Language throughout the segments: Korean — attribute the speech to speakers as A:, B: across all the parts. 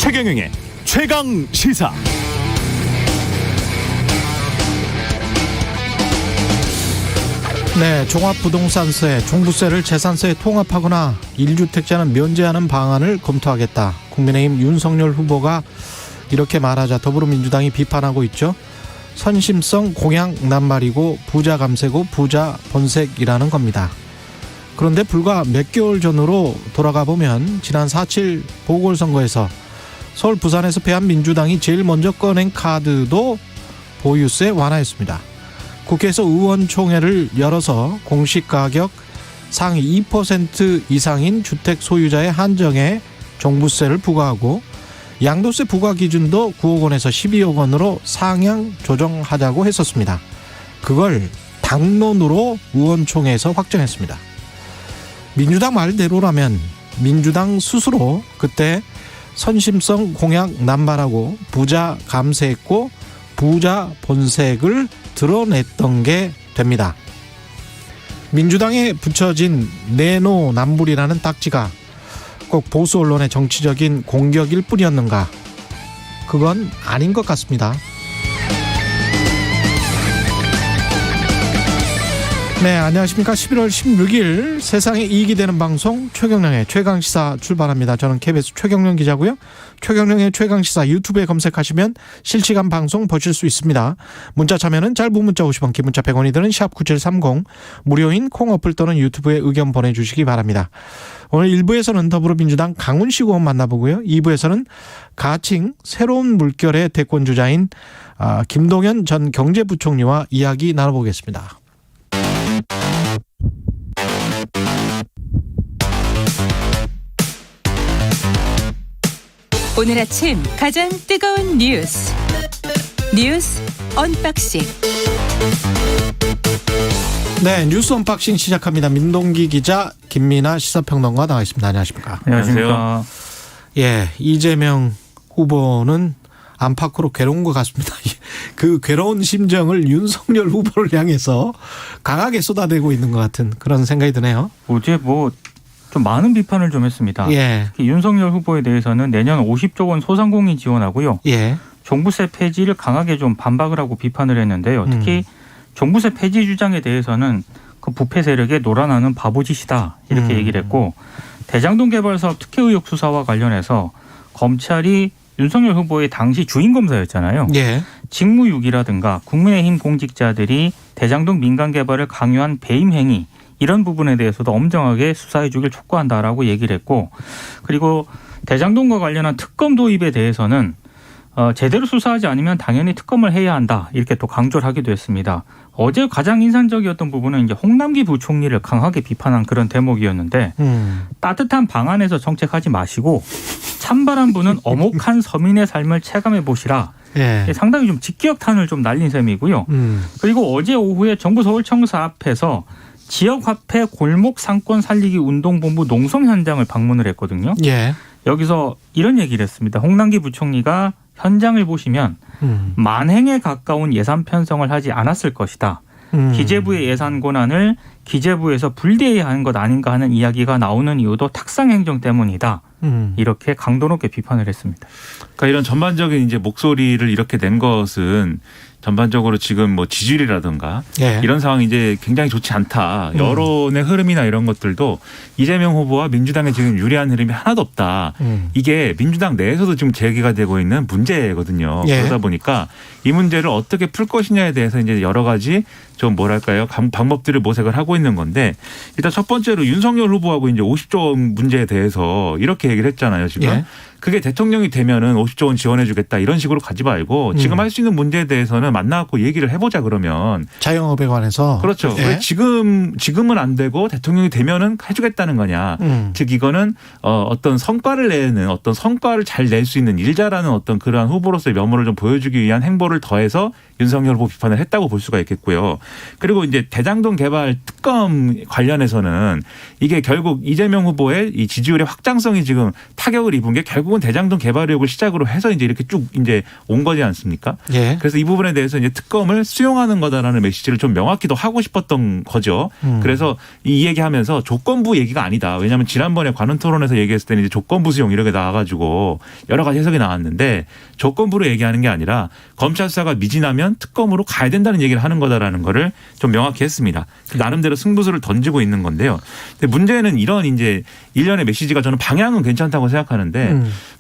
A: 최경영의 최강 시사.
B: 네, 종합부동산세, 종부세를 재산세에 통합하거나 1주택자는 면제하는 방안을 검토하겠다. 국민의힘 윤석열 후보가 이렇게 말하자 더불어민주당이 비판하고 있죠. 선심성 공약 낱말이고 부자 감세고 부자 본색이라는 겁니다. 그런데 불과 몇 개월 전으로 돌아가 보면 지난 4.7 보궐선거에서 서울 부산에서 패한 민주당이 제일 먼저 꺼낸 카드도 보유세 완화였습니다. 국회에서 의원총회를 열어서 공시가격 상위 2% 이상인 주택 소유자의 한정에 종부세를 부과하고 양도세 부과 기준도 9억 원에서 12억 원으로 상향 조정하자고 했었습니다. 그걸 당론으로 의원총회에서 확정했습니다. 민주당 말대로라면 민주당 스스로 그때 선심성 공약 남발하고 부자 감세했고 부자 본색을 드러냈던 게 됩니다. 민주당에 붙여진 내노남불이라는 딱지가 꼭 보수 언론의 정치적인 공격일 뿐이었는가? 그건 아닌 것 같습니다. 네, 안녕하십니까. 11월 16일 세상에 이익이 되는 방송 최경영의 최강시사 출발합니다. 저는 KBS 최경영 기자고요. 최경영의 최강시사 유튜브에 검색하시면 실시간 방송 보실 수 있습니다. 문자 참여는 짧은 문자 50원, 긴 문자 100원이 드는 샵9730 무료인 콩 어플 또는 유튜브에 의견 보내주시기 바랍니다. 오늘 1부에서는 더불어민주당 강훈식 의원 만나보고요. 2부에서는 가칭 새로운 물결의 대권주자인 김동연 전 경제부총리와 이야기 나눠보겠습니다.
C: 오늘 아침 가장 뜨거운 뉴스 언박싱.
B: 네, 뉴스 언박싱 시작합니다. 민동기 기자, 김민아 시사평론가 나와 있습니다. 안녕하십니까?
D: 안녕하세요.
B: 예, 이재명 후보는 안팎으로 괴로운 것 같습니다. 그 괴로운 심정을 윤석열 후보를 향해서 강하게 쏟아내고 있는 것 같은 그런 생각이 드네요.
D: 어제 좀 많은 비판을 좀 했습니다.
B: 예.
D: 특히 윤석열 후보에 대해서는 내년 50조 원 소상공인 지원하고요.
B: 예.
D: 종부세 폐지를 강하게 좀 반박을 하고 비판을 했는데요. 특히 종부세 폐지 주장에 대해서는 그 부패 세력의 놀아나는 바보짓이다 이렇게 얘기를 했고, 대장동 개발 사업 특혜 의혹 수사와 관련해서 검찰이 윤석열 후보의 당시 주인 검사였잖아요.
B: 예.
D: 직무유기라든가 국민의힘 공직자들이 대장동 민간 개발을 강요한 배임 행위, 이런 부분에 대해서도 엄정하게 수사해 주길 촉구한다라고 얘기를 했고, 그리고 대장동과 관련한 특검 도입에 대해서는 제대로 수사하지 않으면 당연히 특검을 해야 한다 이렇게 또 강조를 하기도 했습니다. 어제 가장 인상적이었던 부분은 이제 홍남기 부총리를 강하게 비판한 그런 대목이었는데, 따뜻한 방 안에서 정책하지 마시고 찬바람부는 엄혹한 서민의 삶을 체감해 보시라.
B: 예.
D: 상당히 좀 직격탄을 좀 날린 셈이고요. 그리고 어제 오후에 정부 서울청사 앞에서 지역화폐 골목 상권 살리기 운동본부 농성 현장을 방문을 했거든요.
B: 예.
D: 여기서 이런 얘기를 했습니다. 홍남기 부총리가 현장을 보시면 만행에 가까운 예산 편성을 하지 않았을 것이다. 기재부의 예산 권한을 기재부에서 분리해야 하는 것 아닌가 하는 이야기가 나오는 이유도 탁상 행정 때문이다. 이렇게 강도 높게 비판을 했습니다.
E: 그러니까 이런 전반적인 이제 목소리를 이렇게 낸 것은 전반적으로 지금 뭐 지지율이라든가
B: 예.
E: 이런 상황이 이제 굉장히 좋지 않다. 여론의 흐름이나 이런 것들도 이재명 후보와 민주당에 지금 유리한 흐름이 하나도 없다. 이게 민주당 내에서도 지금 제기가 되고 있는 문제거든요.
B: 예.
E: 그러다 보니까 이 문제를 어떻게 풀 것이냐에 대해서 이제 여러 가지 좀 뭐랄까요 방법들을 모색을 하고 있는 건데, 일단 첫 번째로 윤석열 후보하고 이제 50조 원 문제에 대해서 이렇게 얘기를 했잖아요. 지금.
B: 예.
E: 그게 대통령이 되면은 50조 원 지원해 주겠다 이런 식으로 가지 말고 지금 할 수 있는 문제에 대해서는 만나갖고 얘기를 해보자 그러면.
B: 자영업에 관해서.
E: 그렇죠.
B: 예.
E: 왜 지금은 안 되고 대통령이 되면은 해주겠다는 거냐. 즉 이거는 어떤 성과를 내는, 어떤 성과를 잘 낼 수 있는 일자라는 어떤 그러한 후보로서의 면모를 좀 보여주기 위한 행보를 더해서 윤석열 후보 비판을 했다고 볼 수가 있겠고요. 그리고 이제 대장동 개발 특검 관련해서는 이게 결국 이재명 후보의 이 지지율의 확장성이 지금 타격을 입은 게 결국은 결국은 대장동 개발 의혹을 시작으로 해서 이제 이렇게 쭉 이제 온 거지 않습니까?
B: 예.
E: 그래서 이 부분에 대해서 이제 특검을 수용하는 거다라는 메시지를 좀 명확히도 하고 싶었던 거죠. 그래서 이 얘기하면서 조건부 얘기가 아니다. 왜냐하면 지난번에 관훈 토론에서 얘기했을 때는 이제 조건부 수용 이렇게 나와가지고 여러 가지 해석이 나왔는데 조건부로 얘기하는 게 아니라 검찰 수사가 미진하면 특검으로 가야 된다는 얘기를 하는 거다라는 거를 좀 명확히 했습니다. 나름대로 승부수를 던지고 있는 건데요. 근데 문제는 이런 이제 일련의 메시지가 저는 방향은 괜찮다고 생각하는데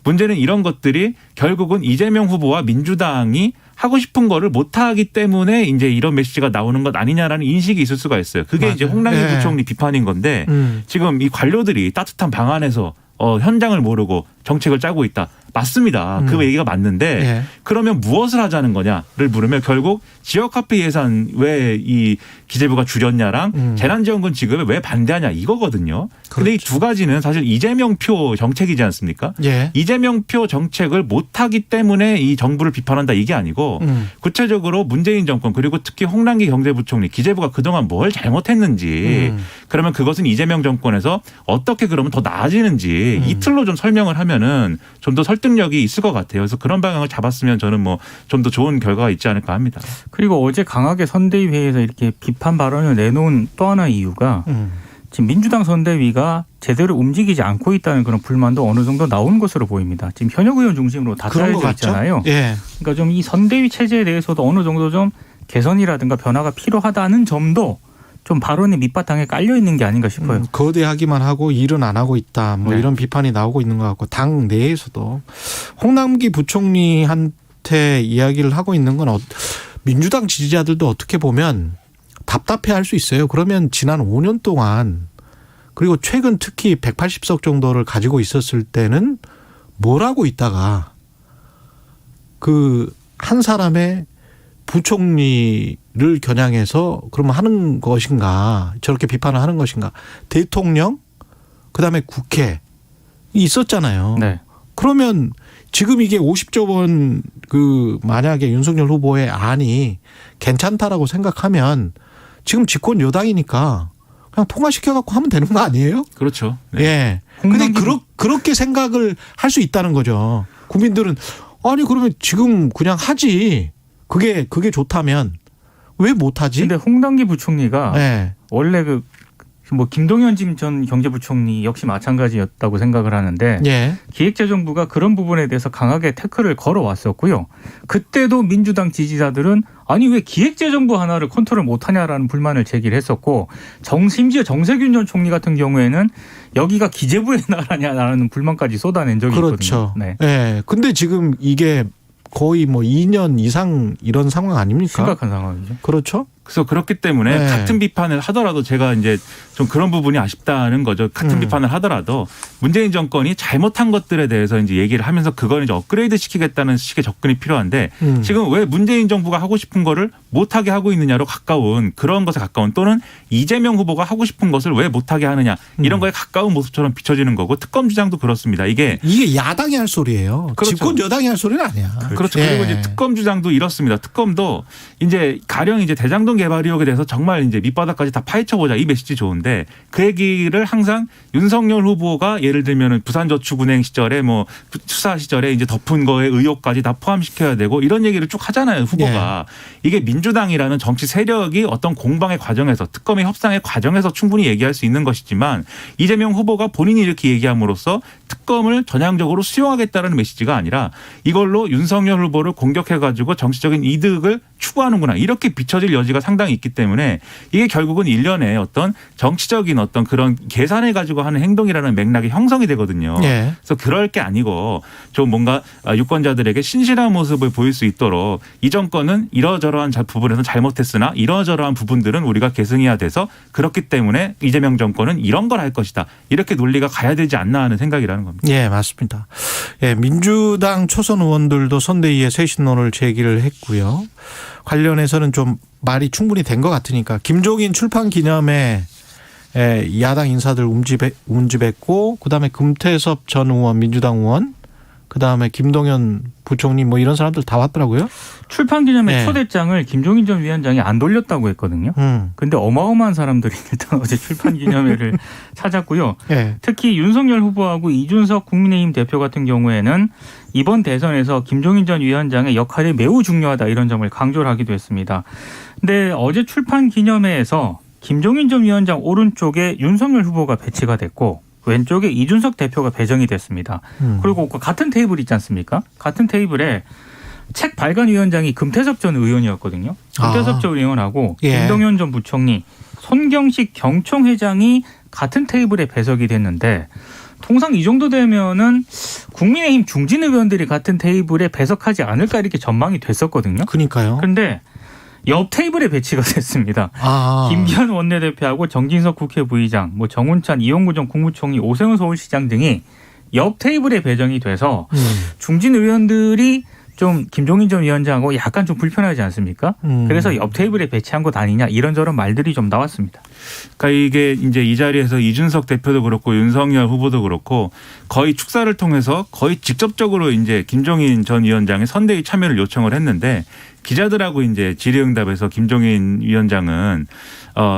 E: 문제는 이런 것들이 결국은 이재명 후보와 민주당이 하고 싶은 거를 못하기 때문에 이제 이런 메시지가 나오는 것 아니냐라는 인식이 있을 수가 있어요. 그게
B: 맞아요.
E: 이제 홍남기
B: 네.
E: 부총리 비판인 건데 지금 이 관료들이 따뜻한 방안에서 현장을 모르고 정책을 짜고 있다. 맞습니다. 그 얘기가 맞는데
B: 예.
E: 그러면 무엇을 하자는 거냐를 물으면 결국 지역화폐 예산 왜 이 기재부가 줄였냐랑 재난지원금 지급에 왜 반대하냐 이거거든요. 그런데 이 두 가지는 사실 이재명 표 정책이지 않습니까?
B: 예.
E: 이재명 표 정책을 못하기 때문에 이 정부를 비판한다 이게 아니고 구체적으로 문재인 정권 그리고 특히 홍남기 경제부총리 기재부가 그동안 뭘 잘못했는지 그러면 그것은 이재명 정권에서 어떻게 그러면 더 나아지는지 이 틀로 좀 설명을 하면은 좀 더 설득력이 있을 것 같아요. 그래서 그런 방향을 잡았으면 저는 뭐 좀 더 좋은 결과가 있지 않을까 합니다.
D: 그리고 어제 강하게 선대위 회의에서 이렇게 비판 발언을 내놓은 또 하나의 이유가 지금 민주당 선대위가 제대로 움직이지 않고 있다는 그런 불만도 어느 정도 나온 것으로 보입니다. 지금 현역 의원 중심으로 다
B: 그런 것
D: 짜여져
B: 같죠?
D: 있잖아요.
B: 예.
D: 그러니까 좀 이 선대위 체제에 대해서도 어느 정도 좀 개선이라든가 변화가 필요하다는 점도 좀 발언의 밑바탕에 깔려 있는 게 아닌가 싶어요.
B: 거대하기만 하고 일은 안 하고 있다. 뭐
D: 네.
B: 이런 비판이 나오고 있는 것 같고 당 내에서도 홍남기 부총리한테 이야기를 하고 있는 건 민주당 지지자들도 어떻게 보면 답답해할 수 있어요. 그러면 지난 5년 동안 그리고 최근 특히 180석 정도를 가지고 있었을 때는 뭘 하고 있다가 그 한 사람의 부총리를 겨냥해서 그러면 하는 것인가 저렇게 비판을 하는 것인가 대통령 그다음에 국회 있었잖아요.
D: 네.
B: 그러면 지금 이게 50조 원 그 만약에 윤석열 후보의 안이 괜찮다라고 생각하면 지금 집권 여당이니까 그냥 통과시켜 갖고 하면 되는 거 아니에요?
E: 그렇죠. 네.
B: 예. 근데 그렇게 생각을 할 수 있다는 거죠. 국민들은 아니 그러면 지금 그냥 하지. 그게 좋다면 왜 못하지?
D: 근데 홍남기 부총리가
B: 네.
D: 원래 뭐 김동연 전 경제부총리 역시 마찬가지였다고 생각을 하는데
B: 예.
D: 기획재정부가 그런 부분에 대해서 강하게 태클을 걸어왔었고요. 그때도 민주당 지지자들은 아니 왜 기획재정부 하나를 컨트롤 못하냐라는 불만을 제기를 했었고 심지어 정세균 전 총리 같은 경우에는 여기가 기재부의 나라냐라는 불만까지 쏟아낸 적이
B: 그렇죠.
D: 있거든요. 네.
B: 예. 근데 지금 이게 거의 뭐 2년 이상 이런 상황 아닙니까?
D: 심각한 상황이죠.
B: 그렇죠.
E: 그래서 그렇기 때문에
B: 네.
E: 같은 비판을 하더라도 제가 이제 좀 그런 부분이 아쉽다는 거죠. 같은 비판을 하더라도 문재인 정권이 잘못한 것들에 대해서 이제 얘기를 하면서 그걸 이제 업그레이드 시키겠다는 식의 접근이 필요한데 지금 왜 문재인 정부가 하고 싶은 거를 못하게 하고 있느냐로 가까운 그런 것에 가까운 또는 이재명 후보가 하고 싶은 것을 왜 못하게 하느냐 이런 거에 가까운 모습처럼 비춰지는 거고 특검 주장도 그렇습니다. 이게
B: 야당이 할 소리예요.
E: 그렇죠.
B: 집권 여당이 할 소리는 아니야.
E: 그렇죠.
B: 예.
E: 그리고 이제 특검 주장도 이렇습니다. 특검도 이제 가령 이제 대장동 개발 의혹에 대해서 정말 이제 밑바닥까지 다 파헤쳐보자 이 메시지 좋은데 그 얘기를 항상 윤석열 후보가 예를 들면 부산저축은행 시절에 뭐 수사 시절에 이제 덮은 거에 의혹까지 다 포함시켜야 되고 이런 얘기를 쭉 하잖아요. 후보가. 이게 민주당이라는 정치 세력이 어떤 공방의 과정에서 특검의 협상의 과정에서 충분히 얘기할 수 있는 것이지만 이재명 후보가 본인이 이렇게 얘기함으로써 특검을 전향적으로 수용하겠다는 메시지가 아니라 이걸로 윤석열 후보를 공격해가지고 정치적인 이득을 추구하는구나 이렇게 비춰질 여지가 상당히 있기 때문에 이게 결국은 일련의 어떤 정치적인 어떤 그런 계산을 가지고 하는 행동이라는 맥락이 형성이 되거든요.
B: 예.
E: 그래서 그럴 게 아니고 좀 뭔가 유권자들에게 신실한 모습을 보일 수 있도록 이 정권은 이러저러한 부분에서 잘못했으나 이러저러한 부분들은 우리가 계승해야 돼서 그렇기 때문에 이재명 정권은 이런 걸 할 것이다. 이렇게 논리가 가야 되지 않나 하는 생각이라는 겁니다.
B: 예, 맞습니다. 예, 민주당 초선 의원들도 선대위에 쇄신론을 제기를 했고요. 관련해서는 좀 말이 충분히 된 것 같으니까 김종인 출판 기념회 야당 인사들 운집했고 그다음에 금태섭 전 의원 민주당 의원 그다음에 김동연 부총리 뭐 이런 사람들 다 왔더라고요.
D: 출판 기념회
B: 네.
D: 초대장을 김종인 전 위원장이 안 돌렸다고 했거든요. 근데 어마어마한 사람들이 일단 어제 출판 기념회를 찾았고요.
B: 예.
D: 특히 윤석열 후보하고 이준석 국민의힘 대표 같은 경우에는 이번 대선에서 김종인 전 위원장의 역할이 매우 중요하다 이런 점을 강조를 하기도 했습니다. 근데 어제 출판 기념회에서 김종인 전 위원장 오른쪽에 윤석열 후보가 배치가 됐고 왼쪽에 이준석 대표가 배정이 됐습니다. 그리고 그 같은 테이블 있지 않습니까? 같은 테이블에 책 발간 위원장이 금태섭 전 의원이었거든요. 금태섭 전 의원하고
B: 예.
D: 김동연 전 부총리, 손경식 경총회장이 같은 테이블에 배석이 됐는데 통상 이 정도 되면은 국민의힘 중진 의원들이 같은 테이블에 배석하지 않을까 이렇게 전망이 됐었거든요.
B: 그러니까요.
D: 그런데 옆 테이블에 배치가 됐습니다. 김기현 원내대표하고 정진석 국회 부의장, 뭐 정운찬, 이용구 전 국무총리, 오세훈 서울시장 등이 옆 테이블에 배정이 돼서 중진 의원들이 좀 김종인 전 위원장하고 약간 좀 불편하지 않습니까? 그래서 옆 테이블에 배치한 것 아니냐 이런저런 말들이 좀 나왔습니다.
E: 그러니까 이게 이제 이 자리에서 이준석 대표도 그렇고 윤석열 후보도 그렇고 거의 축사를 통해서 거의 직접적으로 이제 김종인 전 위원장의 선대위 참여를 요청을 했는데 기자들하고 이제 질의응답에서 김종인 위원장은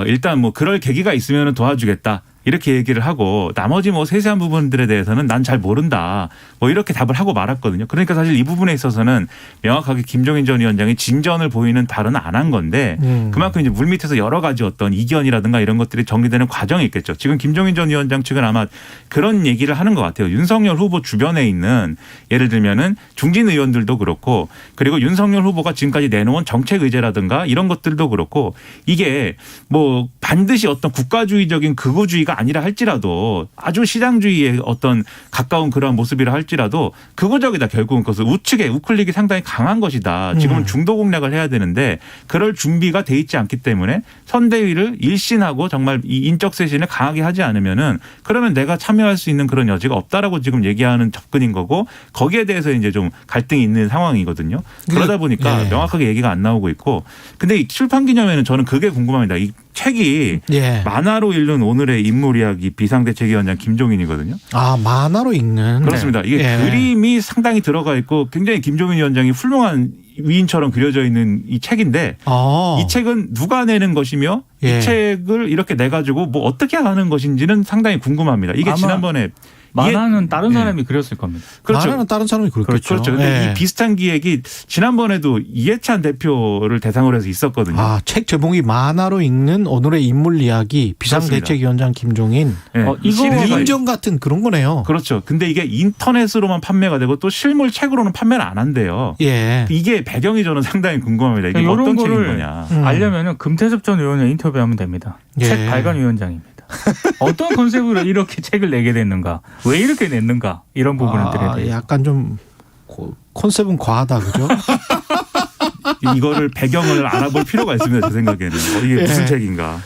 E: 일단 뭐 그럴 계기가 있으면 도와주겠다. 이렇게 얘기를 하고 나머지 뭐 세세한 부분들에 대해서는 난 잘 모른다. 뭐 이렇게 답을 하고 말았거든요. 그러니까 사실 이 부분에 있어서는 명확하게 김종인 전 위원장이 진전을 보이는 발언은 안 한 건데 그만큼 이제 물밑에서 여러 가지 어떤 이견이라든가 이런 것들이 정리되는 과정이 있겠죠. 지금 김종인 전 위원장 측은 아마 그런 얘기를 하는 것 같아요. 윤석열 후보 주변에 있는 예를 들면은 중진 의원들도 그렇고 그리고 윤석열 후보가 지금까지 내놓은 정책 의제라든가 이런 것들도 그렇고 이게 뭐 반드시 어떤 국가주의적인 극우주의가 아니라 할지라도 아주 시장주의에 어떤 가까운 그러한 모습이라 할지라도 극우적이다 결국은 그것은 우측에 우클릭이 상당히 강한 것이다. 지금은 중도 공략을 해야 되는데 그럴 준비가 돼 있지 않기 때문에 선대위를 일신하고 정말 이 인적 쇄신을 강하게 하지 않으면은 그러면 내가 참여할 수 있는 그런 여지가 없다라고 지금 얘기하는 접근인 거고 거기에 대해서 이제 좀 갈등이 있는 상황이거든요. 그러다 보니까
B: 네.
E: 명확하게 얘기가 안 나오고 있고 근데 이 출판 기념회는 저는 그게 궁금합니다. 이 책이 만화로 읽는 오늘의 인물 이야기 비상대책위원장 김종인이거든요.
B: 만화로 읽는.
E: 그렇습니다. 이게 그림이 상당히 들어가 있고 굉장히 김종인 위원장이 훌륭한 위인처럼 그려져 있는 이 책인데 이 책은 누가 내는 것이며 이 책을 이렇게 내가지고 뭐 어떻게 하는 것인지는 상당히 궁금합니다. 이게 지난번에
D: 만화는 다른 사람이 그렸을 겁니다.
B: 그렇죠. 만화는 다른 사람이 그렸겠죠.
E: 그렇죠. 근데 이 비슷한 기획이 지난번에도 이해찬 대표를 대상으로 해서 있었거든요.
B: 책 제목이 만화로 읽는 오늘의 인물 이야기 비상대책위원장 김종인.
E: 이거
B: 위인전 같은 그런 거네요.
E: 그렇죠. 근데 이게 인터넷으로만 판매가 되고 또 실물 책으로는 판매를 안 한대요. 이게 배경이 저는 상당히 궁금합니다. 이게 어떤 책인 거냐.
D: 알려면은 금태섭 전 의원을 인터뷰하면 됩니다. 책 발간 위원장입니다. 어떤 컨셉으로 이렇게 책을 내게 됐는가? 왜 이렇게 냈는가? 이런 부분들에 대해
B: 약간 좀 컨셉은 과하다, 그죠?
E: 이거를 배경을 알아볼 필요가 있습니다. 제 생각에는 이게 무슨 책인가?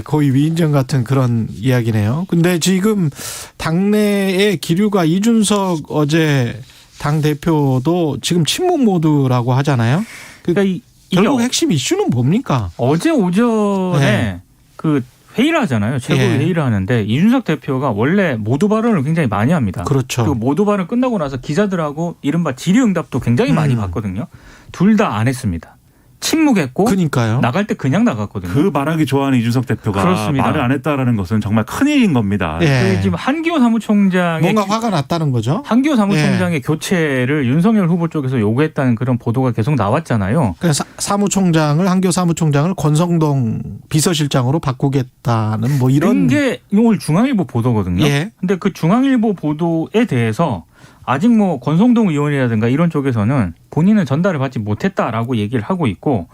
B: 거의 위인전 같은 그런 이야기네요. 근데 지금 당내의 기류가 이준석 어제 당 대표도 지금 침묵 모드라고 하잖아요. 그러니까 결국 핵심 이슈는 뭡니까?
D: 어제 오전에 그 회의를 하잖아요. 최고위 회의를 하는데 이준석 대표가 원래 모두 발언을 굉장히 많이 합니다.
B: 그렇죠.
D: 그 모두 발언 끝나고 나서 기자들하고 이른바 질의응답도 굉장히 많이 받거든요. 둘 다 안 했습니다. 침묵했고
B: 그러니까요.
D: 나갈 때 그냥 나갔거든요.
E: 그 말하기 좋아하는 이준석 대표가
D: 그렇습니다.
E: 말을 안 했다라는 것은 정말 큰일인 겁니다.
D: 지금 한기호 사무총장의
B: 뭔가 화가 났다는 거죠.
D: 한기호 사무총장의 교체를 윤석열 후보 쪽에서 요구했다는 그런 보도가 계속 나왔잖아요.
B: 그래서 한기호 사무총장을 권성동 비서실장으로 바꾸겠다는 뭐 이런
D: 게 오늘 중앙일보 보도거든요. 근데 그 중앙일보 보도에 대해서 아직 뭐 권성동 의원이라든가 이런 쪽에서는 본인은 전달을 받지 못했다라고 얘기를 하고 있고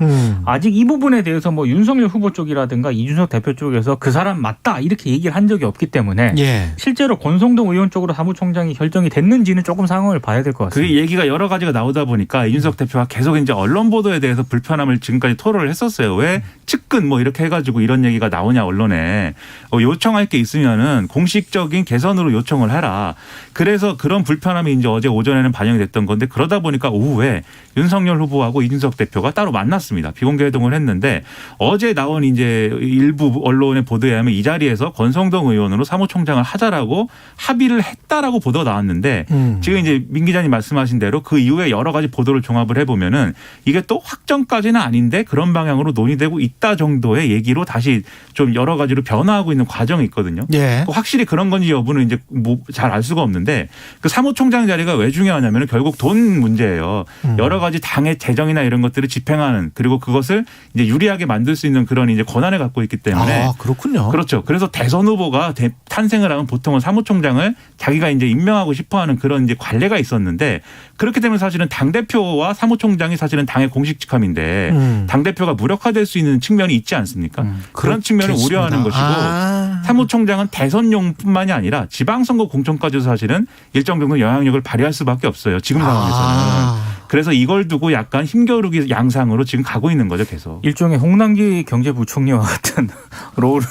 D: 아직 이 부분에 대해서 뭐 윤석열 후보 쪽이라든가 이준석 대표 쪽에서 그 사람 맞다 이렇게 얘기를 한 적이 없기 때문에 실제로 권성동 의원 쪽으로 사무총장이 결정이 됐는지는 조금 상황을 봐야 될 것 같습니다.
E: 그 얘기가 여러 가지가 나오다 보니까 이준석 대표가 계속 이제 언론 보도에 대해서 불편함을 지금까지 토로를 했었어요. 왜 측근 뭐 이렇게 해가지고 이런 얘기가 나오냐 언론에 요청할 게 있으면은 공식적인 개선으로 요청을 해라. 그래서 그런 불편함이 이제 어제 오전에는 반영이 됐던 건데 그러다 보니까 오후에 이후에 윤석열 후보하고 이준석 대표가 따로 만났습니다. 비공개 회동을 했는데 어제 나온 이제 일부 언론의 보도에 의하면 이 자리에서 권성동 의원으로 사무총장을 하자라고 합의를 했다라고 보도가 나왔는데 지금 이제 민 기자님 말씀하신 대로 그 이후에 여러 가지 보도를 종합을 해보면은 이게 또 확정까지는 아닌데 그런 방향으로 논의되고 있다 정도의 얘기로 다시 좀 여러 가지로 변화하고 있는 과정이 있거든요.
B: 예.
E: 확실히 그런 건지 여부는 이제 뭐 잘 알 수가 없는데 그 사무총장 자리가 왜 중요하냐면 결국 돈 문제예요. 여러 가지 당의 재정이나 이런 것들을 집행하는 그리고 그것을 이제 유리하게 만들 수 있는 그런 이제 권한을 갖고 있기 때문에
B: 아, 그렇군요.
E: 그렇죠. 그래서 대선 후보가 탄생을 하면 보통은 사무총장을 자기가 이제 임명하고 싶어하는 그런 이제 관례가 있었는데 그렇게 되면 사실은 당 대표와 사무총장이 사실은 당의 공식 직함인데 당 대표가 무력화될 수 있는 측면이 있지 않습니까? 그런 측면을
B: 그렇겠습니다.
E: 우려하는 것이고 사무총장은 대선용뿐만이 아니라 지방선거 공천까지도 사실은 일정 정도 영향력을 발휘할 수밖에 없어요. 지금 상황에서는. 그래서 이걸 두고 약간 힘겨루기 양상으로 지금 가고 있는 거죠, 계속.
D: 일종의 홍남기 경제부총리와 같은 롤을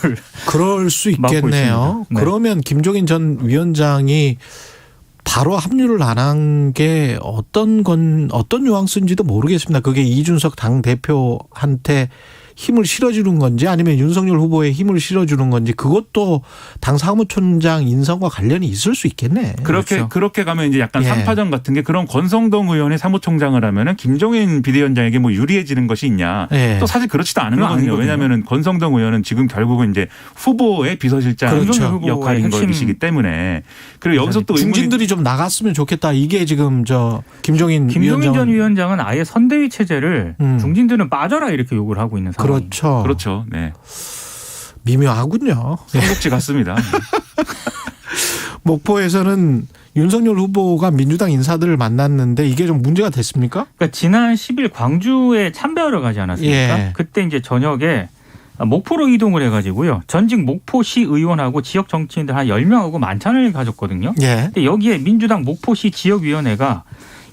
B: 그럴 수 있겠네요.
D: 네.
B: 그러면 김종인 전 위원장이 바로 합류를 안 한 게 어떤 뉘앙스인지도 모르겠습니다. 그게 이준석 당대표한테 힘을 실어주는 건지 아니면 윤석열 후보에 힘을 실어주는 건지 그것도 당 사무총장 인선과 관련이 있을 수 있겠네.
E: 그렇게 가면 이제 약간
B: 예.
E: 삼파전 같은 게 그런 권성동 의원이 사무총장을 하면은 김종인 비대위원장에게 뭐 유리해지는 것이 있냐.
B: 예.
E: 또 사실 그렇지도 않은
D: 그건
E: 거거든요.
D: 아니거든요.
E: 왜냐하면 권성동 의원은 지금 결국은 이제 후보의 비서실장
B: 그렇죠.
E: 역할인
D: 핵심
E: 것이기 때문에 그리고 여기서 또
B: 중진들이 좀 나갔으면 좋겠다. 이게 지금 김종인
D: 전 위원장은 아예 선대위 체제를 중진들은 빠져라 이렇게 요구를 하고 있는 상황.
E: 그렇죠. 네.
B: 미묘하군요.
E: 삼국지 같습니다.
B: 목포에서는 윤석열 후보가 민주당 인사들을 만났는데 이게 좀 문제가 됐습니까?
D: 그러니까 지난 10일 광주에 참배하러 가지 않았습니까?
B: 예.
D: 그때 이제 저녁에 목포로 이동을 해가지고요. 전직 목포시 의원하고 지역 정치인들 한 10명하고 만찬을 가졌거든요.
B: 예.
D: 근데 여기에 민주당 목포시 지역위원회가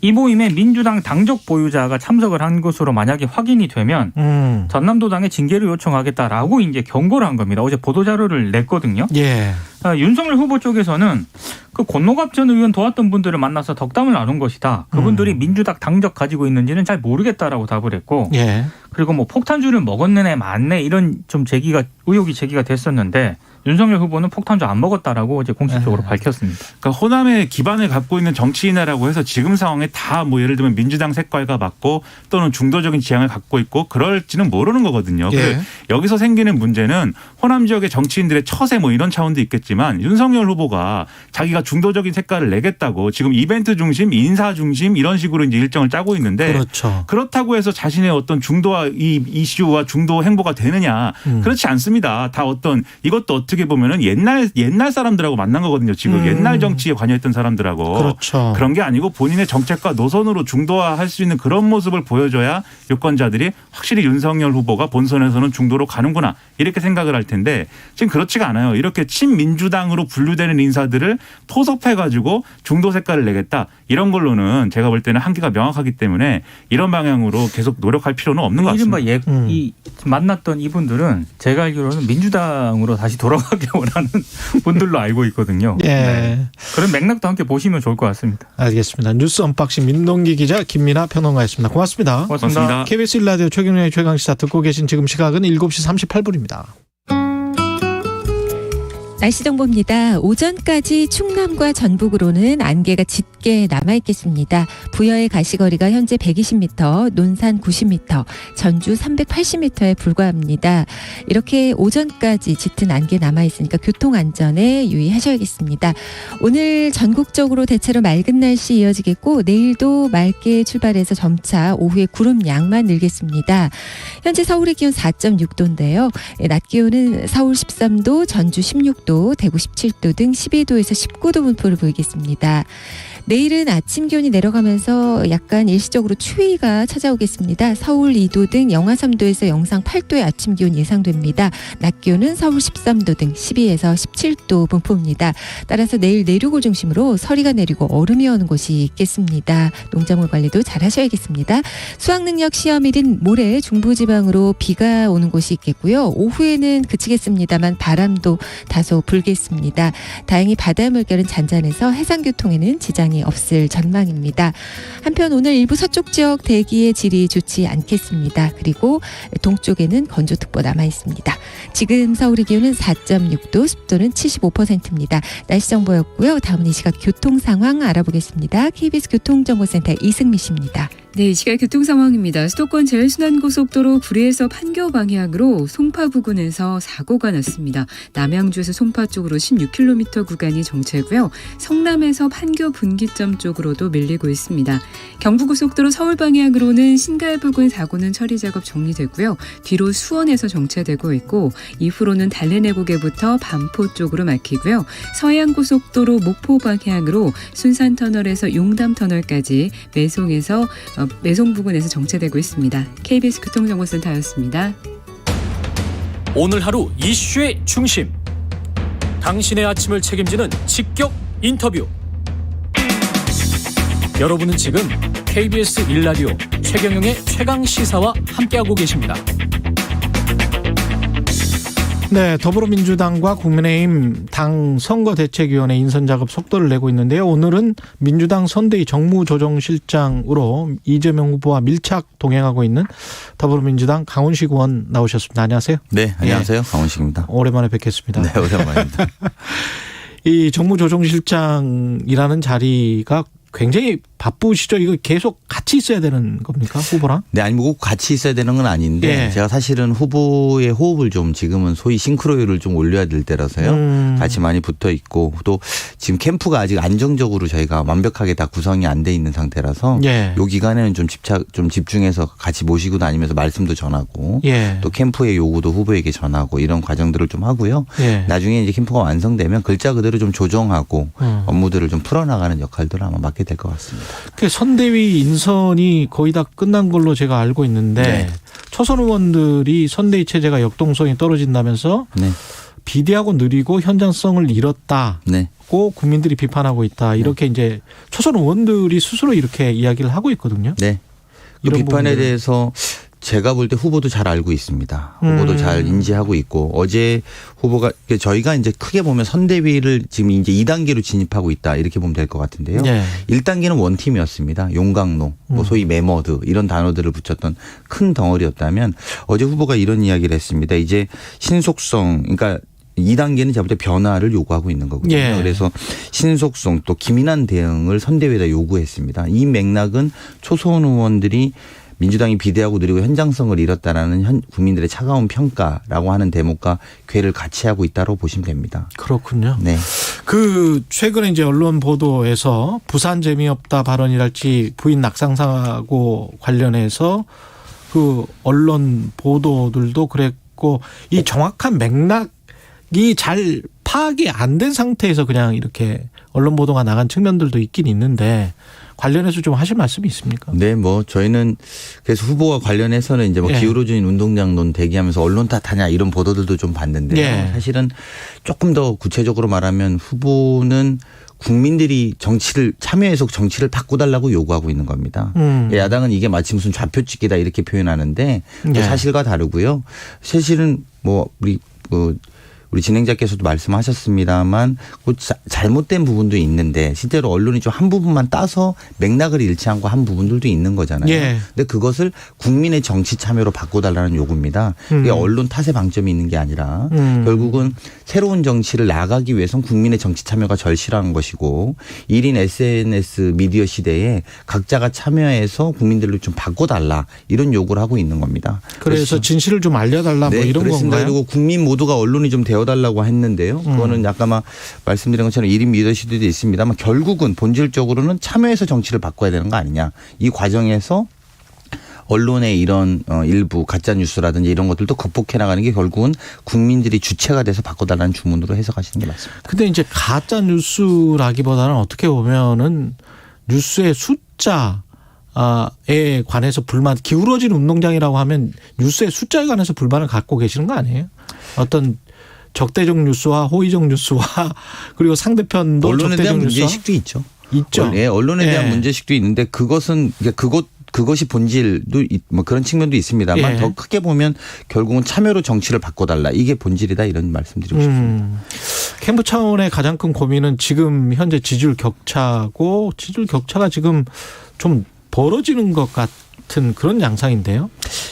D: 이 모임에 민주당 당적 보유자가 참석을 한 것으로 만약에 확인이 되면 전남도당에 징계를 요청하겠다라고 이제 경고를 한 겁니다. 어제 보도자료를 냈거든요.
B: 예.
D: 윤석열 후보 쪽에서는 그 권노갑 전 의원 도왔던 분들을 만나서 덕담을 나눈 것이다. 그분들이 민주당 당적 가지고 있는지는 잘 모르겠다라고 답을 했고
B: 예.
D: 그리고 뭐 폭탄주를 먹었네 맞네 이런 좀 의혹이 제기가 됐었는데 윤석열 후보는 폭탄주 안 먹었다라고 이제 공식적으로 밝혔습니다.
E: 그러니까 호남에 기반을 갖고 있는 정치인이라고 해서 지금 상황에 다 뭐 예를 들면 민주당 색깔과 맞고 또는 중도적인 지향을 갖고 있고 그럴지는 모르는 거거든요.
B: 예.
E: 여기서 생기는 문제는 호남 지역의 정치인들의 처세 뭐 이런 차원도 있겠지만 윤석열 후보가 자기가 중도적인 색깔을 내겠다고 지금 이벤트 중심, 인사 중심 이런 식으로 이제 일정을 짜고 있는데
B: 그렇죠.
E: 그렇다고 해서 자신의 어떤 중도와 이 이슈와 중도 행보가 되느냐 그렇지 않습니다. 다 어떤 이것도 어떻게 보면은 옛날 사람들하고 만난 거거든요. 지금 옛날 정치에 관여했던 사람들하고
B: 그렇죠.
E: 그런 게 아니고 본인의 정책과 노선으로 중도화할 수 있는 그런 모습을 보여줘야 유권자들이 확실히 윤석열 후보가 본선에서는 중도로 가는구나 이렇게 생각을 할 텐데 지금 그렇지가 않아요. 이렇게 친민주당으로 분류되는 인사들을 포섭해가지고 중도 색깔을 내겠다 이런 걸로는 제가 볼 때는 한계가 명확하기 때문에 이런 방향으로 계속 노력할 필요는 없는 것 같습니다.
D: 이른바 이 만났던 이분들은 제가 알기로는 민주당으로 다시 돌아가기 원하는 분들로 알고 있거든요.
B: 예.
D: 네. 그런 맥락도 함께 보시면 좋을 것 같습니다.
B: 알겠습니다. 뉴스 언박싱 민동기 기자 김민아 평론가였습니다. 고맙습니다.
E: 고맙습니다.
B: KBS 1라디오 최경영의 최강시사 듣고 계신 지금 시각은 7시 38분입니다.
F: 날씨 정보입니다. 오전까지 충남과 전북으로는 안개가 짙게 남아있겠습니다. 부여의 가시거리가 현재 120m, 논산 90m, 전주 380m에 불과합니다. 이렇게 오전까지 짙은 안개 남아있으니까 교통안전에 유의하셔야겠습니다. 오늘 전국적으로 대체로 맑은 날씨 이어지겠고 내일도 맑게 출발해서 점차 오후에 구름 양만 늘겠습니다. 현재 서울의 기온 4.6도인데요. 낮 기온은 서울 13도, 전주 16도, 대구 17도 등 12도에서 19도 분포를 보이겠습니다. 내일은 아침 기온이 내려가면서 약간 일시적으로 추위가 찾아오겠습니다. 서울 2도 등 영하 3도에서 영상 8도의 아침 기온 예상됩니다. 낮 기온은 서울 13도 등 12에서 17도 분포입니다. 따라서 내일 내륙을 중심으로 서리가 내리고 얼음이 오는 곳이 있겠습니다. 농작물 관리도 잘 하셔야겠습니다. 수학능력 시험일인 모레 중부지방으로 비가 오는 곳이 있겠고요. 오후에는 그치겠습니다만 바람도 다소 불겠습니다. 다행히 바다 물결은 잔잔해서 해상교통에는 지장이 영향이 없을 전망입니다. 한편 오늘 일부 서쪽 지역 대기의 질이 좋지 않겠습니다. 그리고 동쪽에는 건조특보 남아 있습니다. 지금 서울의 기온은 4.6도, 습도는 75%입니다. 날씨 정보였고요. 다음은 이 시각 교통 상황 알아보겠습니다. KBS 교통정보센터 이승미 씨입니다.
C: 네, 이 시각 교통 상황입니다. 수도권 제일순환고속도로 구리에서 판교 방향으로 송파 부근에서 사고가 났습니다. 남양주에서 송파 쪽으로 16km 구간이 정체고요. 성남에서 판교 분기점 쪽으로도 밀리고 있습니다. 경부고속도로 서울 방향으로는 신갈 부근 사고는 처리 작업 정리되고요. 뒤로 수원에서 정체되고 있고 이후로는 달래내고개부터 반포 쪽으로 막히고요. 서해안고속도로 목포 방향으로 순산터널에서 용담터널까지 매송 부근에서 정체되고 있습니다. KBS 교통정보센터였습니다.
A: 오늘 하루 이슈의 중심. 당신의 아침을 책임지는 직격 인터뷰. 여러분은 지금 KBS 1라디오 최경영의 최강시사와 함께하고 계십니다.
B: 네, 더불어민주당과 국민의힘 당 선거대책위원회 인선작업 속도를 내고 있는데요. 오늘은 민주당 선대위 정무조정실장으로 이재명 후보와 밀착 동행하고 있는 더불어민주당 강훈식 의원 나오셨습니다. 안녕하세요.
G: 네, 안녕하세요. 강훈식입니다.
B: 오랜만에 뵙겠습니다.
G: 네, 오랜만입니다.
B: 이 정무조정실장이라는 자리가 굉장히 바쁘시죠? 이거 계속 같이 있어야 되는 겁니까? 후보랑?
G: 네, 아니 뭐 꼭 같이 있어야 되는 건 아닌데 제가 사실은 후보의 호흡을 좀 지금은 소위 싱크로율을 좀 올려야 될 때라서요. 같이 많이 붙어 있고 또 지금 캠프가 아직 안정적으로 저희가 완벽하게 다 구성이 안 돼 있는 상태라서 요 기간에는 좀 집중해서 같이 모시고 다니면서 말씀도 전하고 또 캠프의 요구도 후보에게 전하고 이런 과정들을 좀 하고요. 나중에 이제 캠프가 완성되면 글자 그대로 좀 조정하고 업무들을 좀 풀어나가는 역할들을 아마 맡게 될 것 같습니다.
B: 그 선대위 인선이 거의 다 끝난 걸로 제가 알고 있는데 초선 의원들이 선대위 체제가 역동성이 떨어진다면서 비대하고 느리고 현장성을 잃었다고 국민들이 비판하고 있다. 이렇게 이제 초선 의원들이 스스로 이렇게 이야기를 하고 있거든요.
G: 네. 그 비판에 대해서 제가 볼 때 후보도 잘 알고 있습니다. 후보도 잘 인지하고 있고 어제 후보가 저희가 이제 크게 보면 선대위를 지금 이제 2단계로 진입하고 있다 이렇게 보면 될 것 같은데요. 1단계는 원팀이었습니다. 용광로, 뭐 소위 메머드 이런 단어들을 붙였던 큰 덩어리였다면 어제 후보가 이런 이야기를 했습니다. 이제 신속성 그러니까 2단계는 제가 볼 때 변화를 요구하고 있는 거거든요. 그래서 신속성 또 기민한 대응을 선대위에다 요구했습니다. 이 맥락은 초선 의원들이 민주당이 비대하고 느리고 현장성을 잃었다라는 국민들의 차가운 평가라고 하는 대목과 궤를 같이 하고 있다고 보시면 됩니다.
B: 그렇군요.
G: 네.
B: 그 최근에 이제 언론 보도에서 부산 재미없다 발언이랄지 부인 낙상 사고 관련해서 그 언론 보도들도 그랬고 이 정확한 맥락이 잘 파악이 안 된 상태에서 그냥 이렇게 언론 보도가 나간 측면들도 있긴 있는데 관련해서 좀 하실 말씀이 있습니까?
G: 네, 뭐 저희는 그래서 후보와 관련해서는 이제 뭐 기울어진 운동장론 대기하면서 언론 탓하냐 이런 보도들도 좀 봤는데요. 사실은 조금 더 구체적으로 말하면 후보는 국민들이 정치를 참여해서 정치를 바꿔달라고 요구하고 있는 겁니다. 야당은 이게 마치 무슨 좌표찍기다 이렇게 표현하는데 사실과 다르고요. 사실은 뭐 우리 진행자께서도 말씀하셨습니다만 잘못된 부분도 있는데 실제로 언론이 좀 한 부분만 따서 맥락을 잃지 않고 한 부분들도 있는 거잖아요. 근데 그것을 국민의 정치 참여로 바꿔달라는 요구입니다. 이게 언론 탓의 방점이 있는 게 아니라 결국은 새로운 정치를 나가기 위해서는 국민의 정치 참여가 절실한 것이고 1인 SNS 미디어 시대에 각자가 참여해서 국민들을 좀 바꿔달라 이런 요구를 하고 있는 겁니다.
B: 그래서 진실을 좀 알려달라 뭐 이런
G: 그렇습니다.
B: 건가요?
G: 그리고 국민 모두가 언론이 좀 되어달라고 했는데요. 그거는 아까 말씀드린 것처럼 1인 미디어 시대도 있습니다만 결국은 본질적으로는 참여해서 정치를 바꿔야 되는 거 아니냐. 이 과정에서 언론의 이런 일부 가짜 뉴스라든지 이런 것들도 극복해 나가는 게 결국은 국민들이 주체가 돼서 바꿔달라는 주문으로 해석하시는 게 맞습니다.
B: 근데 이제 가짜 뉴스라기보다는 어떻게 보면은 뉴스의 숫자에 관해서 불만, 기울어진 운동장이라고 하면 뉴스의 숫자에 관해서 불만을 갖고 계시는 거 아니에요? 어떤 적대적 뉴스와 호의적 뉴스와 그리고 상대편도
G: 언론에
B: 적대적
G: 대한
B: 뉴스와
G: 문제의식도 있죠.
B: 있죠.
G: 언론에 대한 문제의식도 있는데 그것은 그것이 본질도 뭐 그런 측면도 있습니다만 더 크게 보면 결국은 참여로 정치를 바꿔달라. 이게 본질이다 이런 말씀드리고 싶습니다.
B: 캠프 차원의 가장 큰 고민은 지금 현재 지지율 격차고 지지율 격차가 지금 좀 벌어지는 것 같은 그런 양상인데요.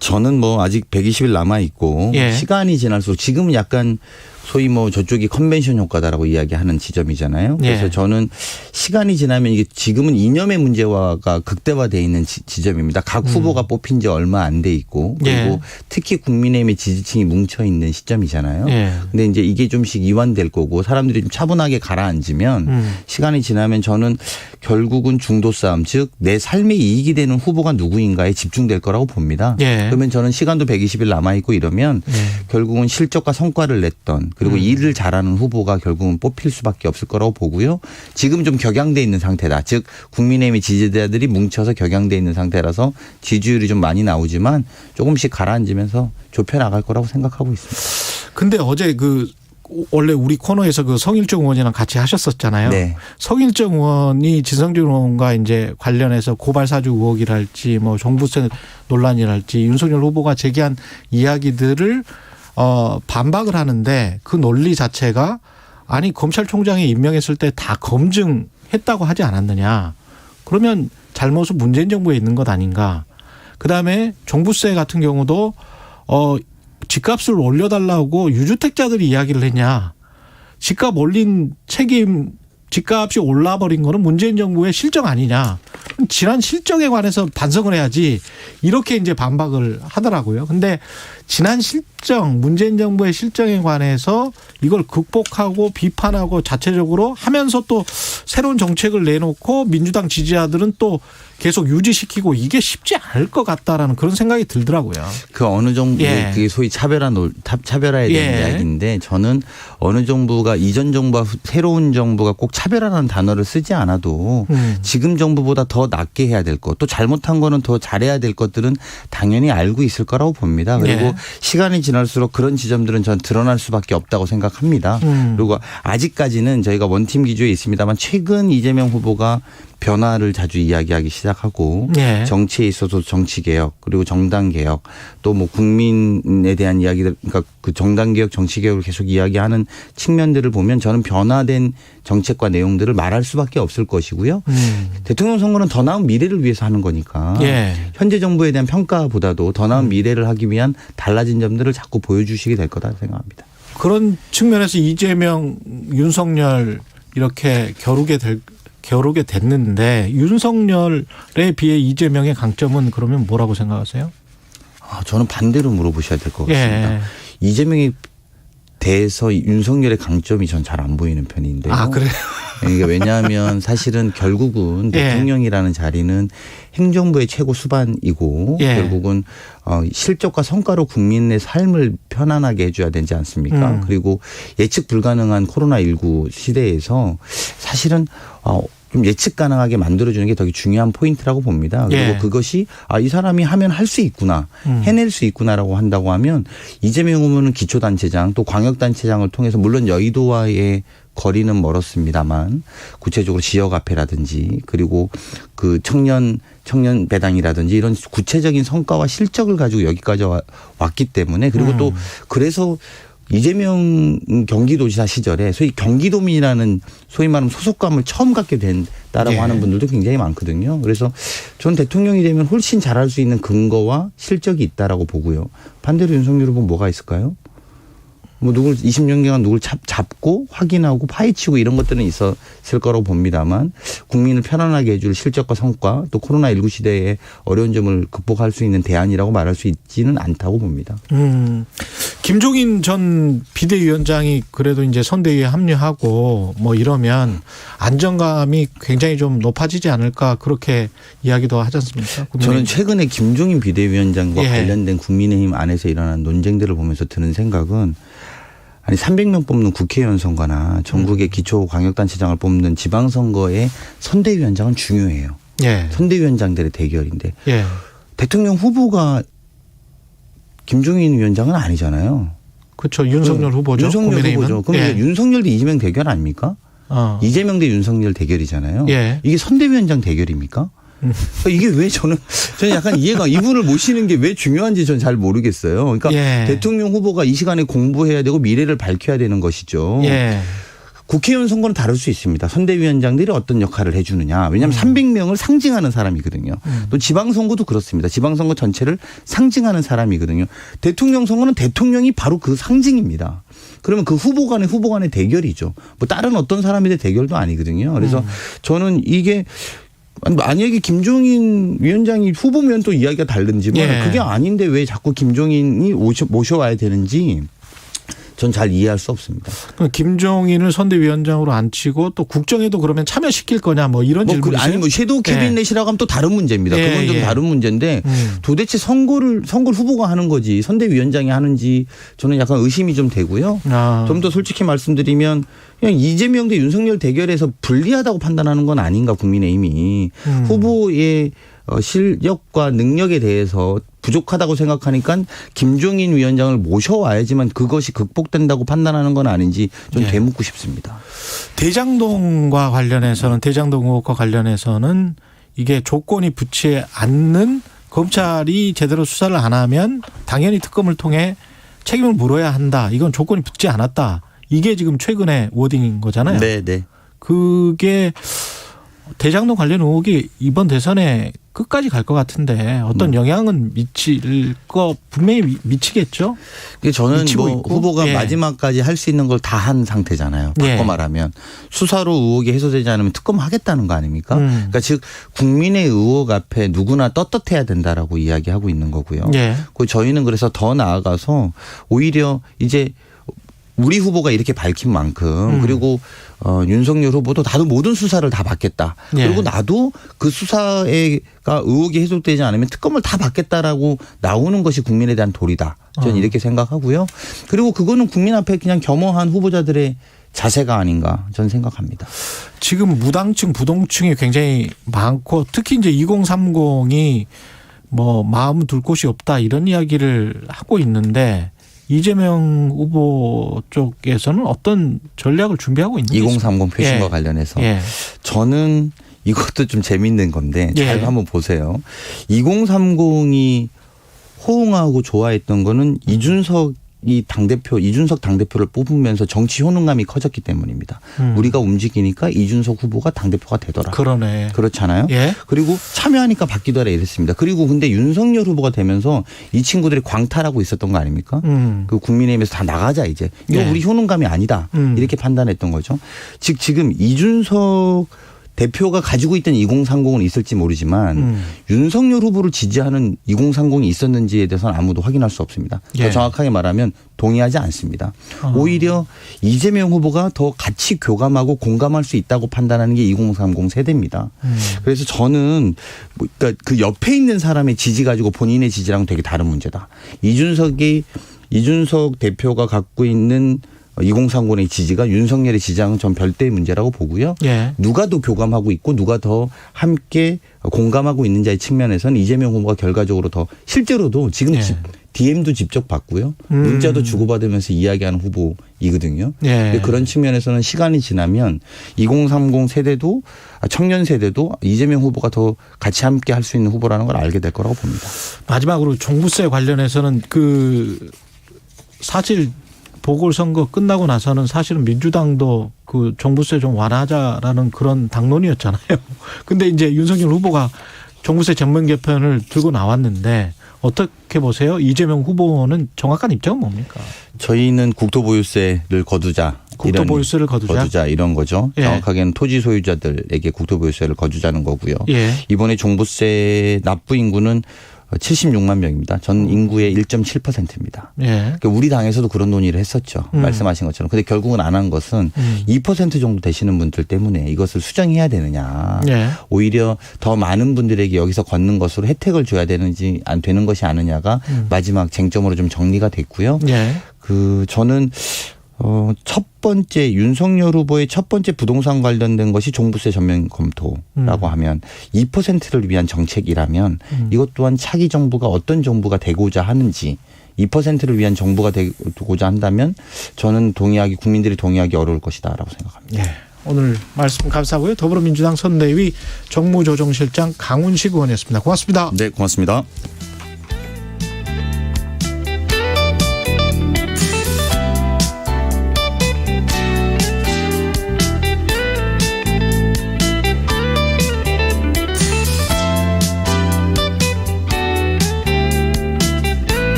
G: 저는 뭐 아직 120일 남아 있고
B: 예. 시간이
G: 시간이 지날수록 지금 약간 소위 뭐 저쪽이 컨벤션 효과다라고 이야기하는 지점이잖아요. 그래서
B: 예.
G: 저는 시간이 지나면 이게 지금은 이념의 문제화가 극대화되어 있는 지점입니다. 각 후보가 뽑힌 지 얼마 안 돼 있고 그리고
B: 예.
G: 특히 국민의힘의 지지층이 뭉쳐 있는 시점이잖아요.
B: 예.
G: 근데 이제 이게 좀씩 이완될 거고 사람들이 좀 차분하게 가라앉으면 시간이 지나면 저는 결국은 중도 싸움 즉 내 삶에 이익이 되는 후보가 누구인가에 집중될 거라고 봅니다.
B: 예.
G: 그러면 저는 시간도 120일 남아 있고 이러면
B: 예.
G: 결국은 실적과 성과를 냈던 그리고 일을 잘하는 후보가 결국은 뽑힐 수밖에 없을 거라고 보고요. 지금 좀 격양돼 있는 상태다. 즉 국민의힘의 지지자들이 뭉쳐서 격양돼 있는 상태라서 지지율이 좀 많이 나오지만 조금씩 가라앉으면서 좁혀 나갈 거라고 생각하고 있습니다.
B: 근데 어제 원래 우리 코너에서 성일정 의원이랑 같이 하셨었잖아요.
G: 네.
B: 성일정 의원이 지성준 의원과 이제 관련해서 고발 사주 의혹이랄지 뭐 종부세 논란이랄지 윤석열 후보가 제기한 이야기들을 반박을 하는데 그 논리 자체가 아니 검찰총장이 임명했을 때 다 검증했다고 하지 않았느냐. 그러면 잘못은 문재인 정부에 있는 것 아닌가. 그다음에 종부세 같은 경우도 집값을 올려달라고 유주택자들이 이야기를 했냐. 집값 올린 책임 집값이 올라버린 거는 문재인 정부의 실정 아니냐. 지난 실정에 관해서 반성을 해야지 이렇게 이제 반박을 하더라고요. 근데 지난 실정, 문재인 정부의 실정에 관해서 이걸 극복하고 비판하고 자체적으로 하면서 또 새로운 정책을 내놓고 민주당 지지자들은 또 계속 유지시키고 이게 쉽지 않을 것 같다라는 그런 생각이 들더라고요.
G: 그 어느 정부의
B: 예.
G: 그게 소위 차별화에 대한
B: 예.
G: 이야기인데 저는 어느 정부가 이전 정부와 새로운 정부가 꼭 차별화라는 단어를 쓰지 않아도 지금 정부보다 더 낫게 해야 될 것 또 잘못한 거는 더 잘해야 될 것들은 당연히 알고 있을 거라고 봅니다. 그리고
B: 예.
G: 시간이 지날수록 그런 지점들은 전 드러날 수밖에 없다고 생각합니다. 그리고 아직까지는 저희가 원팀 기조에 있습니다만 최근 이재명 후보가 변화를 자주 이야기하기 시작하고
B: 네.
G: 정치에 있어서 정치 개혁 그리고 정당 개혁 또 뭐 국민에 대한 이야기들 그러니까 그 정당 개혁 정치 개혁을 계속 이야기하는 측면들을 보면 저는 변화된 정책과 내용들을 말할 수밖에 없을 것이고요. 대통령 선거는 더 나은 미래를 위해서 하는 거니까
B: 예.
G: 현재 정부에 대한 평가보다도 더 나은 미래를 하기 위한 달라진 점들을 자꾸 보여주시게 될 거다 생각합니다.
B: 그런 측면에서 이재명, 윤석열 이렇게 겨루게 됐는데 윤석열에 비해 이재명의 강점은 그러면 뭐라고 생각하세요?
G: 저는 반대로 물어보셔야 될 것 같습니다.
B: 예.
G: 이재명에 대해서 윤석열의 강점이 전 잘 안 보이는 편인데요.
B: 아, 그래요?
G: 그러니까 왜냐하면 사실은 결국은
B: 예.
G: 대통령이라는 자리는 행정부의 최고 수반이고
B: 예.
G: 결국은 실적과 성과로 국민의 삶을 편안하게 해줘야 되지 않습니까? 그리고 예측 불가능한 코로나19 시대에서 사실은 좀 예측 가능하게 만들어주는 게 되게 중요한 포인트라고 봅니다. 그리고
B: 예.
G: 그것이 이 사람이 하면 할 수 있구나, 해낼 수 있구나라고 한다고 하면 이재명 후보는 기초단체장 또 광역단체장을 통해서 물론 여의도와의 거리는 멀었습니다만 구체적으로 지역 화폐라든지 그리고 그 청년 배당이라든지 이런 구체적인 성과와 실적을 가지고 여기까지 왔기 때문에 그리고 또 그래서 이재명 경기도지사 시절에 소위 경기도민이라는 소위 말하면 소속감을 처음 갖게 된다라고
B: 예.
G: 하는 분들도 굉장히 많거든요. 그래서 전 대통령이 되면 훨씬 잘할 수 있는 근거와 실적이 있다라고 보고요. 반대로 윤석열 후보는 뭐가 있을까요? 뭐 20년간 누굴 잡고 확인하고 파헤치고 이런 것들은 있었을 거라고 봅니다만 국민을 편안하게 해줄 실적과 성과 또 코로나19 시대에 어려운 점을 극복할 수 있는 대안이라고 말할 수 있지는 않다고 봅니다.
B: 김종인 전 비대위원장이 그래도 이제 선대위에 합류하고 뭐 이러면 안정감이 굉장히 좀 높아지지 않을까 그렇게 이야기도 하지 않습니까?
G: 저는 최근에 김종인 비대위원장과
B: 예.
G: 관련된 국민의힘 안에서 일어난 논쟁들을 보면서 드는 생각은 아니 300명 뽑는 국회의원 선거나 전국의 기초광역단체장을 뽑는 지방선거의 선대위원장은 중요해요.
B: 예.
G: 선대위원장들의 대결인데
B: 예.
G: 대통령 후보가 김종인 위원장은 아니잖아요.
B: 그렇죠. 윤석열 후보죠.
G: 윤석열
B: 국민의힘은.
G: 후보죠. 그럼
B: 예.
G: 윤석열 대 이재명 대결 아닙니까? 이재명 대 윤석열 대결이잖아요.
B: 예.
G: 이게 선대위원장 대결입니까? 그러니까 이게 왜 저는 약간 이해가 이분을 모시는 게 왜 중요한지 저는 잘 모르겠어요. 그러니까
B: 예.
G: 대통령 후보가 이 시간에 공부해야 되고 미래를 밝혀야 되는 것이죠.
B: 예.
G: 국회의원 선거는 다를 수 있습니다. 선대위원장들이 어떤 역할을 해주느냐. 왜냐하면 300명을 상징하는 사람이거든요. 또 지방선거도 그렇습니다. 지방선거 전체를 상징하는 사람이거든요. 대통령 선거는 대통령이 바로 그 상징입니다. 그러면 그 후보 간의 대결이죠. 뭐 다른 어떤 사람의 대결도 아니거든요. 그래서 저는 이게 만약에 김종인 위원장이 후보면 또 이야기가 다른지만
B: 예.
G: 그게 아닌데 왜 자꾸 김종인이 모셔와야 되는지 전 잘 이해할 수 없습니다.
B: 김종인을 선대위원장으로 앉히고 또 국정에도 그러면 참여시킬 거냐 뭐 이런 질문이세요?
G: 아니 뭐 섀도우 캐비넷이라고 하면 또 다른 문제입니다.
B: 예,
G: 그건 좀
B: 예.
G: 다른 문제인데 도대체 선거를 후보가 하는 거지 선대위원장이 하는지 저는 약간 의심이 좀 되고요. 좀 더 솔직히 말씀드리면 그냥 이재명 대 윤석열 대결에서 불리하다고 판단하는 건 아닌가 국민의힘이 후보의 실력과 능력에 대해서 부족하다고 생각하니까 김종인 위원장을 모셔와야지만 그것이 극복된다고 판단하는 건 아닌지 좀 되묻고 싶습니다.
B: 대장동과 관련해서는 대장동 의혹과 관련해서는 이게 조건이 붙지 않는 검찰이 제대로 수사를 안 하면 당연히 특검을 통해 책임을 물어야 한다. 이건 조건이 붙지 않았다. 이게 지금 최근의 워딩인 거잖아요.
G: 네, 네.
B: 그게 대장동 관련 의혹이 이번 대선에 끝까지 갈 것 같은데 어떤 영향은 미칠 거 분명히 미치겠죠.
G: 저는 뭐
B: 있고.
G: 후보가
B: 예.
G: 마지막까지 할 수 있는 걸 다 한 상태잖아요. 바꿔
B: 예.
G: 말하면 수사로 의혹이 해소되지 않으면 특검하겠다는 거 아닙니까? 그러니까 즉 국민의 의혹 앞에 누구나 떳떳해야 된다라고 이야기하고 있는 거고요.
B: 예.
G: 저희는 그래서 더 나아가서 오히려 이제 우리 후보가 이렇게 밝힌 만큼 그리고 윤석열 후보도 나도 모든 수사를 다 받겠다.
B: 예.
G: 그리고 나도 그 수사가 의혹이 해소되지 않으면 특검을 다 받겠다라고 나오는 것이 국민에 대한 도리다. 저는 이렇게 생각하고요. 그리고 그거는 국민 앞에 그냥 겸허한 후보자들의 자세가 아닌가 저는 생각합니다.
B: 지금 무당층, 부동층이 굉장히 많고 특히 이제 2030이 뭐 마음 둘 곳이 없다 이런 이야기를 하고 있는데 이재명 후보 쪽에서는 어떤 전략을 준비하고 있는 게
G: 2030 표심과
B: 예.
G: 관련해서
B: 예.
G: 저는 이것도 좀 재밌는 건데 잘
B: 예.
G: 한번 보세요. 2030이 호응하고 좋아했던 거는 이준석 당대표를 뽑으면서 정치 효능감이 커졌기 때문입니다. 우리가 움직이니까 이준석 후보가 당대표가 되더라.
B: 그러네.
G: 그렇잖아요.
B: 예.
G: 그리고 참여하니까 바뀌더라 이랬습니다. 그리고 근데 윤석열 후보가 되면서 이 친구들이 광탈하고 있었던 거 아닙니까? 그 국민의힘에서 다 나가자 이제. 이거
B: 예.
G: 우리 효능감이 아니다. 이렇게 판단했던 거죠. 즉 지금 이준석 대표가 가지고 있던 2030은 있을지 모르지만 윤석열 후보를 지지하는 2030이 있었는지에 대해서는 아무도 확인할 수 없습니다.
B: 예.
G: 더 정확하게 말하면 동의하지 않습니다. 오히려 이재명 후보가 더 같이 교감하고 공감할 수 있다고 판단하는 게 2030 세대입니다. 그래서 저는 그러니까 그 옆에 있는 사람의 지지 가지고 본인의 지지랑 되게 다른 문제다. 이준석 대표가 갖고 있는 2030의 지지가 윤석열의 지지랑은 전 별도의 문제라고 보고요.
B: 예.
G: 누가 더 교감하고 있고 누가 더 함께 공감하고 있는지의 측면에서는 이재명 후보가 결과적으로 더 실제로도 지금
B: 예.
G: DM도 직접 받고요. 문자도 주고받으면서 이야기하는 후보이거든요.
B: 예.
G: 그런 측면에서는 시간이 지나면 2030 세대도 청년 세대도 이재명 후보가 더 같이 함께 할 수 있는 후보라는 걸 알게 될 거라고 봅니다.
B: 마지막으로 종부세 관련해서는 사실 보궐선거 끝나고 나서는 사실은 민주당도 그 종부세 좀 완화하자라는 그런 당론이었잖아요. 근데 이제 윤석열 후보가 종부세 전면 개편을 들고 나왔는데 어떻게 보세요? 이재명 후보는 정확한 입장은 뭡니까?
G: 저희는 국토보유세를 거두자.
B: 국토보유세를 거두자
G: 이런 거죠.
B: 예.
G: 정확하게는 토지 소유자들에게 국토보유세를 거두자는 거고요.
B: 예.
G: 이번에 종부세 납부 인구는 76만 명입니다. 전 인구의 1.7%입니다.
B: 예.
G: 그러니까 우리 당에서도 그런 논의를 했었죠. 말씀하신 것처럼. 근데 결국은 안 한 것은 2% 정도 되시는 분들 때문에 이것을 수정해야 되느냐.
B: 예.
G: 오히려 더 많은 분들에게 여기서 걷는 것으로 혜택을 줘야 되는지 안 되는 것이 아느냐가 마지막 쟁점으로 좀 정리가 됐고요.
B: 예.
G: 저는 첫 번째 윤석열 후보의 첫 번째 부동산 관련된 것이 종부세 전면 검토라고 하면 2%를 위한 정책이라면 이것 또한 차기 정부가 어떤 정부가 되고자 하는지 2%를 위한 정부가 되고자 한다면 저는 국민들이 동의하기 어려울 것이다라고 생각합니다.
B: 예. 오늘 말씀 감사하고요. 더불어민주당 선대위 정무조정실장 강훈식 의원이었습니다. 고맙습니다.
G: 네, 고맙습니다.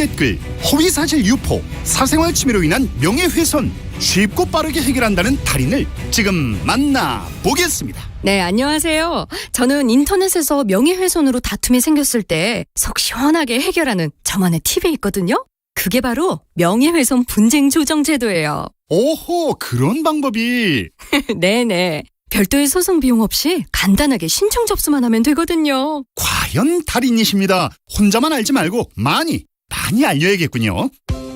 H: 댓글, 허위사실 유포, 사생활 침해로 인한 명예훼손 쉽고 빠르게 해결한다는 달인을 지금 만나보겠습니다.
I: 네, 안녕하세요. 저는 인터넷에서 명예훼손으로 다툼이 생겼을 때 속 시원하게 해결하는 저만의 팁이 있거든요. 그게 바로 명예훼손 분쟁 조정 제도예요.
H: 오호, 그런 방법이.
I: 네네. 별도의 소송 비용 없이 간단하게 신청 접수만 하면 되거든요.
H: 과연 달인이십니다. 혼자만 알지 말고 많이 알려야겠군요.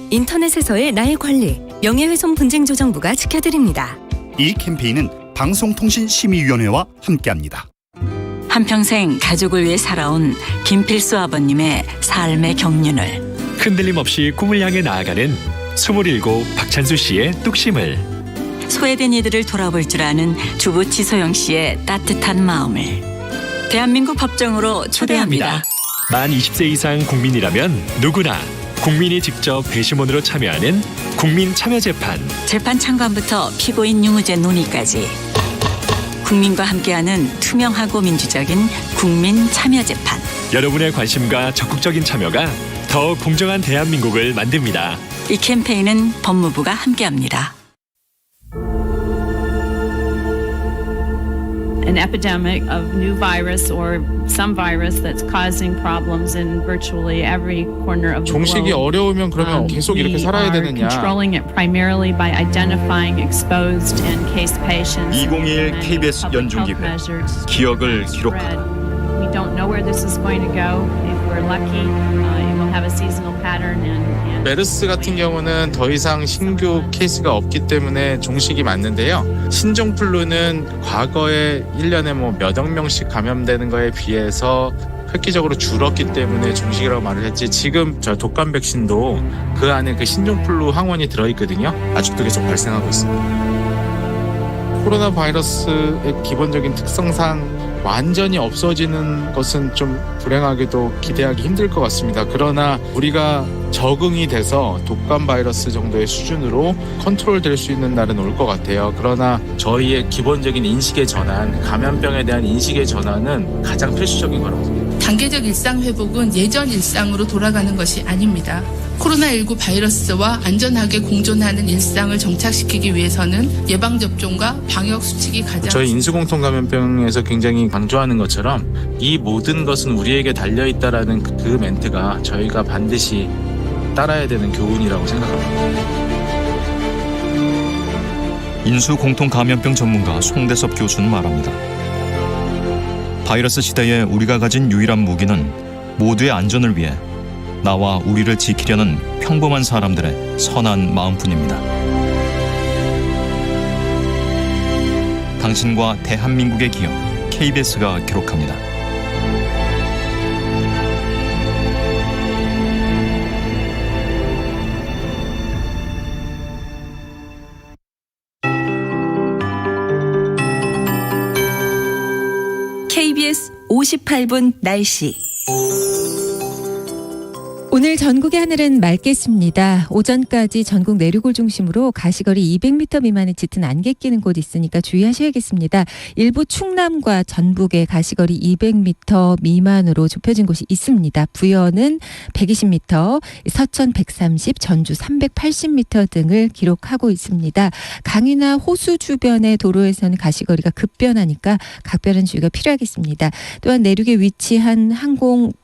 I: 인터넷에서의 나의 권리, 명예훼손 분쟁 조정부가 지켜드립니다.
H: 이 캠페인은 방송통신심의위원회와 함께합니다.
J: 한평생 가족을 위해 살아온 김필수 아버님의 삶의 경륜을
K: 흔들림 없이 꿈을 향해 나아가는 27 박찬수 씨의 뚝심을,
J: 소외된 이들을 돌아볼 줄 아는 주부 지소영 씨의 따뜻한 마음을 대한민국 법정으로 초대합니다.
K: 만 20세 이상 국민이라면 누구나 국민이 직접 배심원으로 참여하는 국민참여재판.
J: 재판 참관부터 피고인 유무죄 논의까지 국민과 함께하는 투명하고 민주적인 국민참여재판.
K: 여러분의 관심과 적극적인 참여가 더 공정한 대한민국을 만듭니다.
J: 이 캠페인은 법무부가 함께합니다.
L: An epidemic of new virus or some virus that's causing problems in virtually every corner of the globe.
M: 종식이 어려우면 그러면 계속 이렇게 살아야 되느냐?
L: Controlling it primarily by identifying exposed and case patients.
N: 2021 KBS 연중기획 기억을 기록하다.
L: We don't know where this is going to go. If we're lucky, it will have a seasonal pattern and
M: 메르스 같은 경우는 더 이상 신규 케이스가 없기 때문에 종식이 맞는데요. 신종플루는 과거에 1년에 몇억 명씩 감염되는 거에 비해서 획기적으로 줄었기 때문에 종식이라고 말을 했지, 지금 저 독감 백신도 그 안에 그 신종플루 항원이 들어있거든요. 아직도 계속 발생하고 있습니다. 코로나 바이러스의 기본적인 특성상 완전히 없어지는 것은 좀 불행하게도 기대하기 힘들 것 같습니다. 그러나 우리가 적응이 돼서 독감 바이러스 정도의 수준으로 컨트롤될 수 있는 날은 올 것 같아요. 그러나 저희의 기본적인 인식의 전환, 감염병에 대한 인식의 전환은 가장 필수적인 거라고 생각합니다.
O: 단계적 일상 회복은 예전 일상으로 돌아가는 것이 아닙니다. 코로나19 바이러스와 안전하게 공존하는 일상을 정착시키기 위해서는 예방접종과 방역수칙이 가장
M: 저희 인수공통감염병에서 굉장히 강조하는 것처럼 이 모든 것은 우리에게 달려있다라는 그 멘트가 저희가 반드시 따라야 되는 교훈이라고 생각합니다.
P: 인수공통감염병 전문가 송대섭 교수는 말합니다. 바이러스 시대에 우리가 가진 유일한 무기는 모두의 안전을 위해 나와 우리를 지키려는 평범한 사람들의 선한 마음뿐입니다. 당신과 대한민국의 기억, KBS가 기록합니다.
Q: KBS 58분 날씨.
F: 오늘 전국의 하늘은 맑겠습니다. 오전까지 전국 내륙을 중심으로 가시거리 200m 미만의 짙은 안개 끼는 곳 있으니까 주의하셔야겠습니다. 일부 충남과 전북의 가시거리 200m 미만으로 좁혀진 곳이 있습니다. 부여는 120m, 서천 130, 전주 380m 등을 기록하고 있습니다. 강이나 호수 주변의 도로에서는 가시거리가 급변하니까 각별한 주의가 필요하겠습니다. 또한 내륙에 위치한 항공기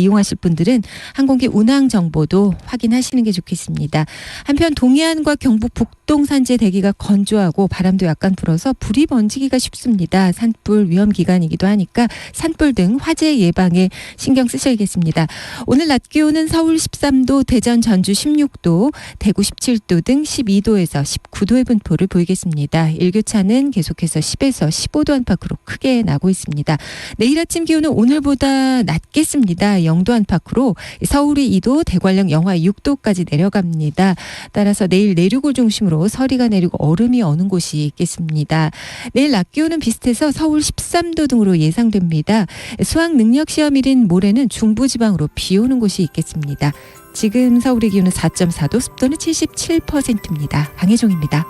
F: 이용하실 분들은 항공기 운항 정보도 확인하시는 게 좋겠습니다. 한편 동해안과 경북 북동 산지의 대기가 건조하고 바람도 약간 불어서 불이 번지기가 쉽습니다. 산불 위험 기간이기도 하니까 산불 등 화재 예방에 신경 쓰셔야겠습니다. 오늘 낮 기온은 서울 13도, 대전, 전주 16도, 대구 17도 등 12도에서 19도의 분포를 보이겠습니다. 일교차는 계속해서 10에서 15도 안팎으로 크게 나고 있습니다. 내일 아침 기온은 오늘보다 낮겠습니다. 영도 안팎으로 서울이 2도, 대관령 영하 6도까지 내려갑니다. 따라서 내일 내륙을 중심으로 서리가 내리고 얼음이 어는 곳이 있겠습니다. 내일 낮 기온은 비슷해서 서울 13도 등으로 예상됩니다. 수학 능력 시험일인 모레는 중부지방으로 비 오는 곳이 있겠습니다. 지금 서울의 기온은 4.4도, 습도는 77%입니다. 강혜종입니다.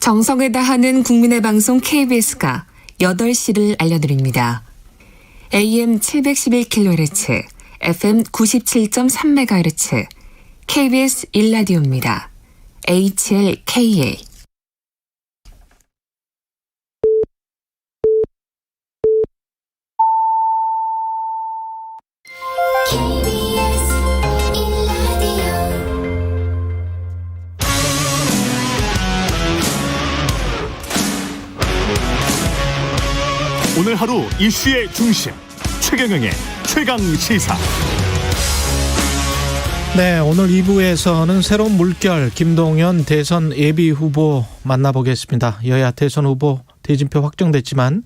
R: 정성을 다하는 국민의 방송 KBS가 8시를 알려드립니다. AM 711kHz, FM 97.3MHz, KBS 1라디오입니다. HLKA.
H: 오늘 하루 이슈의 중심 최경영의 최강시사.
B: 네, 오늘 2부에서는 새로운 물결 김동연 대선 예비후보 만나보겠습니다. 여야 대선 후보 대진표 확정됐지만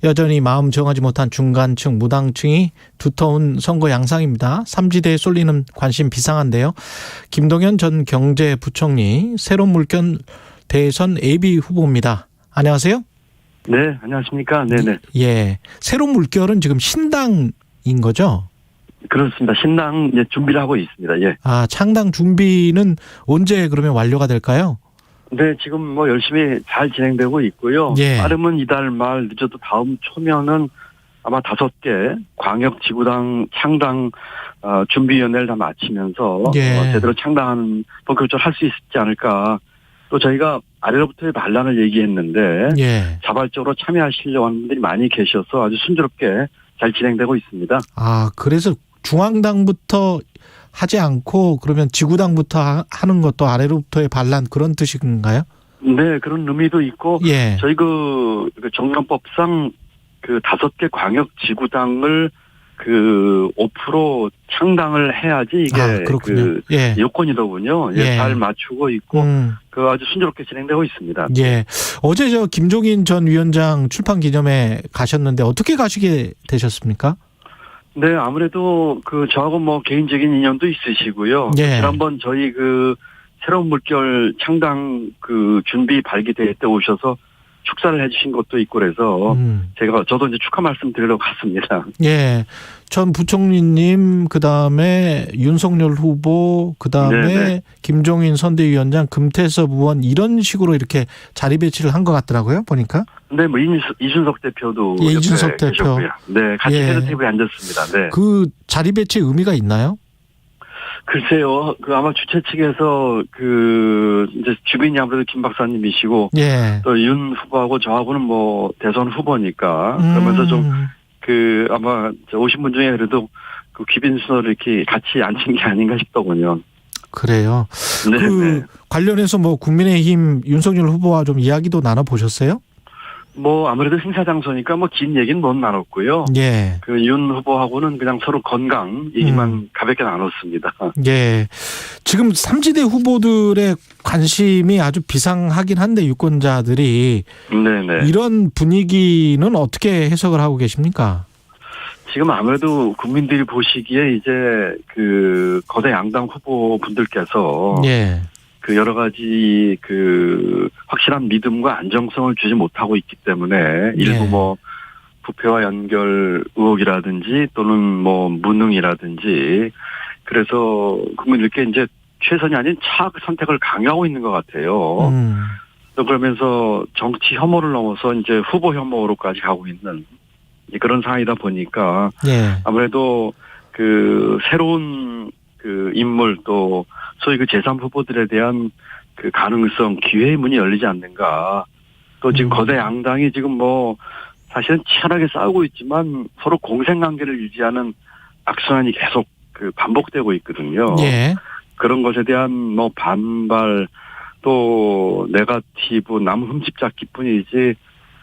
B: 여전히 마음 정하지 못한 중간층, 무당층이 두터운 선거 양상입니다. 삼지대에 쏠리는 관심 비상한데요. 김동연 전 경제부총리 새로운 물결 대선 예비후보입니다. 안녕하세요.
S: 네, 안녕하십니까. 네네.
B: 예. 새로운 물결은 지금 신당인 거죠?
S: 그렇습니다. 신당 이제 준비를 하고 있습니다. 예.
B: 아, 창당 준비는 언제 그러면 완료가 될까요?
S: 네, 지금 뭐 열심히 잘 진행되고 있고요.
B: 예.
S: 빠르면 이달 말, 늦어도 다음 초면은 아마 5개 광역지구당 창당 준비위원회를 다 마치면서
B: 예.
S: 제대로 창당하는 본격적으로 할 수 있지 않을까. 또 저희가 아래로부터의 반란을 얘기했는데
B: 예.
S: 자발적으로 참여하시려고 하는 분들이 많이 계셔서 아주 순조롭게 잘 진행되고 있습니다.
B: 아, 그래서 중앙당부터 하지 않고 그러면 지구당부터 하는 것도 아래로부터의 반란 그런 뜻인가요?
S: 네, 그런 의미도 있고
B: 예.
S: 저희 그 정당법상 그 5개 광역 지구당을 그 5% 창당을 해야지 이게 그
B: 예.
S: 요건이더군요. 예,
B: 예.
S: 잘 맞추고 있고 그 아주 순조롭게 진행되고 있습니다.
B: 예. 어제 저 김종인 전 위원장 출판 기념회 가셨는데 어떻게 가시게 되셨습니까?
S: 네, 아무래도 그 저하고 뭐 개인적인 인연도 있으시고요.
B: 예.
S: 지난번 저희 그 새로운 물결 창당 그 준비 발기대회 때 오셔서 축사를 해주신 것도 있고 그래서 저도 이제 축하 말씀 드리려고 갔습니다.
B: 예. 전 부총리님, 그 다음에 윤석열 후보, 그 다음에 김종인 선대위원장, 금태섭 의원 이런 식으로 이렇게 자리 배치를 한 것 같더라고요. 보니까.
S: 네, 뭐 이준석 대표도
B: 예, 이준석 대표.
S: 계셨고요. 네, 같이
B: 예.
S: 테이블에 앉았습니다. 네.
B: 그 자리 배치 의미가 있나요?
S: 글쎄요, 그 아마 주최 측에서 그 이제 주빈이 아무래도 김 박사님이시고
B: 예.
S: 또 윤 후보하고 저하고는 뭐 대선 후보니까 그러면서 좀 그 아마 오신 분 중에 그래도 그 귀빈 순서를 이렇게 같이 앉힌 게 아닌가 싶더군요.
B: 그래요.
S: 네.
B: 그 관련해서 뭐 국민의힘 윤석열 후보와 좀 이야기도 나눠 보셨어요?
S: 뭐 아무래도 행사 장소니까 뭐 긴 얘기는 못 나눴고요.
B: 예.
S: 그 윤 후보하고는 그냥 서로 건강 얘기만 가볍게 나눴습니다.
B: 예. 지금 삼지대 후보들의 관심이 아주 비상하긴 한데 유권자들이
S: 네네.
B: 이런 분위기는 어떻게 해석을 하고 계십니까?
S: 지금 아무래도 국민들이 보시기에 이제 그 거대 양당 후보분들께서
B: 예.
S: 그 여러 가지 그 확실한 믿음과 안정성을 주지 못하고 있기 때문에 일부 뭐 부패와 연결 의혹이라든지 또는 뭐 무능이라든지 그래서 국민들께 이제 최선이 아닌 차악 선택을 강요하고 있는 것 같아요. 또 그러면서 정치 혐오를 넘어서 이제 후보 혐오로까지 가고 있는 그런 상황이다 보니까 아무래도 그 새로운 그 인물 또 소위 그 제3후보들에 대한 그 가능성, 기회의 문이 열리지 않는가. 또 지금 거대 양당이 지금 뭐 사실은 치열하게 싸우고 있지만 서로 공생관계를 유지하는 악순환이 계속 그 반복되고 있거든요.
B: 예.
S: 그런 것에 대한 뭐 반발 또 네거티브 남 흠집잡기뿐이지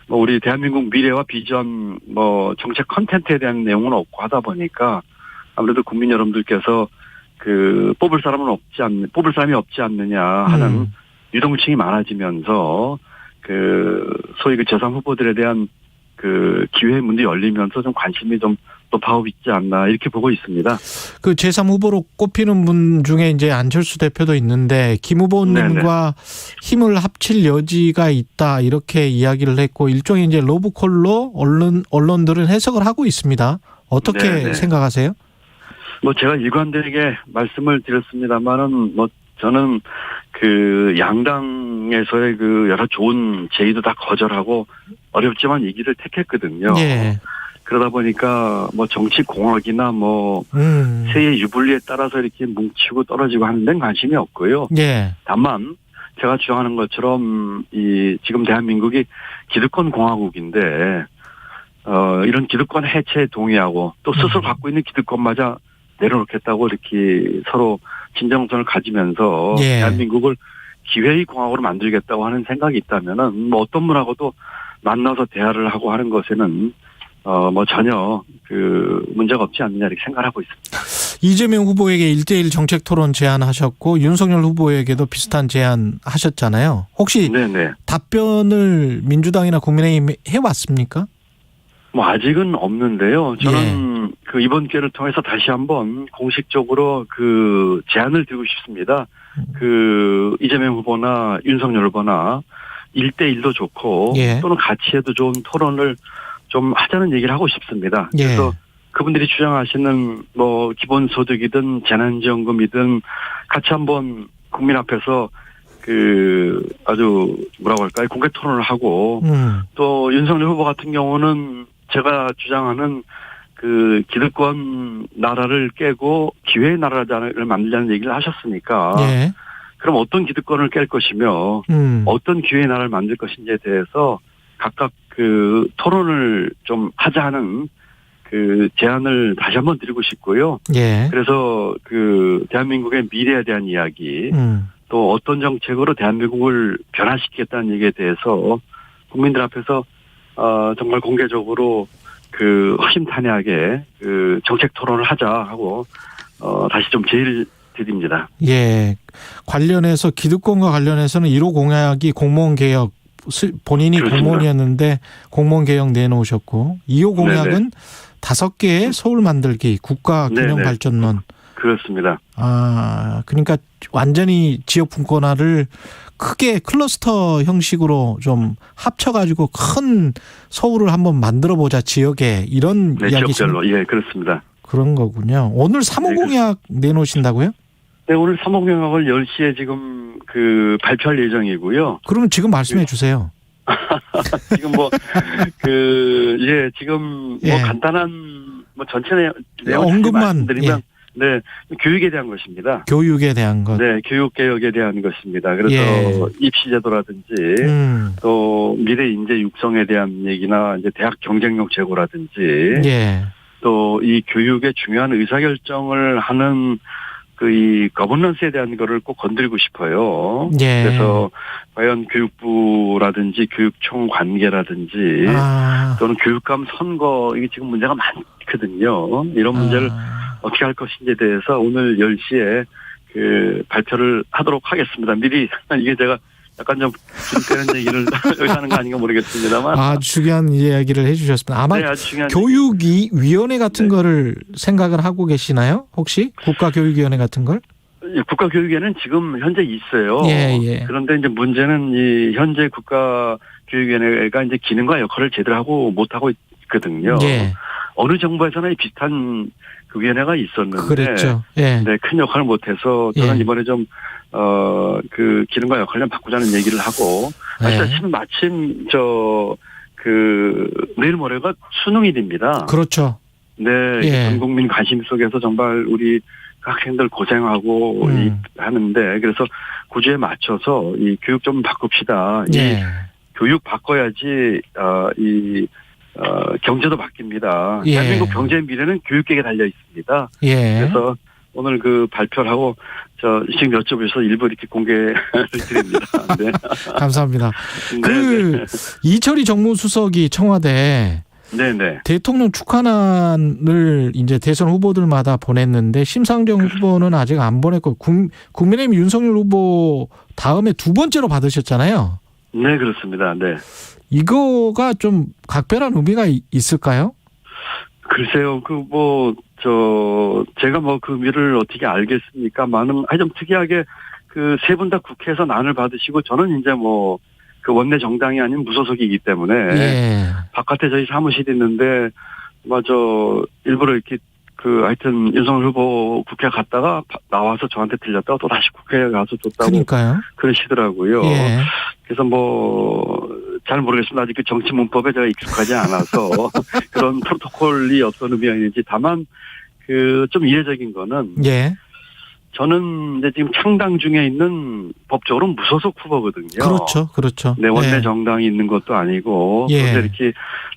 S: 뭐 우리 대한민국 미래와 비전 뭐 정책 컨텐츠에 대한 내용은 없고 하다 보니까 아무래도 국민 여러분들께서 그 뽑을 사람이 없지 않느냐 하는 유동층이 많아지면서 그 소위 그 제3 후보들에 대한 그 기회의 문이 열리면서 좀 관심이 좀 높아오고 있지 않나 이렇게 보고 있습니다.
B: 그 제3 후보로 꼽히는 분 중에 이제 안철수 대표도 있는데 김 후보님과 힘을 합칠 여지가 있다 이렇게 이야기를 했고 일종의 이제 러브콜로 언론들은 해석을 하고 있습니다. 어떻게 생각하세요?
S: 뭐 제가 일관되게 말씀을 드렸습니다만은 뭐 저는 그 양당에서의 그 여러 좋은 제의도 다 거절하고 어렵지만 이 길을 택했거든요.
B: 예.
S: 그러다 보니까 뭐 정치 공학이나 뭐 세의 유불리에 따라서 이렇게 뭉치고 떨어지고 하는 데는 관심이 없고요.
B: 예.
S: 다만 제가 주장하는 것처럼 이 지금 대한민국이 기득권 공화국인데 이런 기득권 해체에 동의하고 또 스스로 갖고 있는 기득권마저 내려놓겠다고 이렇게 서로 진정성을 가지면서
B: 예.
S: 대한민국을 기회의 공화국으로 만들겠다고 하는 생각이 있다면은 뭐 어떤 분하고도 만나서 대화를 하고 하는 것에는 뭐 전혀 그 문제가 없지 않느냐 이렇게 생각하고 있습니다.
B: 이재명 후보에게 1대1 정책 토론 제안하셨고 윤석열 후보에게도 비슷한 제안 하셨잖아요. 혹시
S: 네네.
B: 답변을 민주당이나 국민의힘 해왔습니까?
S: 뭐 아직은 없는데요. 저는 그 이번 기회를 통해서 다시 한번 공식적으로 그 제안을 드리고 싶습니다. 그 이재명 후보나 윤석열 후보나 1대1도 좋고 또는 같이 해도 좋은 토론을 좀 하자는 얘기를 하고 싶습니다. 그래서 그분들이 주장하시는 뭐 기본소득이든 재난지원금이든 같이 한번 국민 앞에서 그 아주 뭐라고 할까요? 공개 토론을 하고 또 윤석열 후보 같은 경우는 제가 주장하는 그 기득권 나라를 깨고 기회의 나라를 만들자는 얘기를 하셨으니까 그럼 어떤 기득권을 깰 것이며 어떤 기회의 나라를 만들 것인지에 대해서 각각 그 토론을 좀 하자 하는 그 제안을 다시 한번 드리고 싶고요. 그래서 그 대한민국의 미래에 대한 이야기 또 어떤 정책으로 대한민국을 변화시키겠다는 얘기에 대해서 국민들 앞에서 정말 공개적으로 그 허심탄회하게 그 정책 토론을 하자 하고 다시 좀 제의를 드립니다.
B: 예. 관련해서 기득권과 관련해서는 1호 공약이 공무원 개혁 본인이
S: 그렇습니다.
B: 공무원이었는데 공무원 개혁 내놓으셨고 2호 공약은
S: 네네.
B: 5개의 서울 만들기 국가 균형
S: 네네.
B: 발전론.
S: 그렇습니다.
B: 아, 그러니까 완전히 지역 분권화를 크게 클러스터 형식으로 좀 합쳐가지고 큰 서울을 한번 만들어보자 지역에 이런 이야기.
S: 지역별로. 예, 그렇습니다.
B: 그런 거군요. 오늘 3호 공약 내놓으신다고요?
S: 네, 오늘 3호 공약을 10시에 지금 그 발표할 예정이고요.
B: 그러면 지금 말씀해 주세요.
S: 지금 뭐, 지금 뭐 간단한 뭐 전체 내용
B: 언급만
S: 말씀드리면 네, 교육에 대한 것입니다.
B: 교육에 대한 것.
S: 네, 교육 개혁에 대한 것입니다. 그래서 입시 제도라든지 또 미래 인재 육성에 대한 얘기나 이제 대학 경쟁력 제고라든지 또 이 교육의 중요한 의사결정을 하는 그 이 거버넌스에 대한 거를 꼭 건드리고 싶어요. 그래서 과연 교육부라든지 교육청 관계라든지 또는 교육감 선거 이게 지금 문제가 많거든요. 이런 문제를 어떻게 할 것인지에 대해서 오늘 10시에 그 발표를 하도록 하겠습니다. 미리 이게 제가 약간 좀 중대한 얘기를 여기서 하는 거 아닌가 모르겠습니다만.
B: 아주 중요한 이야기를 해 주셨습니다. 아마
S: 중요한
B: 교육위원회 같은 거를 생각을 하고 계시나요? 혹시? 국가교육위원회 같은 걸?
S: 국가교육위원회는 지금 현재 있어요. 그런데 이제 문제는 이 현재 국가교육위원회가 이제 기능과 역할을 제대로 하고 못하고 있거든요. 어느 정부에서나 비슷한 그 위원회가 있었는데.
B: 그랬죠.
S: 네, 큰 역할을 못해서 저는 이번에 좀 그 기능과 역할을 좀 바꾸자는 얘기를 하고 사실 마침 내일 모레가 수능일입니다.
B: 그렇죠.
S: 네, 전 국민 관심 속에서 정말 우리 학생들 고생하고 하는데 그래서 구주에 맞춰서 이 교육 좀 바꿉시다. 이 교육 바꿔야지 경제도 바뀝니다. 대한민국 경제의 미래는 교육계에 달려 있습니다. 그래서 오늘 그 발표를 하고 지금 여쭤보셔서 일부 이렇게 공개를 드립니다. 네.
B: 감사합니다. 이철희 정무수석이 청와대 대통령 축하난을 이제 대선 후보들마다 보냈는데 심상정 후보는 아직 안 보냈고 국민의힘 윤석열 후보 다음에 두 번째로 받으셨잖아요.
S: 네, 그렇습니다. 네.
B: 이거가 좀 각별한 의미가 있을까요?
S: 글쎄요, 제가 그 의미를 어떻게 알겠습니까? 좀 특이하게 세 분 다 국회에서 난을 받으시고 저는 이제 그 원내 정당이 아닌 무소속이기 때문에 바깥에 저희 사무실이 있는데 일부러 이렇게 하여튼 윤석열 후보 국회 갔다가 나와서 저한테 들렸다가 또 다시 국회에 가서 줬다고.
B: 그러니까요.
S: 그러시더라고요.
B: 예.
S: 그래서 잘 모르겠습니다. 아직 그 정치 문법에 제가 익숙하지 않아서 그런 프로토콜이 어떤 의미가 있는지. 다만 좀 이례적인 거는.
B: 예.
S: 저는 이제 지금 창당 중에 있는 법적으로 무소속 후보거든요.
B: 그렇죠.
S: 네, 원내
B: 예.
S: 정당이 있는 것도 아니고.
B: 예.
S: 그런데 이렇게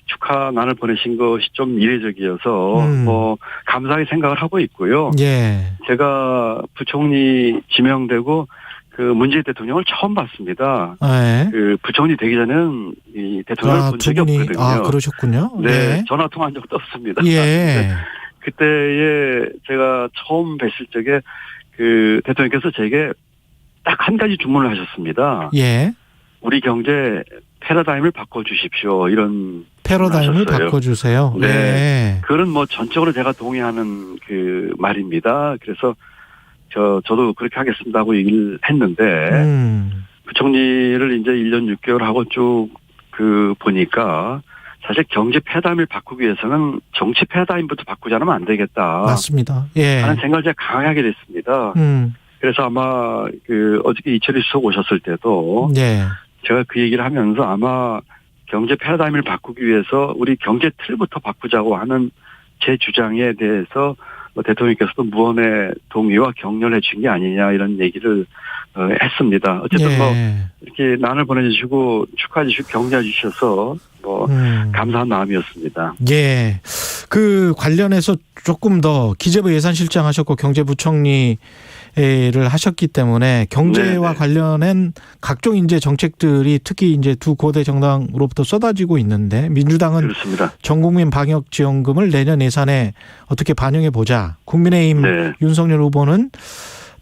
S: 축하난을 보내신 것이 좀 이례적이어서 감사하게 생각을 하고 있고요.
B: 예.
S: 제가 부총리 지명되고 문재인 대통령을 처음 봤습니다.
B: 예.
S: 부총리 되기 전에는 이 대통령을 본 적이 없거든요.
B: 그러셨군요.
S: 네,
B: 예.
S: 전화 통화한 적도 없습니다.
B: 예.
S: 그때에 제가 처음 뵀을 적에 대통령께서 제게 딱 한 가지 주문을 하셨습니다.
B: 예.
S: 우리 경제 패러다임을 바꿔주십시오. 이런
B: 패러다임을
S: 하셨어요.
B: 바꿔주세요.
S: 네.
B: 예.
S: 그건 전적으로 제가 동의하는 말입니다. 그래서 저도 그렇게 하겠습니다 하고 얘기를 했는데 부총리를 이제 1년 6개월 하고 쭉 보니까 사실 경제 패러다임을 바꾸기 위해서는 정치 패러다임부터 바꾸지 않으면 안 되겠다.
B: 맞습니다. 예.
S: 하는 생각을 제가 강하게 하게 됐습니다. 그래서 아마 어저께 이철희 수석 오셨을 때도
B: 예.
S: 제가 그 얘기를 하면서 아마 경제 패러다임을 바꾸기 위해서 우리 경제 틀부터 바꾸자고 하는 제 주장에 대해서 대통령께서도 무언의 동의와 격려를 해준 게 아니냐 이런 얘기를 했습니다. 어쨌든
B: 예.
S: 이렇게 난을 보내주시고 축하해 주시고 격려해 주셔서 감사한 마음이었습니다.
B: 예. 관련해서 조금 더 기재부 예산실장 하셨고 경제부총리를 하셨기 때문에 경제와
S: 네네.
B: 관련한 각종 이제 정책들이 특히 이제 두 고대 정당으로부터 쏟아지고 있는데 민주당은
S: 그렇습니다.
B: 전국민 방역지원금을 내년 예산에 어떻게 반영해 보자. 국민의힘 윤석열 후보는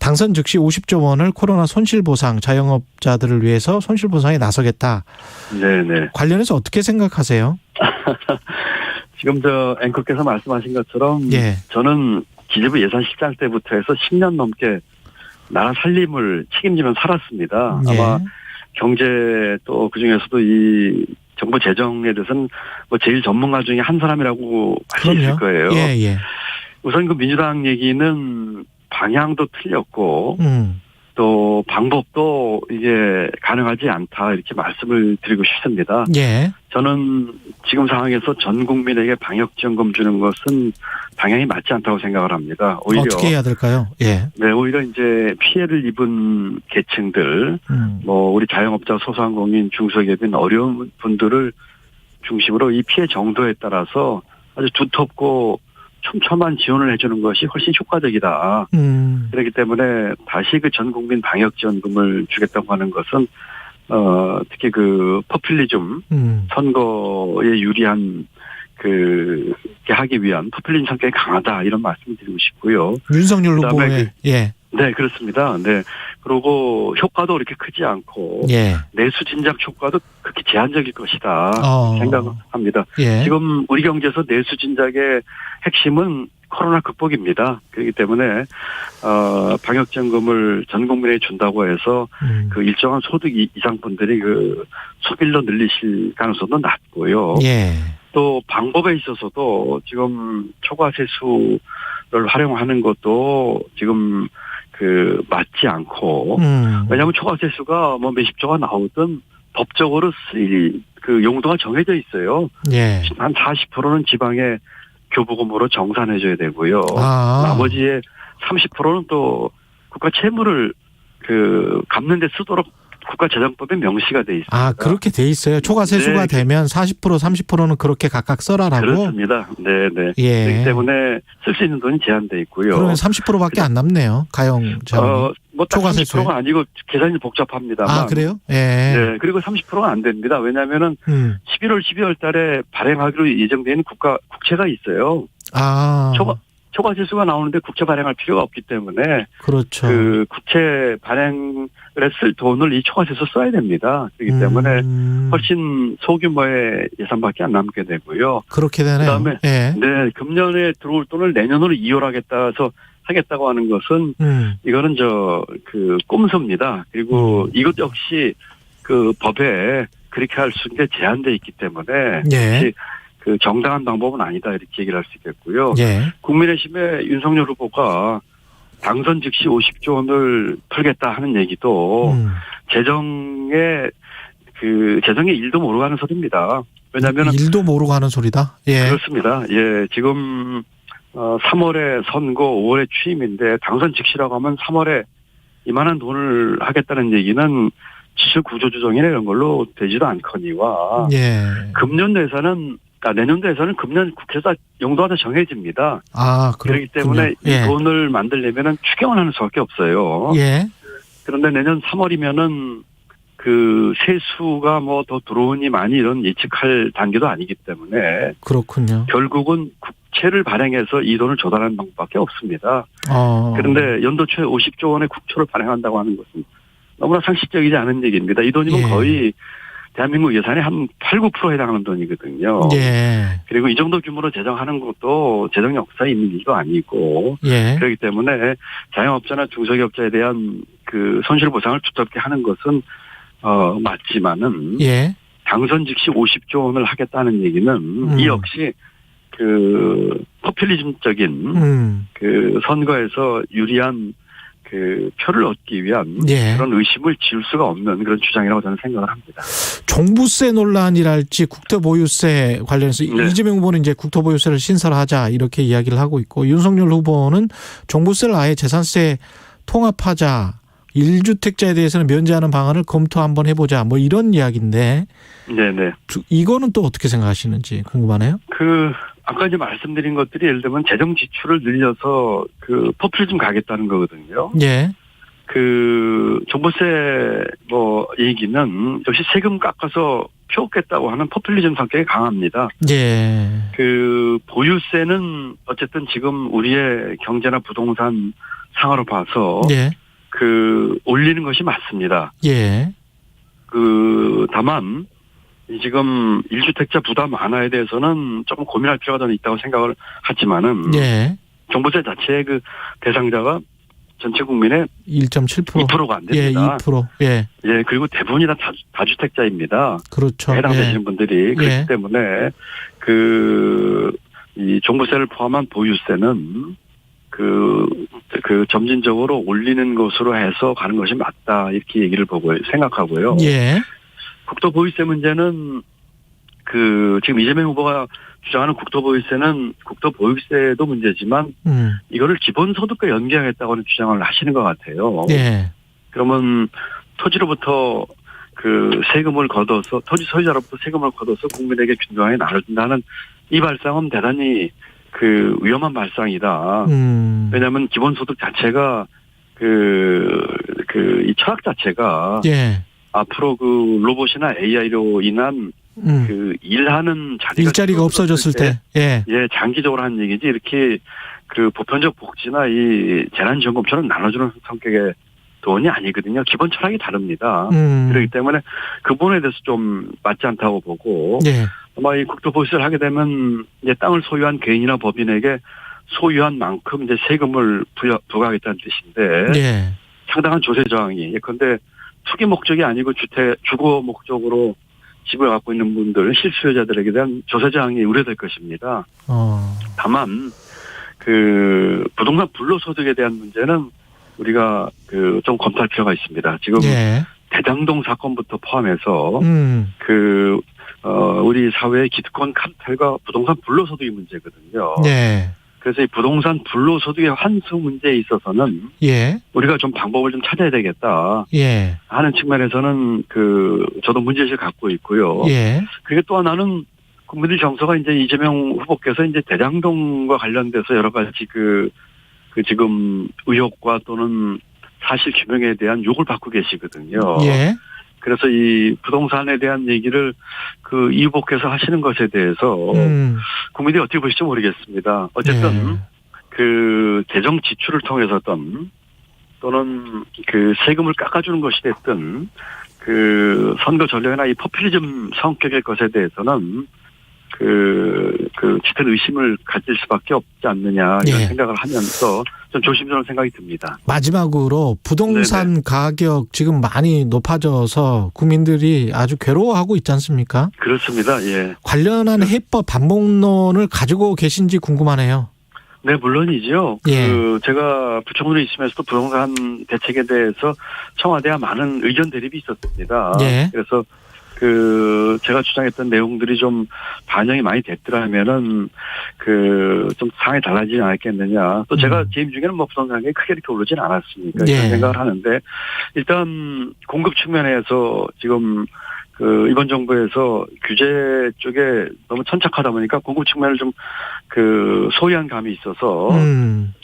B: 당선 즉시 50조 원을 코로나 손실보상 자영업자들을 위해서 손실보상에 나서겠다.
S: 네네.
B: 관련해서 어떻게 생각하세요?
S: 지금 앵커께서 말씀하신 것처럼
B: 예.
S: 저는 기재부 예산실장 때부터 해서 10년 넘게 나라 살림을 책임지면 살았습니다.
B: 예.
S: 아마 경제 또 그중에서도 이 정부 재정에 대해서는 제일 전문가 중에 한 사람이라고 할 수 있을 거예요.
B: 예.
S: 우선 민주당 얘기는 방향도 틀렸고 또 방법도 이게 가능하지 않다 이렇게 말씀을 드리고 싶습니다.
B: 예.
S: 저는 지금 상황에서 전 국민에게 방역지원금 주는 것은 방향이 맞지 않다고 생각을 합니다. 오히려
B: 어떻게 해야 될까요? 예.
S: 네, 오히려 이제 피해를 입은 계층들, 우리 자영업자, 소상공인, 중소기업인 어려운 분들을 중심으로 이 피해 정도에 따라서 아주 두텁고 촘촘한 지원을 해주는 것이 훨씬 효과적이다. 그렇기 때문에 다시 전 국민 방역지원금을 주겠다고 하는 것은 특히 포퓰리즘 선거에 유리한 하기 위한 포퓰리즘 성격이 강하다 이런 말씀을 드리고 싶고요.
B: 윤석열 후보의 예.
S: 네, 그렇습니다. 네. 그리고 효과도 그렇게 크지 않고
B: 예.
S: 내수 진작 효과도 극히 제한적일 것이다 생각합니다.
B: 예.
S: 지금 우리 경제에서 내수 진작의 핵심은 코로나 극복입니다. 그렇기 때문에 방역지원금을 전 국민에게 준다고 해서 일정한 소득 이상 분들이 소비로 늘리실 가능성도 낮고요.
B: 예.
S: 또 방법에 있어서도 지금 초과세수를 활용하는 것도 지금 맞지 않고 왜냐하면 초과세수가 몇십 조가 나오든 법적으로 쓰일 용도가 정해져 있어요.
B: 예.
S: 한 40%는 지방에 교부금으로 정산해줘야 되고요. 나머지의 30%는 또 국가 채무를 갚는 데 쓰도록 국가재정법에 명시가 돼 있습니다.
B: 그렇게 돼 있어요. 초과세수가 되면 40% 30%는 그렇게 각각 써라라고.
S: 그렇습니다. 네네.
B: 예.
S: 그렇기 때문에 쓸 수 있는 돈이 제한돼 있고요.
B: 그러면 30%밖에 안 남네요. 가용 자원.
S: 초과세수에. 30%가 아니고 계산이 복잡합니다만.
B: 그래요? 예.
S: 네. 그리고 30%가 안 됩니다. 왜냐하면은 11월 12월 달에 발행하기로 예정된 국채가 있어요. 초과세수가 나오는데 국채 발행할 필요가 없기 때문에
B: 그렇죠.
S: 국채 발행을 쓸 돈을 이 초과세수 써야 됩니다. 그렇기 때문에 훨씬 소규모의 예산밖에 안 남게 되고요.
B: 그렇게 되네요.
S: 그다음에
B: 예.
S: 네, 금년에 들어올 돈을 내년으로 이용하겠다서 하겠다고 하는 것은 이거는 꼼수입니다. 그리고 이것 역시 법에 그렇게 할 수 있는 게 제한돼 있기 때문에
B: 예.
S: 그 정당한 방법은 아니다 이렇게 얘기를 할 수 있겠고요.
B: 예.
S: 국민의힘의 윤석열 후보가 당선 즉시 50조 원을 털겠다 하는 얘기도 재정의 일도 모르고 하는 소리입니다. 왜냐하면
B: 일도 모르고 하는 소리다. 예.
S: 그렇습니다. 예, 지금 3월에 선거, 5월에 취임인데 당선 즉시라고 하면 3월에 이만한 돈을 하겠다는 얘기는 지출 구조 조정이나 이런 걸로 되지도 않거니와
B: 예.
S: 금년도 예산은 내년도 예산은 금년 국회에서 용도가 다 정해집니다.
B: 아,
S: 그렇기 때문에
B: 예.
S: 이 돈을 만들려면은 추경을 하는 수밖에 없어요.
B: 예.
S: 그런데 내년 3월이면은 그 세수가 뭐 더 들어오니 많이 이런 예측할 단계도 아니기 때문에
B: 그렇군요.
S: 결국은 국채를 발행해서 이 돈을 조달하는 방법밖에 없습니다.
B: 어.
S: 그런데 연도 초에 50조 원의 국초를 발행한다고 하는 것은 너무나 상식적이지 않은 얘기입니다. 이 돈이면
B: 예.
S: 거의 대한민국 예산의 한 8, 9%에 해당하는 돈이거든요.
B: 예.
S: 그리고 이 정도 규모로 재정하는 것도 재정 역사에 있는 일도 아니고
B: 예.
S: 그렇기 때문에 자영업자나 중소기업자에 대한 그 손실보상을 두텁게 하는 것은 맞지만은
B: 예.
S: 당선 즉시 50조 원을 하겠다는 얘기는 이 역시 그 포퓰리즘적인 그 선거에서 유리한 그 표를 얻기 위한
B: 예.
S: 그런 의심을 지울 수가 없는 그런 주장이라고 저는 생각을 합니다.
B: 종부세 논란이랄지 국토보유세 관련해서
S: 네.
B: 이재명 후보는 이제 국토보유세를 신설하자 이렇게 이야기를 하고 있고 윤석열 후보는 종부세를 아예 재산세 통합하자 1주택자에 대해서는 면제하는 방안을 검토 한번 해보자 뭐 이런 이야기인데
S: 네네.
B: 이거는 또 어떻게 생각하시는지 궁금하네요.
S: 아까 이제 말씀드린 것들이 예를 들면 재정 지출을 늘려서 그 포퓰리즘 가겠다는 거거든요.
B: 예.
S: 그 종부세 뭐 얘기는 역시 세금 깎아서 펴겠다고 하는 포퓰리즘 성격이 강합니다.
B: 예.
S: 그 보유세는 어쨌든 지금 우리의 경제나 부동산 상황으로 봐서
B: 예.
S: 그 올리는 것이 맞습니다.
B: 예.
S: 그 다만 지금 1주택자 부담 완화에 대해서는 조금 고민할 필요가 더 있다고 생각을 하지만은
B: 예.
S: 종부세 자체의 그 대상자가 전체 국민의
B: 1.7%.
S: 2%가 안
B: 예,
S: 됩니다.
B: 2%. 예.
S: 예, 그리고 대부분이 다 다주택자입니다.
B: 그렇죠.
S: 해당되시는
B: 예.
S: 분들이 그렇기
B: 예.
S: 때문에 이 종부세를 포함한 보유세는 그 점진적으로 올리는 것으로 해서 가는 것이 맞다 이렇게 얘기를 보고 생각하고요.
B: 예.
S: 국토보유세 문제는 그 지금 이재명 후보가 주장하는 국토보유세는 국토보유세도 문제지만 이거를 기본소득과 연계하겠다고 하는 주장을 하시는 것 같아요.
B: 예.
S: 그러면 토지로부터 그 세금을 걷어서 토지 소유자로부터 세금을 걷어서 국민에게 균등하게 나눠준다는 이 발상은 대단히 그 위험한 발상이다. 왜냐하면 기본소득 자체가 이 철학 자체가
B: 예.
S: 앞으로 그 로봇이나 AI로 인한 그 일하는
B: 일자리가 없어졌을 때, 예,
S: 장기적으로 하는 얘기지 이렇게 그 보편적 복지나 이 재난지원금처럼 나눠주는 성격의 돈이 아니거든요. 기본 철학이 다릅니다. 그렇기 때문에 그 부분에 대해서 좀 맞지 않다고 보고
B: 예.
S: 아마 이 국토보유세를 하게 되면 이제 땅을 소유한 개인이나 법인에게 소유한 만큼 이제 세금을 부과하겠다는 뜻인데
B: 예.
S: 상당한 조세 저항이 예컨대 투기 목적이 아니고 주거 목적으로 집을 갖고 있는 분들 실수요자들에게 대한 조세 저항이 우려될 것입니다. 다만 그 부동산 불로소득에 대한 문제는 우리가 그 좀 검토할 필요가 있습니다. 지금
B: 예.
S: 대장동 사건부터 포함해서 우리 사회의 기득권 카르텔과 부동산 불로소득이 문제거든요.
B: 네.
S: 그래서 이 부동산 불로소득의 환수 문제에 있어서는
B: 예.
S: 우리가 좀 방법을 좀 찾아야 되겠다.
B: 예.
S: 하는 측면에서는 저도 문제의식을 갖고 있고요.
B: 예.
S: 그리고 또 하나는 국민들 정서가 이제 이재명 후보께서 이제 대장동과 관련돼서 여러 가지 그 지금 의혹과 또는 사실 규명에 대한 욕을 받고 계시거든요.
B: 예.
S: 그래서 이 부동산에 대한 얘기를 이 후보께서 하시는 것에 대해서 국민들이 어떻게 보실지 모르겠습니다. 어쨌든 그 재정 지출을 통해서든 또는 그 세금을 깎아주는 것이 됐든 그 선거 전략이나 이 포퓰리즘 성격의 것에 대해서는 짙은 의심을 가질 수밖에 없지 않느냐 이런 생각을 하면서 좀 조심스러운 생각이 듭니다.
B: 마지막으로 부동산
S: 네네.
B: 가격 지금 많이 높아져서 국민들이 아주 괴로워하고 있지 않습니까?
S: 그렇습니다. 예.
B: 관련한 해법 반복론을 가지고 계신지 궁금하네요.
S: 네, 물론이죠.
B: 예.
S: 제가 부총리로 있으면서도 부동산 대책에 대해서 청와대와 많은 의견 대립이 있었습니다.
B: 예.
S: 그래서 제가 주장했던 내용들이 좀 반영이 많이 됐더라면은 좀 상황이 달라지지 않았겠느냐. 또 제가 재임 중에는 뭐 부동산 가격이 크게 이렇게 오르진 않았으니까
B: 예.
S: 그런 생각을 하는데 일단 공급 측면에서 지금 이번 정부에서 규제 쪽에 너무 천착하다 보니까 공급 측면을 좀 소외한 감이 있어서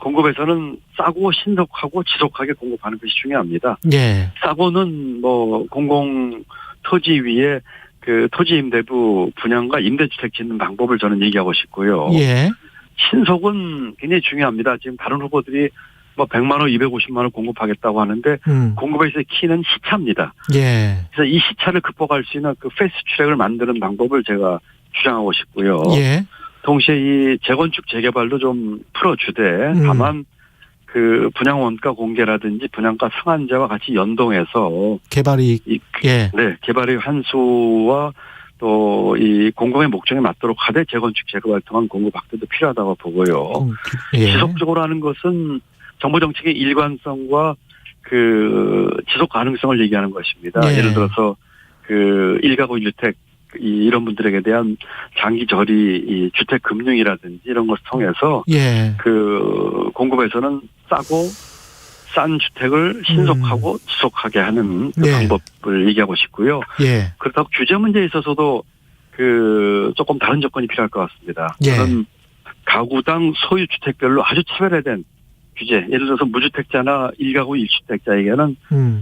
S: 공급에서는 싸고 신속하고 지속하게 공급하는 것이 중요합니다.
B: 예.
S: 싸고는 뭐 공공 토지 위에 토지 임대부 분양과 임대주택 짓는 방법을 저는 얘기하고 싶고요.
B: 예.
S: 신속은 굉장히 중요합니다. 지금 다른 후보들이 뭐 100만 원, 250만 원 공급하겠다고 하는데 공급에서의 키는 시차입니다.
B: 예.
S: 그래서 이 시차를 극복할 수 있는 패스트 트랙을 만드는 방법을 제가 주장하고 싶고요.
B: 예.
S: 동시에 이 재건축 재개발도 좀 풀어주되 다만 분양 원가 공개라든지 분양가 상한제와 같이 연동해서
B: 개발이
S: 네, 개발의 한수와 또 이 공공의 목적에 맞도록 하되 재건축 재개발 통한 공급 확대도 필요하다고 보고요.
B: 예.
S: 지속적으로 하는 것은 정부 정책의 일관성과 지속 가능성을 얘기하는 것입니다.
B: 예.
S: 예를 들어서 1가구 1주택 이런 분들에게 대한 장기 저리 이 주택 금융이라든지 이런 것을 통해서
B: 예.
S: 공급에서는 싸고 싼 주택을 신속하고 지속하게 하는
B: 네.
S: 방법을 얘기하고 싶고요.
B: 예.
S: 그렇다고 규제 문제에 있어서도 조금 다른 조건이 필요할 것 같습니다.
B: 예.
S: 저는 가구당 소유 주택별로 아주 차별화된 규제, 예를 들어서 무주택자나 1가구 1주택자에게는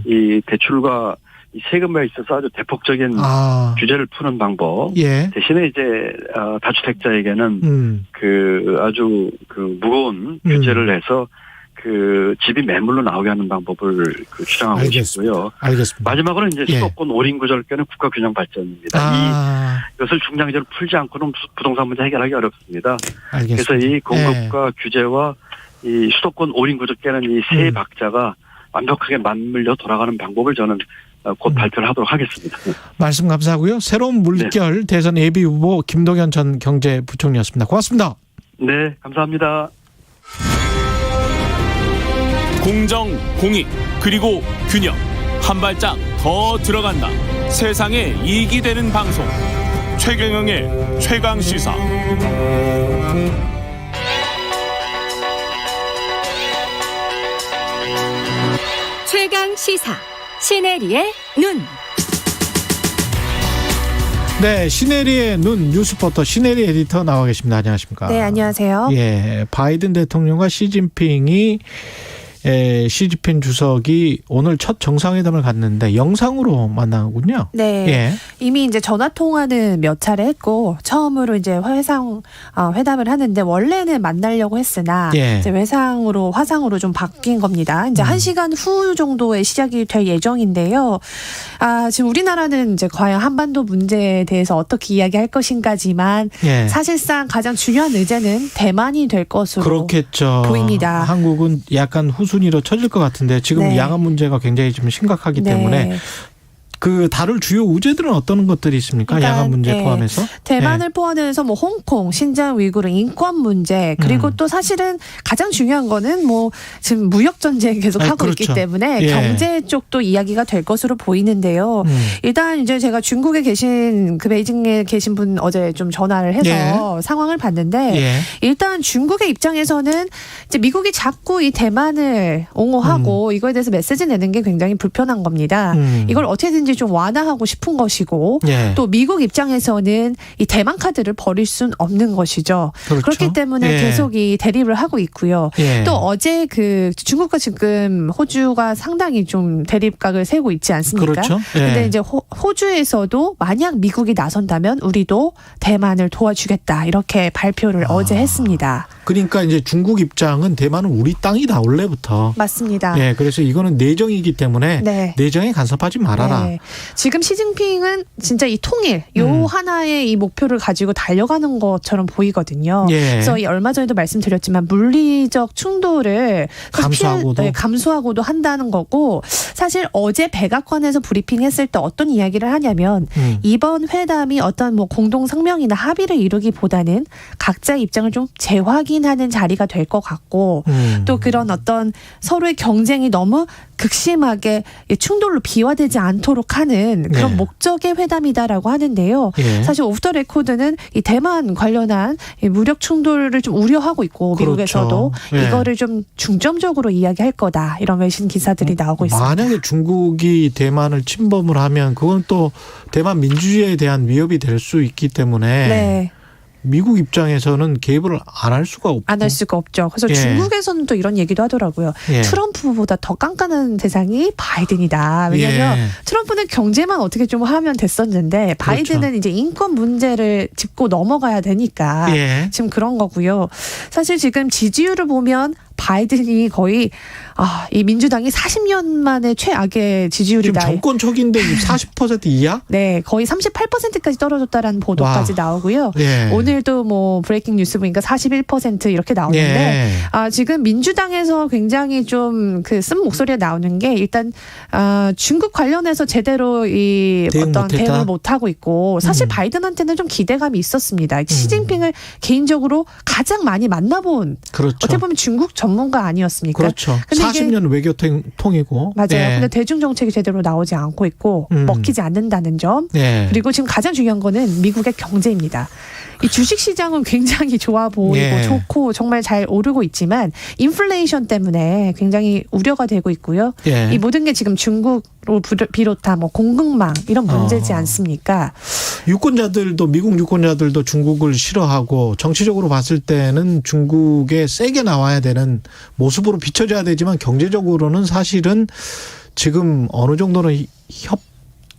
S: 이 대출과 이 세금에 있어서 아주 대폭적인 규제를 푸는 방법.
B: 예.
S: 대신에 이제 다주택자에게는 아주 무거운 규제를 해서 집이 매물로 나오게 하는 방법을 주장하고 싶고요.
B: 알겠습니다.
S: 마지막으로 이제
B: 예.
S: 수도권 올인구절권의 국가균형 발전입니다. 이것을 중장기적으로 풀지 않고는 부동산 문제 해결하기 어렵습니다.
B: 알겠습니다.
S: 그래서 이 공급과 규제와 이 수도권 올인구절권은 이 세 박자가 완벽하게 맞물려 돌아가는 방법을 저는 곧 발표를 하도록 하겠습니다.
B: 말씀 감사하고요. 새로운 물결 대선 예비 후보 김동연 전 경제부총리였습니다. 고맙습니다.
S: 네, 감사합니다.
T: 공정, 공익, 그리고 균형. 한 발짝 더 들어간다. 세상에 이익이 되는 방송. 최경영의 최강시사.
U: 최강시사. 시네리의 눈.
B: 네, 시네리의 눈 뉴스포터 시네리 에디터 나와 계십니다. 안녕하십니까?
V: 네, 안녕하세요.
B: 예, 바이든 대통령과 시진핑 주석이 오늘 첫 정상회담을 갖는데 영상으로 만나군요.
V: 네.
B: 예.
V: 이미 이제 전화 통화는 몇 차례 했고 처음으로 이제 회담을 하는데 원래는 만나려고 했으나
B: 예.
V: 이제 화상으로 좀 바뀐 겁니다. 이제 1시간 후 정도에 시작이 될 예정인데요. 지금 우리나라는 이제 과연 한반도 문제에 대해서 어떻게 이야기할 것인가지만
B: 예.
V: 사실상 가장 중요한 의제는 대만이 될 것으로
B: 그렇겠죠.
V: 보입니다.
B: 한국은 약간 후순위로 쳐질 것 같은데 지금
V: 네.
B: 양안 문제가 굉장히 좀 심각하기
V: 네.
B: 때문에 다룰 주요 우제들은 어떤 것들이 있습니까?
V: 그러니까,
B: 양안 문제
V: 네.
B: 포함해서?
V: 대만을 포함해서 뭐 홍콩, 신장 위구르 인권 문제 그리고 또 사실은 가장 중요한 거는 뭐 지금 무역 전쟁 계속 하고
B: 그렇죠.
V: 있기 때문에
B: 예.
V: 경제 쪽도 이야기가 될 것으로 보이는데요. 일단 이제 제가 중국에 계신 베이징에 계신 분 어제 좀 전화를 해서 상황을 봤는데
B: 예.
V: 일단 중국의 입장에서는 이제 미국이 자꾸 이 대만을 옹호하고 이거에 대해서 메시지 내는 게 굉장히 불편한 겁니다. 이걸 어떻게든지 좀 완화하고 싶은 것이고
B: 예.
V: 또 미국 입장에서는 이 대만 카드를 버릴 수는 없는 것이죠.
B: 그렇죠.
V: 그렇기 때문에
B: 예.
V: 계속 이 대립을 하고 있고요.
B: 예.
V: 또 어제 중국과 지금 호주가 상당히 좀 대립각을 세우고 있지 않습니까?
B: 그렇죠. 예.
V: 근데 이제 호주에서도 만약 미국이 나선다면 우리도 대만을 도와주겠다 이렇게 발표를 어제 했습니다.
B: 그러니까 이제 중국 입장은 대만은 우리 땅이다 원래부터.
V: 맞습니다.
B: 예, 그래서 이거는 내정이기 때문에
V: 네.
B: 내정에 간섭하지 말아라.
V: 네. 지금 시진핑은 진짜 이 통일 요 하나의 이 목표를 가지고 달려가는 것처럼 보이거든요.
B: 예.
V: 그래서 이 얼마 전에도 말씀드렸지만 물리적 충돌을 감수하고도 한다는 거고 사실 어제 백악관에서 브리핑했을 때 어떤 이야기를 하냐면 이번 회담이 어떤 뭐 공동 성명이나 합의를 이루기보다는 각자의 입장을 좀 재확인하는 자리가 될 것 같고 또 그런 어떤 서로의 경쟁이 너무 극심하게 충돌로 비화되지 않도록 하는 그런
B: 네.
V: 목적의 회담이다라고 하는데요.
B: 예.
V: 사실 오프 더 레코드는 이 대만 관련한 이 무력 충돌을 좀 우려하고 있고
B: 그렇죠.
V: 미국에서도
B: 예.
V: 이거를 좀 중점적으로 이야기할 거다 이런 외신 기사들이 나오고 있습니다.
B: 만약에 중국이 대만을 침범을 하면 그건 또 대만 민주주의에 대한 위협이 될 수 있기 때문에
V: 네.
B: 미국 입장에서는 개입을 안 할 수가 없고.
V: 안 할 수가 없죠. 그래서
B: 예.
V: 중국에서는 또 이런 얘기도 하더라고요.
B: 예.
V: 트럼프보다 더 깐깐한 대상이 바이든이다. 왜냐하면
B: 예.
V: 트럼프는 경제만 어떻게 좀 하면 됐었는데 바이든은
B: 그렇죠.
V: 이제 인권 문제를 짚고 넘어가야 되니까
B: 예.
V: 지금 그런 거고요. 사실 지금 지지율을 보면 바이든이 거의 이 민주당이 40년 만에 최악의 지지율이다.
B: 지금 정권 초기인데 40% 이하?
V: 네, 거의 38%까지 떨어졌다라는 보도까지
B: 와.
V: 나오고요.
B: 예.
V: 오늘도 뭐 브레이킹 뉴스 보니까 41% 이렇게 나오는데
B: 예.
V: 지금 민주당에서 굉장히 좀 그 쓴 목소리가 나오는 게 일단 중국 관련해서 제대로 이 어떤 대응을 못 하고 있고 사실 바이든한테는 좀 기대감이 있었습니다. 시진핑을 개인적으로 가장 많이 만나본
B: 그렇죠.
V: 어떻게 보면 중국 전문가 아니었습니까?
B: 그렇죠.
V: 근데
B: 40년 외교통이고.
V: 맞아요.
B: 예.
V: 근데 대중 정책이 제대로 나오지 않고 있고 먹히지 않는다는 점.
B: 예.
V: 그리고 지금 가장 중요한 거는 미국의 경제입니다. 이 주식 시장은 굉장히 좋아 보이고
B: 예.
V: 좋고 정말 잘 오르고 있지만 인플레이션 때문에 굉장히 우려가 되고 있고요.
B: 예.
V: 이 모든 게 지금 중국으로 비롯한 뭐 공급망 이런 문제지 않습니까?
B: 유권자들도 미국 유권자들도 중국을 싫어하고 정치적으로 봤을 때는 중국에 세게 나와야 되는 모습으로 비춰져야 되지만 경제적으로는 사실은 지금 어느 정도는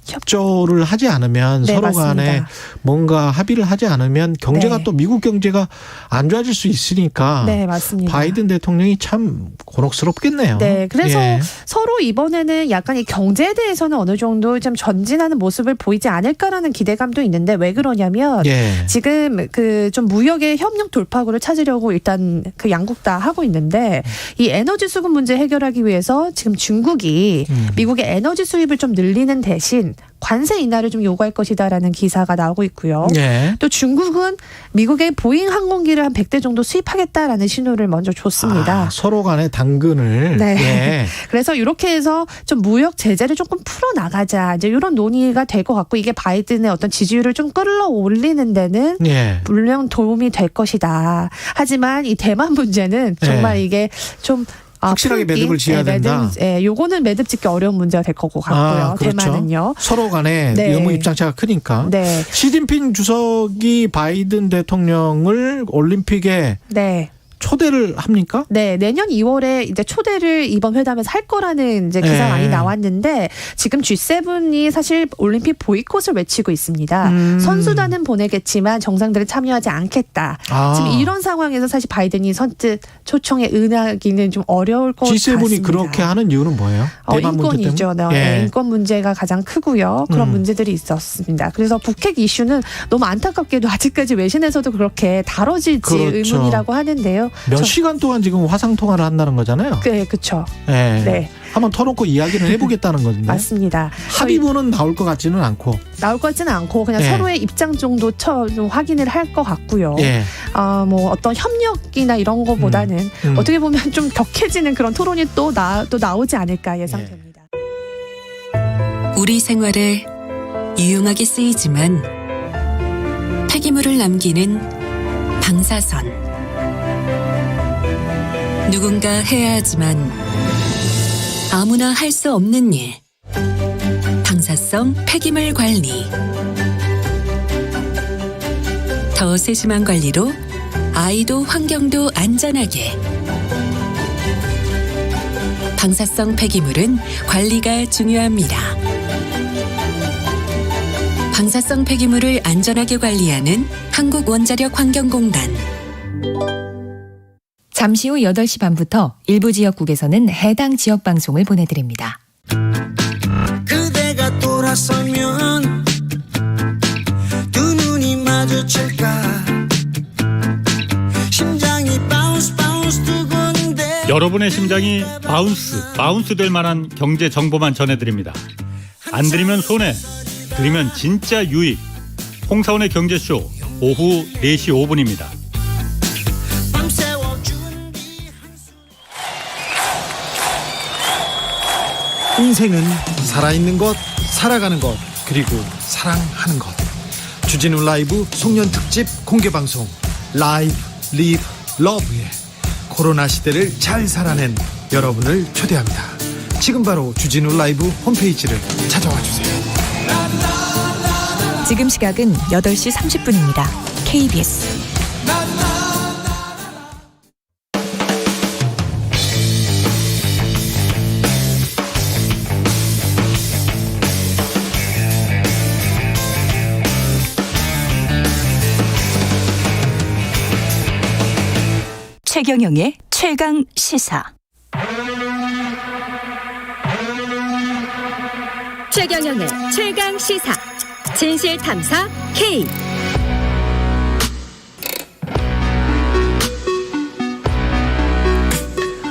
B: 협조를 하지 않으면
V: 네,
B: 서로
V: 맞습니다.
B: 간에 뭔가 합의를 하지 않으면 경제가
V: 네.
B: 또 미국 경제가 안 좋아질 수 있으니까
V: 네, 맞습니다.
B: 바이든 대통령이 참 곤혹스럽겠네요.
V: 네, 그래서
B: 예.
V: 서로 이번에는 약간 이 경제에 대해서는 어느 정도 좀 전진하는 모습을 보이지 않을까라는 기대감도 있는데 왜 그러냐면
B: 예.
V: 지금 그 좀 무역의 협력 돌파구를 찾으려고 일단 그 양국 다 하고 있는데 이 에너지 수급 문제 해결하기 위해서 지금 중국이 미국의 에너지 수입을 좀 늘리는 대신 관세 인하를 좀 요구할 것이다라는 기사가 나오고 있고요.
B: 예.
V: 또 중국은 미국의 보잉 항공기를 한 100대 정도 수입하겠다라는 신호를 먼저 줬습니다.
B: 서로 간의 당근을.
V: 네.
B: 예.
V: 그래서 이렇게 해서 좀 무역 제재를 조금 풀어 나가자. 이제 이런 논의가 될 것 같고 이게 바이든의 어떤 지지율을 좀 끌어올리는 데는
B: 예.
V: 물론 도움이 될 것이다. 하지만 이 대만 문제는 정말 이게 좀
B: 확실하게 매듭을 지어야 된다.
V: 요거는 매듭 짓기 어려운 문제가 될 것 같고요.
B: 그렇죠.
V: 대만은요.
B: 서로 간에
V: 네.
B: 의무 입장차가 크니까.
V: 네.
B: 시진핑 주석이 바이든 대통령을 올림픽에
V: 네.
B: 초대를 합니까?
V: 네, 내년 2월에 이제 초대를 이번 회담에서 할 거라는 이제 기사가 많이 나왔는데 지금 G7이 사실 올림픽 보이콧을 외치고 있습니다. 선수단은 보내겠지만 정상들은 참여하지 않겠다. 지금 이런 상황에서 사실 바이든이 선뜻 초청에 응하기는 좀 어려울 것
B: G7이
V: 같습니다.
B: 그렇게 하는 이유는 뭐예요? 대만
V: 인권이죠.
B: 문제 때문에?
V: 네, 인권 문제가 가장 크고요. 그런 문제들이 있었습니다. 그래서 북핵 이슈는 너무 안타깝게도 아직까지 외신에서도 그렇게 다뤄질지
B: 그렇죠.
V: 의문이라고 하는데요.
B: 몇 시간 동안 지금 화상 통화를 한다는 거잖아요.
V: 네, 그렇죠.
B: 네.
V: 네.
B: 한번 터놓고 이야기를 해보겠다는 거든요.
V: 맞습니다.
B: 합의문은 나올 것 같지는 않고.
V: 나올 것 같지는 않고 그냥
B: 예.
V: 서로의 입장 정도 좀 확인을 할 것 같고요.
B: 예.
V: 뭐 어떤 협력이나 이런 거보다는 어떻게 보면 좀 격해지는 그런 토론이 또 나오지 않을까 예상됩니다.
D: 우리 생활에 유용하게 쓰이지만 폐기물을 남기는 방사선. 누군가 해야 하지만 아무나 할 수 없는 일. 방사성 폐기물 관리. 더 세심한 관리로 아이도 환경도 안전하게. 방사성 폐기물은 관리가 중요합니다. 방사성 폐기물을 안전하게 관리하는 한국원자력환경공단.
C: 잠시 후 8시 반부터 일부 지역국에서는 해당 지역 방송을 보내드립니다.
E: 그대가 돌아서면 두 눈이 마주칠까 심장이 바운스 바운스 두근데
W: 여러분의 심장이 바운스 될 만한 경제 정보만 전해드립니다. 안 들으면 손해, 들으면 진짜 유익. 홍사원의 경제쇼 오후 4시 5분입니다.
B: 인생은 살아있는 것, 살아가는 것, 그리고 사랑하는 것. 주진우 라이브 송년 특집 공개방송 라이브 리브 러브에 코로나 시대를 잘 살아낸 여러분을 초대합니다. 지금 바로 주진우 라이브 홈페이지를 찾아와 주세요.
C: 지금 시각은 8시 30분입니다. KBS
Q: 최경영의 최강 시사.
U: 최경영의 최강 시사. 진실 탐사 K.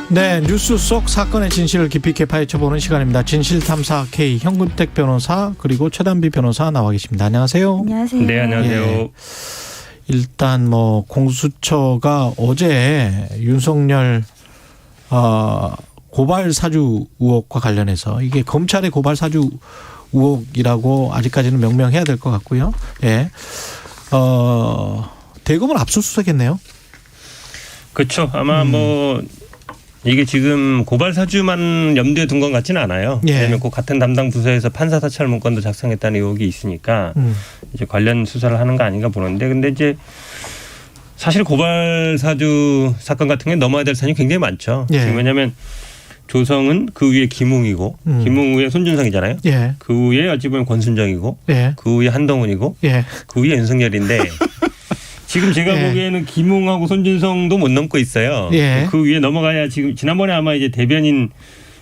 B: 네, 뉴스 속 사건의 진실을 깊이 있게 파헤쳐보는 시간입니다. 진실탐사 K 현근택 변호사 그리고 최단비 변호사 나와 계십니다. 안녕하세요.
X: 안녕하세요.
W: 네, 안녕하세요.
B: 예, 일단 뭐 공수처가 어제 윤석열 고발 사주 의혹과 관련해서 이게 검찰의 고발 사주 의혹이라고 아직까지는 명명해야 될 것 같고요. 예, 대검을 압수수색했네요.
X: 그렇죠. 아마 뭐 이게 지금 고발 사주만 염두에 둔 것 같지는 않아요.
B: 예.
X: 왜냐하면 그 같은 담당 부서에서 판사 사찰 문건도 작성했다는 의혹이 있으니까 이제 관련 수사를 하는 거 아닌가 보는데, 근데 이제 사실 고발 사주 사건 같은 게 넘어야 될 산이 굉장히 많죠.
B: 예.
X: 지금 왜냐하면 조성은 그 위에 김웅이고 김웅 위에 손준성이잖아요.
B: 예.
X: 그 위에 어찌 보면 권순정이고
B: 예.
X: 그 위에 한동훈이고
B: 예.
X: 그 위에 윤석열인데 지금 제가
B: 예.
X: 보기에는 김웅하고 손준성도 못 넘고 있어요.
B: 예.
X: 그 위에 넘어가야 지금 지난번에 아마 이제 대변인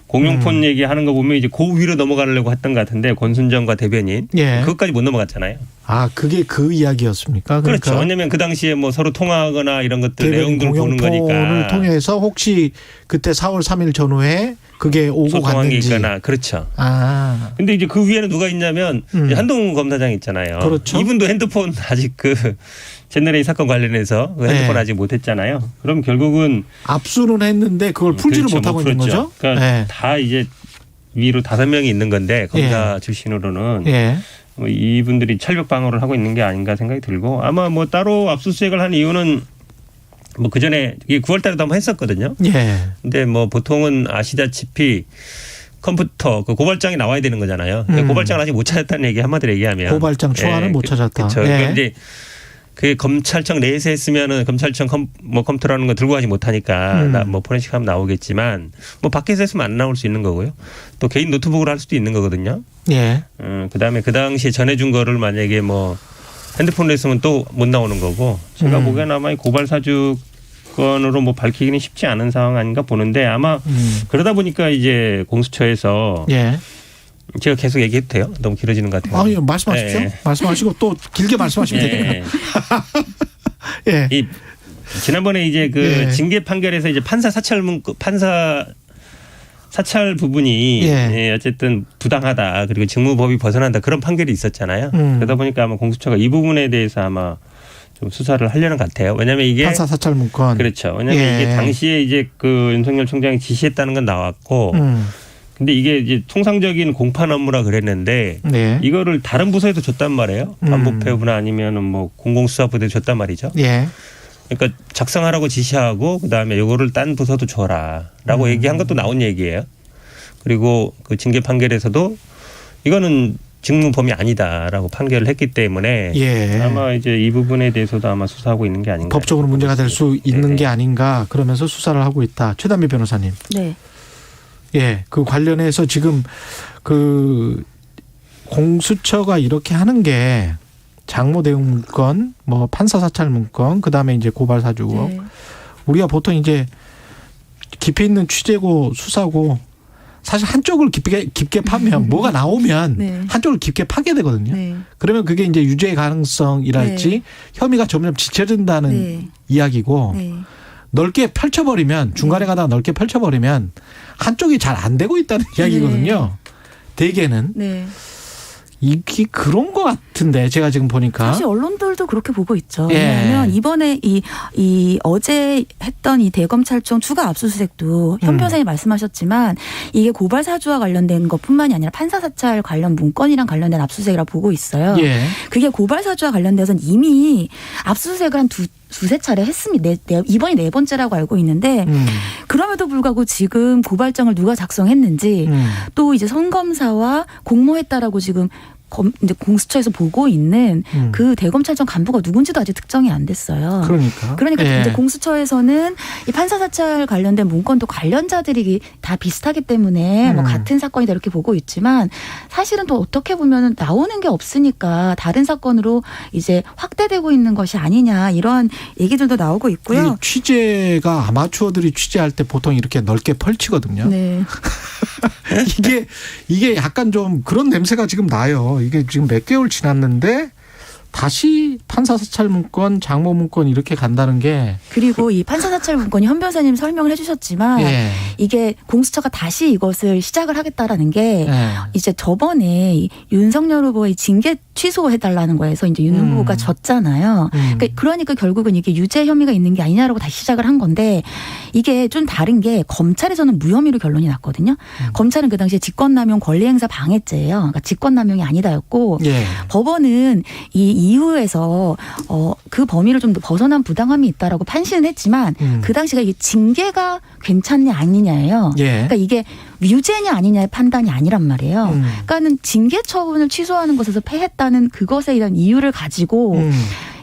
X: 공용폰 얘기하는 거 보면 이제 그 위로 넘어가려고 했던 것 같은데 권순정과 대변인
B: 예.
X: 그것까지 못 넘어갔잖아요.
B: 아, 그게 그 이야기였습니까? 그러니까
X: 그렇죠. 왜냐하면 그 당시에 뭐 서로 통화하거나 이런 것들 내용들 보는
B: 공용폰을
X: 거니까
B: 통해서 혹시 그때 4월 3일 전후에 그게 오고
X: 소통한 게
B: 갔는지.
X: 있거나 그렇죠.
B: 아,
X: 근데 이제 그 위에는 누가 있냐면 이제 한동훈 검사장 있잖아요.
B: 그렇죠.
X: 이분도 핸드폰 아직 그 제너레이 사건 관련해서 그 핸드폰
B: 네.
X: 아직 못했잖아요. 그럼 결국은
B: 압수는 했는데 그걸 풀지를
X: 그렇죠.
B: 못하고
X: 못
B: 있는
X: 풀었죠.
B: 거죠?
X: 그러니까
B: 네.
X: 다 이제 위로 5명이 있는 건데 검사 출신으로는
B: 예.
X: 뭐 이분들이 철벽 방어를 하고 있는 게 아닌가 생각이 들고, 아마 뭐 따로 압수수색을 한 이유는 뭐 그 전에 이게 9월달에도 한번 했었거든요.
B: 예.
X: 근데 뭐 보통은 아시다시피 컴퓨터 그 고발장이 나와야 되는 거잖아요. 근데 고발장을 아직 못 찾았다는 얘기 한마디로 얘기하면
B: 고발장 초안을 못 찾았다.
X: 그렇죠.
B: 예.
X: 그러니까 이제 그 검찰청 내에서 했으면은 검찰청 컴퓨터라는 거 들고 가지 못하니까 뭐 포렌식 하면 나오겠지만 뭐 밖에서 했으면 안 나올 수 있는 거고요. 또 개인 노트북으로 할 수도 있는 거거든요.
B: 예.
X: 그다음에 그 당시에 전해준 거를 만약에 뭐 핸드폰으로 했으면 또 못 나오는 거고, 제가 보기에는 아마 이 고발 사주 건으로 뭐 밝히기는 쉽지 않은 상황 아닌가 보는데, 아마 그러다 보니까 이제 공수처에서
B: 예.
X: 제가 계속 얘기해도 돼요? 너무 길어지는 것 같아요.
B: 아, 말씀하십시오.
X: 네.
B: 말씀하시고 또 길게 말씀하시면 되니까. 예.
X: 이 지난번에 이제 그
B: 예.
X: 징계 판결에서 이제 판사 사찰 부분이 예, 어쨌든 부당하다, 그리고 직무법이 벗어난다, 그런 판결이 있었잖아요. 그러다 보니까 아마 공수처가 이 부분에 대해서 아마 좀 수사를 하려는 것 같아요. 왜냐하면 이게
B: 판사 사찰 문건.
X: 그렇죠. 왜냐하면
B: 예.
X: 이게 당시에 이제 그 윤석열 총장이 지시했다는 건 나왔고, 근데 이게 이제 통상적인 공판 업무라 그랬는데
B: 네.
X: 이거를 다른 부서에도 줬단 말이에요. 반부패부나 아니면은 뭐 공공수사부대에 줬단 말이죠.
B: 예.
X: 그러니까 작성하라고 지시하고 그다음에 요거를 딴 부서도 줘라라고 얘기한 것도 나온 얘기예요. 그리고 그 징계 판결에서도 이거는 직무범위 아니다라고 판결을 했기 때문에
B: 예.
X: 아마 이제 이 부분에 대해서도 아마 수사하고 있는 게 아닌가.
B: 법적으로 문제가 될 수 있는 게 아닌가, 그러면서 수사를 하고 있다. 최단비 변호사님.
V: 네.
B: 예. 그 관련해서 지금 그 공수처가 이렇게 하는 게 장모 대응 문건, 뭐 판사 사찰 문건, 그다음에 이제 고발 사주 의혹.
V: 네.
B: 우리가 보통 이제 깊이 있는 취재고 수사고 사실 한쪽을 깊게 파면 뭐가 나오면
A: 네.
B: 한쪽을 깊게 파게 되거든요.
A: 네.
B: 그러면 그게 이제 유죄 가능성이랄지
A: 네.
B: 혐의가 점점 지쳐진다는
A: 네.
B: 이야기고
A: 네.
B: 넓게 펼쳐버리면 중간에 가다가 넓게 펼쳐버리면 한쪽이 잘 안 되고 있다는 이야기거든요. 대개는.
A: 네.
B: 이게 그런 것 같은데 제가 지금 보니까
A: 사실 언론들도 그렇게 보고 있죠.
B: 예.
A: 왜냐하면 이번에 이 어제 했던 이 대검찰청 추가 압수수색도 현 변호사님 말씀하셨지만 이게 고발 사주와 관련된 것뿐만이 아니라 판사 사찰 관련 문건이랑 관련된 압수수색이라 보고 있어요.
B: 예.
A: 그게 고발 사주와 관련돼서는 이미 압수수색을 한 두세 차례 했습니다. 이번이 4번째라고 알고 있는데 그럼에도 불구하고 지금 고발장을 누가 작성했는지 또 이제 성검사와 공모했다라고 지금 이제 공수처에서 보고 있는 그 대검찰청 간부가 누군지도 아직 특정이 안 됐어요. 그러니까
B: 예.
A: 이제 공수처에서는 이 판사 사찰 관련된 문건도 관련자들이 다 비슷하기 때문에 뭐 같은 사건이다 이렇게 보고 있지만 사실은 또 어떻게 보면은 나오는 게 없으니까 다른 사건으로 이제 확대되고 있는 것이 아니냐 이러한 얘기들도 나오고 있고요.
B: 취재가 아마추어들이 취재할 때 보통 이렇게 넓게 펼치거든요.
A: 네.
B: 이게 약간 좀 그런 냄새가 지금 나요. 이게 지금 몇 개월 지났는데 다시 판사 사찰 문건, 장모 문건 이렇게 간다는 게
A: 그리고 이 판사 사찰 문건이 현 변호사님 설명을 해주셨지만
B: 예.
A: 이게 공수처가 다시 이것을 시작을 하겠다라는 게
B: 예.
A: 이제 저번에 윤석열 후보의 징계 취소해달라는 거에서 이제 윤 후보가 졌잖아요. 그러니까 결국은 이게 유죄 혐의가 있는 게 아니냐라고 다시 시작을 한 건데 이게 좀 다른 게 검찰에서는 무혐의로 결론이 났거든요. 검찰은 그 당시에 직권남용 권리행사 방해죄예요. 그러니까 직권남용이 아니다였고
B: 예.
A: 법원은 이 이후에서 그 범위를 좀 더 벗어난 부당함이 있다라고 판시는 했지만 그 당시가 이게 징계가 괜찮냐 아니냐예요.
B: 예.
A: 그러니까 이게 유죄냐 아니냐의 판단이 아니란 말이에요. 그러니까는 징계 처분을 취소하는 것에서 패했다는 그것에 대한 이유를 가지고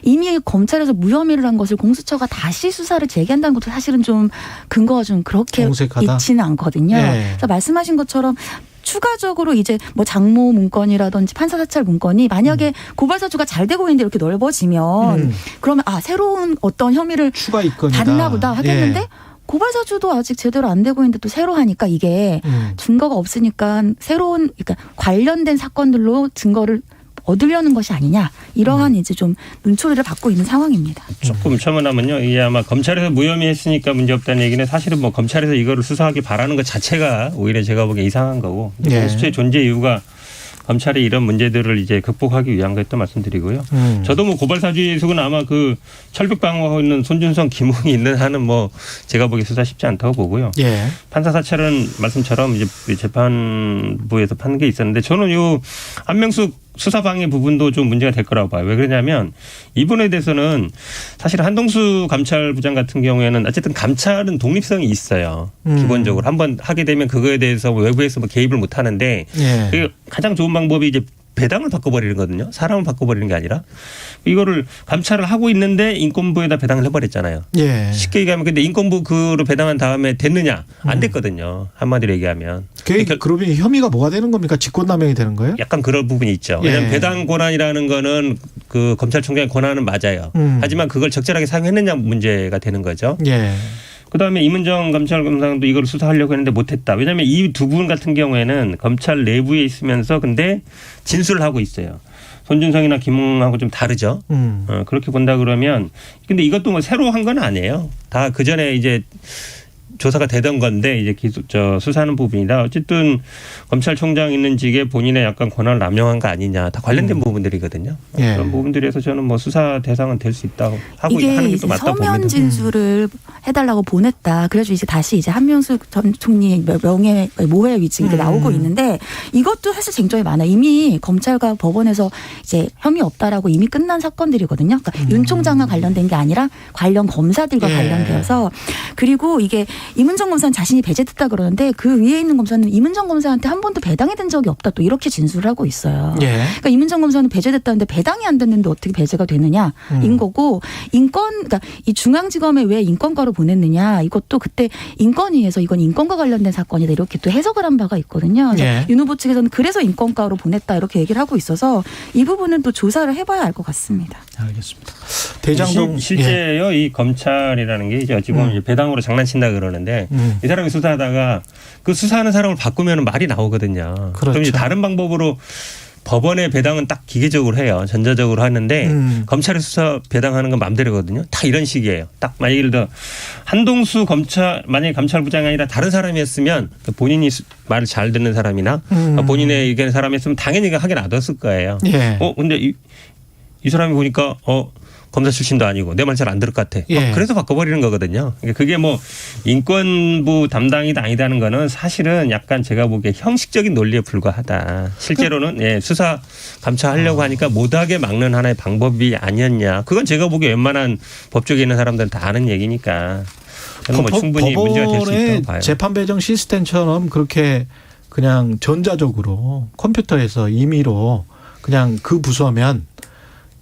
A: 이미 검찰에서 무혐의를 한 것을 공수처가 다시 수사를 재개한다는 것도 사실은 좀 근거가 좀 그렇게
B: 공색하다?
A: 있지는 않거든요.
B: 예.
A: 그래서 말씀하신 것처럼 추가적으로 이제 뭐 장모 문건이라든지 판사 사찰 문건이 만약에 고발 사주가 잘 되고 있는데 이렇게 넓어지면 그러면 새로운 어떤 혐의를
B: 추가 입건이다.
A: 받나 보다 하겠는데
B: 예.
A: 고발 사주도 아직 제대로 안 되고 있는데 또 새로 하니까 이게 증거가 없으니까 새로운 그러니까 관련된 사건들로 증거를 얻으려는 것이 아니냐 이러한 이제 좀 눈초리를 받고 있는 상황입니다.
X: 조금 첨언하면요, 이게 아마 검찰에서 무혐의했으니까 문제 없다는 얘기는 사실은 뭐 검찰에서 이거를 수사하기 바라는 것 자체가 오히려 제가 보기에 이상한 거고
B: 예.
X: 공수처의 존재 이유가 검찰이 이런 문제들을 이제 극복하기 위한 거였던 말씀드리고요. 저도 뭐 고발 사주의 속은 아마 그 철벽 방어하고 있는 손준성, 김웅이 있는 한은 뭐 제가 보기에 수사 쉽지 않다고 보고요.
B: 예.
X: 판사 사찰은 말씀처럼 이제 재판부에서 판 게 있었는데 저는 요 안명숙 수사방해 부분도 좀 문제가 될 거라고 봐요. 왜 그러냐면 이 부분에 대해서는 사실 한동수 감찰부장 같은 경우에는 어쨌든 감찰은 독립성이 있어요. 기본적으로 한번 하게 되면 그거에 대해서 외부에서 뭐 개입을 못 하는데
B: 예.
X: 그게 가장 좋은 방법이 이제 배당을 바꿔버리는 거거든요. 사람을 바꿔버리는 게 아니라 이거를 감찰을 하고 있는데 인권부에다 배당을 해버렸잖아요.
B: 예.
X: 쉽게 얘기하면 근데 인권부 그로 배당한 다음에 됐느냐 안 됐거든요. 한마디로 얘기하면.
B: 그러면 혐의가 뭐가 되는 겁니까? 직권남용이 되는 거예요?
X: 약간 그럴 부분이 있죠. 왜냐하면
B: 예.
X: 배당 권한이라는 거는 그 검찰총장의 권한은 맞아요. 하지만 그걸 적절하게 사용했느냐 문제가 되는 거죠.
B: 예.
X: 그다음에 이문정 감찰검사도 이걸 수사하려고 했는데 못했다. 왜냐하면 이 두 분 같은 경우에는 검찰 내부에 있으면서 근데 진술을 하고 있어요. 손준성이나 김웅하고 좀 다르죠. 그렇게 본다 그러면 근데 이것도 뭐 새로 한 건 아니에요. 다 그 전에 이제 조사가 되던 건데 이제 수사하는 부분이다. 어쨌든 검찰총장 있는 직에 본인의 약간 권한을 남용한 거 아니냐. 다 관련된 부분들이거든요.
B: 예.
X: 그런 부분들에서 저는 뭐 수사 대상은 될 수 있다고 하고
A: 이게
X: 하는 게
A: 이제
X: 또 맞다고 봅니다.
A: 서면 진술을 해달라고 보냈다. 그래서 이제 다시 이제 한명숙 전 총리 명예 모해 위증이 나오고 있는데 이것도 사실 쟁점이 많아요. 이미 검찰과 법원에서 이제 혐의 없다라고 이미 끝난 사건들이거든요. 그러니까 윤 총장과 관련된 게 아니라 관련 검사들과
B: 예.
A: 관련되어서 그리고 이게 임은정 검사는 자신이 배제됐다 그러는데 그 위에 있는 검사는 임은정 검사한테 한 번도 배당이 된 적이 없다 또 이렇게 진술을 하고 있어요.
B: 예.
A: 그러니까 임은정 검사는 배제됐다는데 배당이 안 됐는데 어떻게 배제가 되느냐인 거고 그러니까 이 중앙지검에 왜 인권과로 보냈느냐 이것도 그때 인권위에서 이건 인권과 관련된 사건이다 이렇게 또 해석을 한 바가 있거든요.
B: 예.
A: 윤 후보 측에서는 그래서 인권과로 보냈다 이렇게 얘기를 하고 있어서 이 부분은 또 조사를 해봐야 알 것 같습니다.
B: 알겠습니다. 대장동
X: 실제요 이 검찰이라는 게 이제 어찌 보면 이제 배당으로 장난친다 그러는데 이 사람이 수사하다가 그 수사하는 사람을 바꾸면 말이 나오거든요.
B: 그렇죠.
X: 그럼 이제 다른 방법으로 법원의 배당은 딱 기계적으로 해요. 전자적으로 하는데 검찰의 수사 배당하는 건 마음대로거든요. 다 이런 식이에요. 딱 만약 예를 들어 한동수 만약에 감찰부장이 아니라 다른 사람이었으면 본인이 말을 잘 듣는 사람이나 본인의 의견의 사람이었으면 당연히 하게 놔뒀을 거예요.
B: 예.
X: 근데 이 사람이 보니까 검사 출신도 아니고 내 말 잘 안 들을 것 같아.
B: 예.
X: 그래서 바꿔버리는 거거든요. 그러니까 그게 뭐 인권부 담당이다 아니다는 거는 사실은 약간 제가 보기에 형식적인 논리에 불과하다. 실제로는 수사 감찰하려고 하니까 못하게 막는 하나의 방법이 아니었냐. 그건 제가 보기에 웬만한 법조계에 있는 사람들은 다 아는 얘기니까 저는 뭐 충분히 문제가 될 수 있다고 봐요.
B: 재판 배정 시스템처럼 그렇게 그냥 전자적으로 컴퓨터에서 임의로 그냥 그 부서면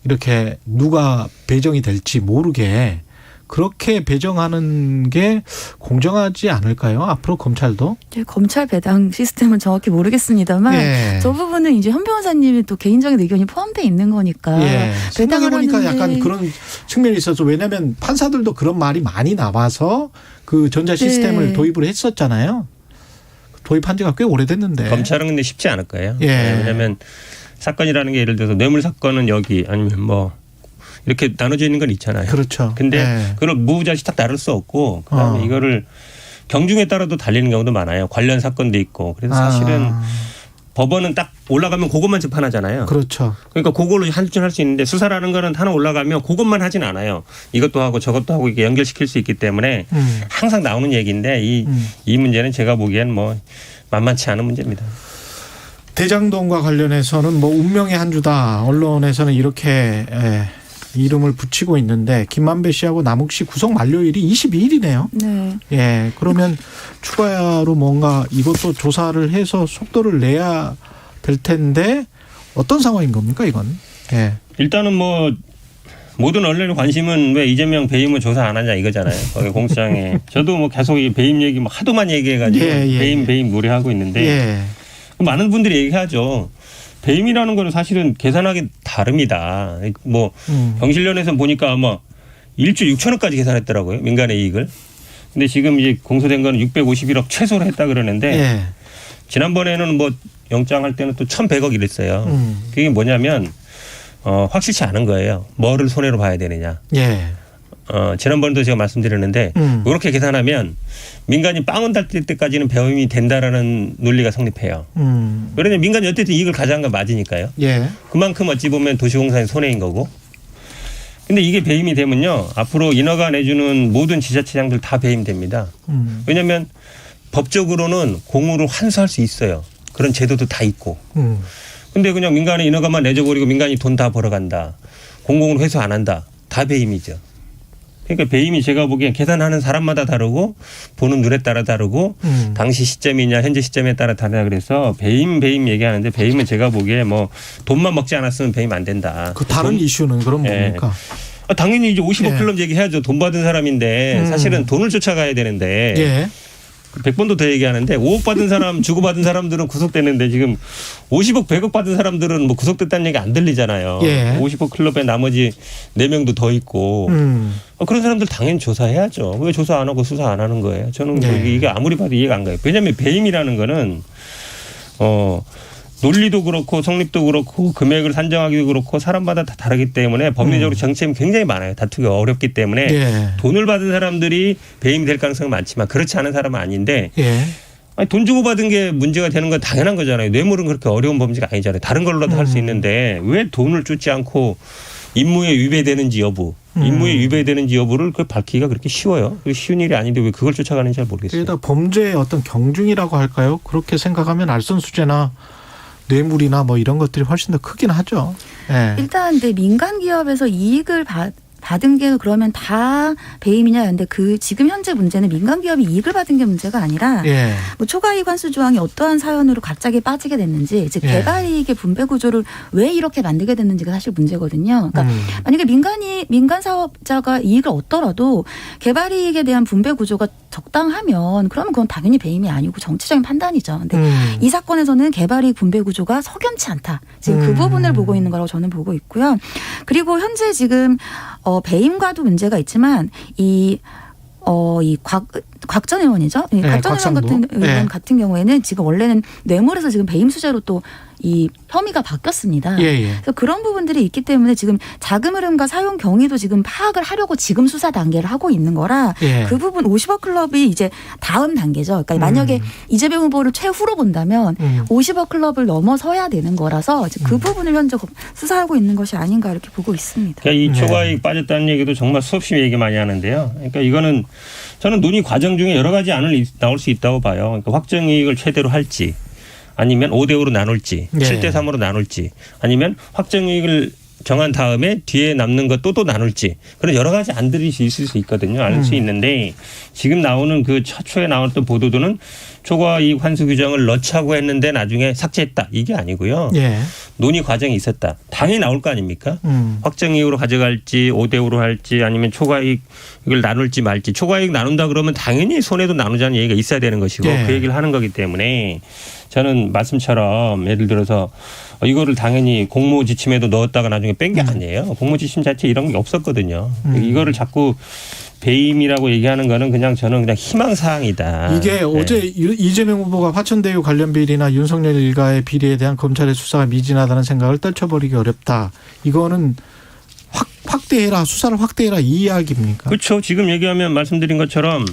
B: 이렇게 누가 배정이 될지 모르게 그렇게 배정하는 게 공정하지 않을까요? 앞으로 검찰도?
A: 검찰 배당 시스템은 정확히 모르겠습니다만
B: 예.
A: 저 부분은 이제 현 변호사님의 또 개인적인 의견이 포함되어 있는 거니까.
B: 예. 생각해보니까
A: 하는데.
B: 약간 그런 측면이 있어서 왜냐하면 판사들도 그런 말이 많이 나와서 그 전자 시스템을 도입을 했었잖아요. 도입한 지가 꽤 오래됐는데.
X: 검찰은 근데 쉽지 않을 거예요.
B: 예.
X: 왜냐하면 사건이라는 게 예를 들어서 뇌물 사건은 여기 아니면 뭐 이렇게 나눠져 있는 건 있잖아요.
B: 그렇죠.
X: 근데
B: 네.
X: 그걸 무부자식 딱 나눌 수 없고 그다음에 이거를 경중에 따라도 달리는 경우도 많아요. 관련 사건도 있고. 그래서 사실은 법원은 딱 올라가면 그것만 재판하잖아요.
B: 그렇죠.
X: 그러니까 그걸로 할 수 있는데 수사라는 거는 하나 올라가면 그것만 하진 않아요. 이것도 하고 저것도 하고 이게 연결시킬 수 있기 때문에 항상 나오는 얘기인데 이 문제는 제가 보기엔 뭐 만만치 않은 문제입니다.
B: 대장동과 관련해서는 뭐 운명의 한 주다. 언론에서는 이렇게 이름을 붙이고 있는데 김만배 씨하고 남욱 씨 구속 만료일이 22일이네요.
A: 네.
B: 예. 그러면 추가로 뭔가 이것도 조사를 해서 속도를 내야 될 텐데 어떤 상황인 겁니까, 이건? 예.
X: 일단은 뭐 모든 언론의 관심은 왜 이재명 배임을 조사 안 하냐 이거잖아요. 거기 공수장에. 저도 뭐 계속 이 배임 얘기 뭐 하도 많이 얘기해가지고 배임 노래하고 있는데 많은 분들이 얘기하죠. 배임이라는 거는 사실은 계산하기 다릅니다. 뭐 경실련에서 보니까 아마 1조 6천억까지 계산했더라고요. 민간의 이익을. 근데 지금 이제 공소된 거는 651억 최소로 했다 그러는데 지난번에는 뭐 영장 할 때는 또 1,100억 이랬어요. 그게 뭐냐면 확실치 않은 거예요. 뭐를 손해로 봐야 되느냐. 지난번에도 제가 말씀드렸는데 그렇게 계산하면 민간이 빵원 달 때까지는 배임이 된다라는 논리가 성립해요. 왜냐하면 민간이 어쨌든 이익을 가져간 건 맞으니까요. 그만큼 어찌 보면 도시공사의 손해인 거고. 근데 이게 배임이 되면요. 앞으로 인허가 내주는 모든 지자체장들 다 배임됩니다. 왜냐하면 법적으로는 공으로 환수할 수 있어요. 그런 제도도 다 있고. 근데 그냥 민간에 인허가만 내줘버리고 민간이 돈 다 벌어간다. 공공은 회수 안 한다. 다 배임이죠. 그러니까 배임이 제가 보기엔 계산하는 사람마다 다르고 보는 눈에 따라 다르고 당시 시점이냐 현재 시점에 따라 다르다 그래서 배임 얘기하는데 배임은 제가 보기에 뭐 돈만 먹지 않았으면 배임 안 된다.
B: 그 다른 이슈는 그럼 뭡니까?
X: 당연히 이제 50억 클럽 얘기해야죠. 돈 받은 사람인데 사실은 돈을 쫓아가야 되는데 100번도 더 얘기하는데 5억 받은 사람 주고받은 사람들은 구속됐는데 지금 50억 100억 받은 사람들은 뭐 구속됐다는 얘기 안 들리잖아요. 50억 클럽에 나머지 4명도 더 있고 그런 사람들 당연히 조사해야죠. 왜 조사 안 하고 수사 안 하는 거예요? 저는 뭐 이게 아무리 봐도 이해가 안 가요. 왜냐하면 배임이라는 거는 논리도 그렇고 성립도 그렇고 금액을 산정하기도 그렇고 사람마다 다 다르기 때문에 법리적으로 정책이 굉장히 많아요. 다투기가 어렵기 때문에 돈을 받은 사람들이 배임이 될 가능성이 많지만 그렇지 않은 사람은 아닌데 아니, 돈 주고 받은 게 문제가 되는 건 당연한 거잖아요. 뇌물은 그렇게 어려운 범죄가 아니잖아요. 다른 걸로도 할 수 있는데 왜 돈을 쫓지 않고 임무에 위배되는지 여부. 임무에 위배되는지 여부를 밝히기가 그렇게 쉬워요. 쉬운 일이 아닌데 왜 그걸 쫓아가는지 잘 모르겠어요.
B: 게다가 범죄의 어떤 경중이라고 할까요? 그렇게 생각하면 알선수재나 뇌물이나 뭐 이런 것들이 훨씬 더 크긴 하죠.
A: 일단 근데 민간 기업에서 이익을 받은 게 그러면 다 배임이냐 근데 그 지금 현재 문제는 민간 기업이 이익을 받은 게 문제가 아니라
B: 예.
A: 뭐 초과이익 환수 조항이 어떠한 사연으로 갑자기 빠지게 됐는지 즉
B: 예.
A: 개발이익의 분배 구조를 왜 이렇게 만들게 됐는지가 사실 문제거든요. 그러니까 만약에 민간 사업자가 이익을 얻더라도 개발이익에 대한 분배 구조가 적당하면 그러면 그건 당연히 배임이 아니고 정치적인 판단이죠. 근데 이 사건에서는 개발이익 분배 구조가 석연치 않다. 지금 그 부분을 보고 있는 거라고 저는 보고 있고요. 그리고 현재 지금 배임과도 문제가 있지만 이 곽 전 의원이죠. 네, 곽 전 의원 같은 의원 같은 경우에는 지금 원래는 뇌물에서 지금 배임 수재로 또 이 혐의가 바뀌었습니다. 그래서 그런 부분들이 있기 때문에 지금 자금 흐름과 사용 경위도 지금 파악을 하려고 지금 수사 단계를 하고 있는 거라 그 부분 50억 클럽이 이제 다음 단계죠. 그러니까 만약에 이재명 후보를 최후로 본다면 50억 클럽을 넘어서야 되는 거라서 그 부분을 현재 수사하고 있는 것이 아닌가 이렇게 보고 있습니다.
X: 그러니까 이 초과이익 빠졌다는 얘기도 정말 수없이 얘기 많이 하는데요. 그러니까 이거는 저는 논의 과정 중에 여러 가지 안을 나올 수 있다고 봐요. 그러니까 확정이익을 최대로 할지 아니면 5대5로 나눌지 7대3으로 나눌지 아니면 확정이익을 정한 다음에 뒤에 남는 것도 또 나눌지 그런 여러 가지 안들이 있을 수 있거든요. 알 수 있는데 지금 나오는 그 최초에 나왔던 보도들은 초과이익 환수 규정을 넣자고 했는데 나중에 삭제했다. 이게 아니고요. 논의 과정이 있었다. 당연히 나올 거 아닙니까? 확정이익으로 가져갈지 5대5로 할지 아니면 초과이익을 나눌지 말지. 초과이익 나눈다 그러면 당연히 손해도 나누자는 얘기가 있어야 되는 것이고 그 얘기를 하는 거기 때문에 저는 말씀처럼 예를 들어서 이거를 당연히 공모지침에도 넣었다가 나중에 뺀 게 아니에요. 공모지침 자체 이런 게 없었거든요. 이거를 자꾸 배임이라고 얘기하는 거는 저는 그냥 희망사항이다.
B: 이게 어제 이재명 후보가 화천대유 관련 비리나 윤석열 일가의 비리에 대한 검찰의 수사가 미진하다는 생각을 떨쳐버리기 어렵다. 이거는 확대해라, 수사를 확대해라 이 이야기입니까?
X: 그렇죠. 지금 얘기하면 말씀드린 것처럼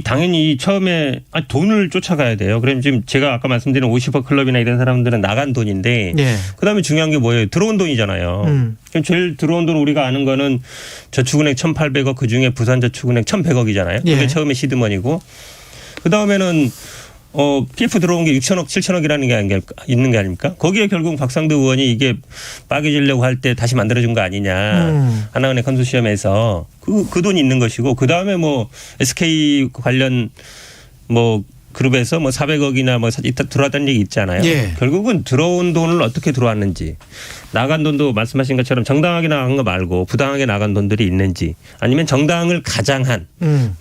X: 당연히 처음에 돈을 쫓아가야 돼요. 그럼 지금 제가 아까 말씀드린 50억 클럽이나 이런 사람들은 나간 돈인데 그다음에 중요한 게 뭐예요? 들어온 돈이잖아요. 그럼 제일 들어온 돈 우리가 아는 거는 저축은행 1,800억 그중에 부산저축은행 1,100억이잖아요. 그게 처음에 시드머니고 그다음에는 PF 들어온 게 6천억, 7천억이라는 게 있는 게 아닙니까? 거기에 결국 박상도 의원이 이게 빠개지려고 할 때 다시 만들어준 거 아니냐. 하나은행 컨소시엄에서 그 돈이 있는 것이고 그다음에 SK 관련 그룹에서 400억이나 들어왔다는 얘기 있잖아요. 결국은 들어온 돈을 어떻게 들어왔는지 나간 돈도 말씀하신 것처럼 정당하게 나간 거 말고 부당하게 나간 돈들이 있는지 아니면 정당을 가장한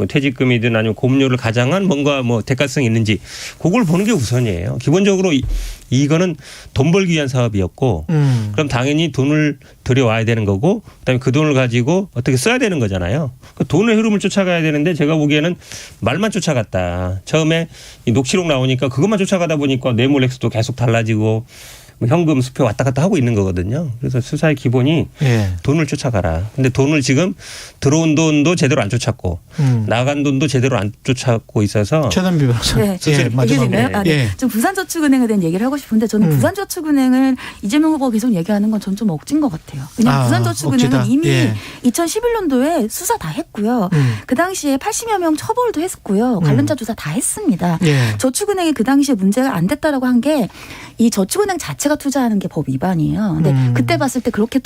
X: 퇴직금이든 아니면 고금료를 가장한 뭔가 대가성이 있는지 그걸 보는 게 우선이에요. 기본적으로 이거는 돈 벌기 위한 사업이었고 그럼 당연히 돈을 들여와야 되는 거고 그다음에 그 돈을 가지고 어떻게 써야 되는 거잖아요. 그 돈의 흐름을 쫓아가야 되는데 제가 보기에는 말만 쫓아갔다. 처음에 이 녹취록 나오니까 그것만 쫓아가다 보니까 뇌물액수도 계속 달라지고 현금 수표 왔다 갔다 하고 있는 거거든요. 그래서 수사의 기본이 돈을 쫓아가라. 근데 돈을 지금 들어온 돈도 제대로 안 쫓았고 나간 돈도 제대로 안 쫓았고 있어서
B: 최단비 변호사.
A: 마지막으로. 좀 부산저축은행에 대한 얘기를 하고 싶은데 저는 부산저축은행을 이재명 후보가 계속 얘기하는 건 전 좀 억진 것 같아요. 왜냐하면 부산저축은행은 억지다. 이미 2011년도에 수사 다 했고요. 그 당시에 80여 명 처벌도 했고요. 관련자 조사 다 했습니다. 저축은행이 그 당시에 문제가 안 됐다라고 한 게 이 저축은행 자체가 투자하는 게 법 위반이에요. 근데 그때 봤을 때 그렇게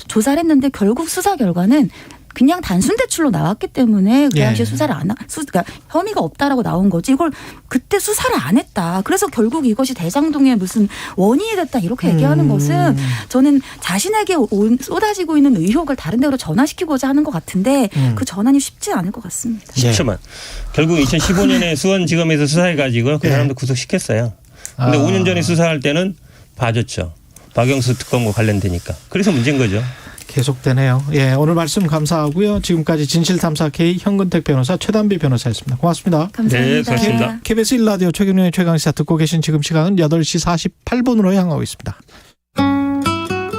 A: 조사를 했는데 결국 수사 결과는 그냥 단순 대출로 나왔기 때문에 그 당시에 수사를 그러니까 혐의가 없다라고 나온 거지 이걸 그때 수사를 안 했다. 그래서 결국 이것이 대장동의 무슨 원인이 됐다 이렇게 얘기하는 것은 저는 자신에게 쏟아지고 있는 의혹을 다른 데로 전환시키고자 하는 것 같은데 그 전환이 쉽지 않을 것 같습니다.
X: 쉽지만 결국 2015년에 수원지검에서 수사해가지고 그 사람도 구속시켰어요. 근데 5년 전에 수사할 때는 봐줬죠. 박영수 특검과 관련되니까. 그래서 문제인 거죠.
B: 계속되네요. 오늘 말씀 감사하고요. 지금까지 진실탐사 K 현근택 변호사 최단비 변호사였습니다. 고맙습니다.
A: 감사합니다.
X: 네, 고맙습니다.
B: KBS 1라디오 최경영의 최강시사 듣고 계신 지금 시간은 8시 48분으로 향하고 있습니다.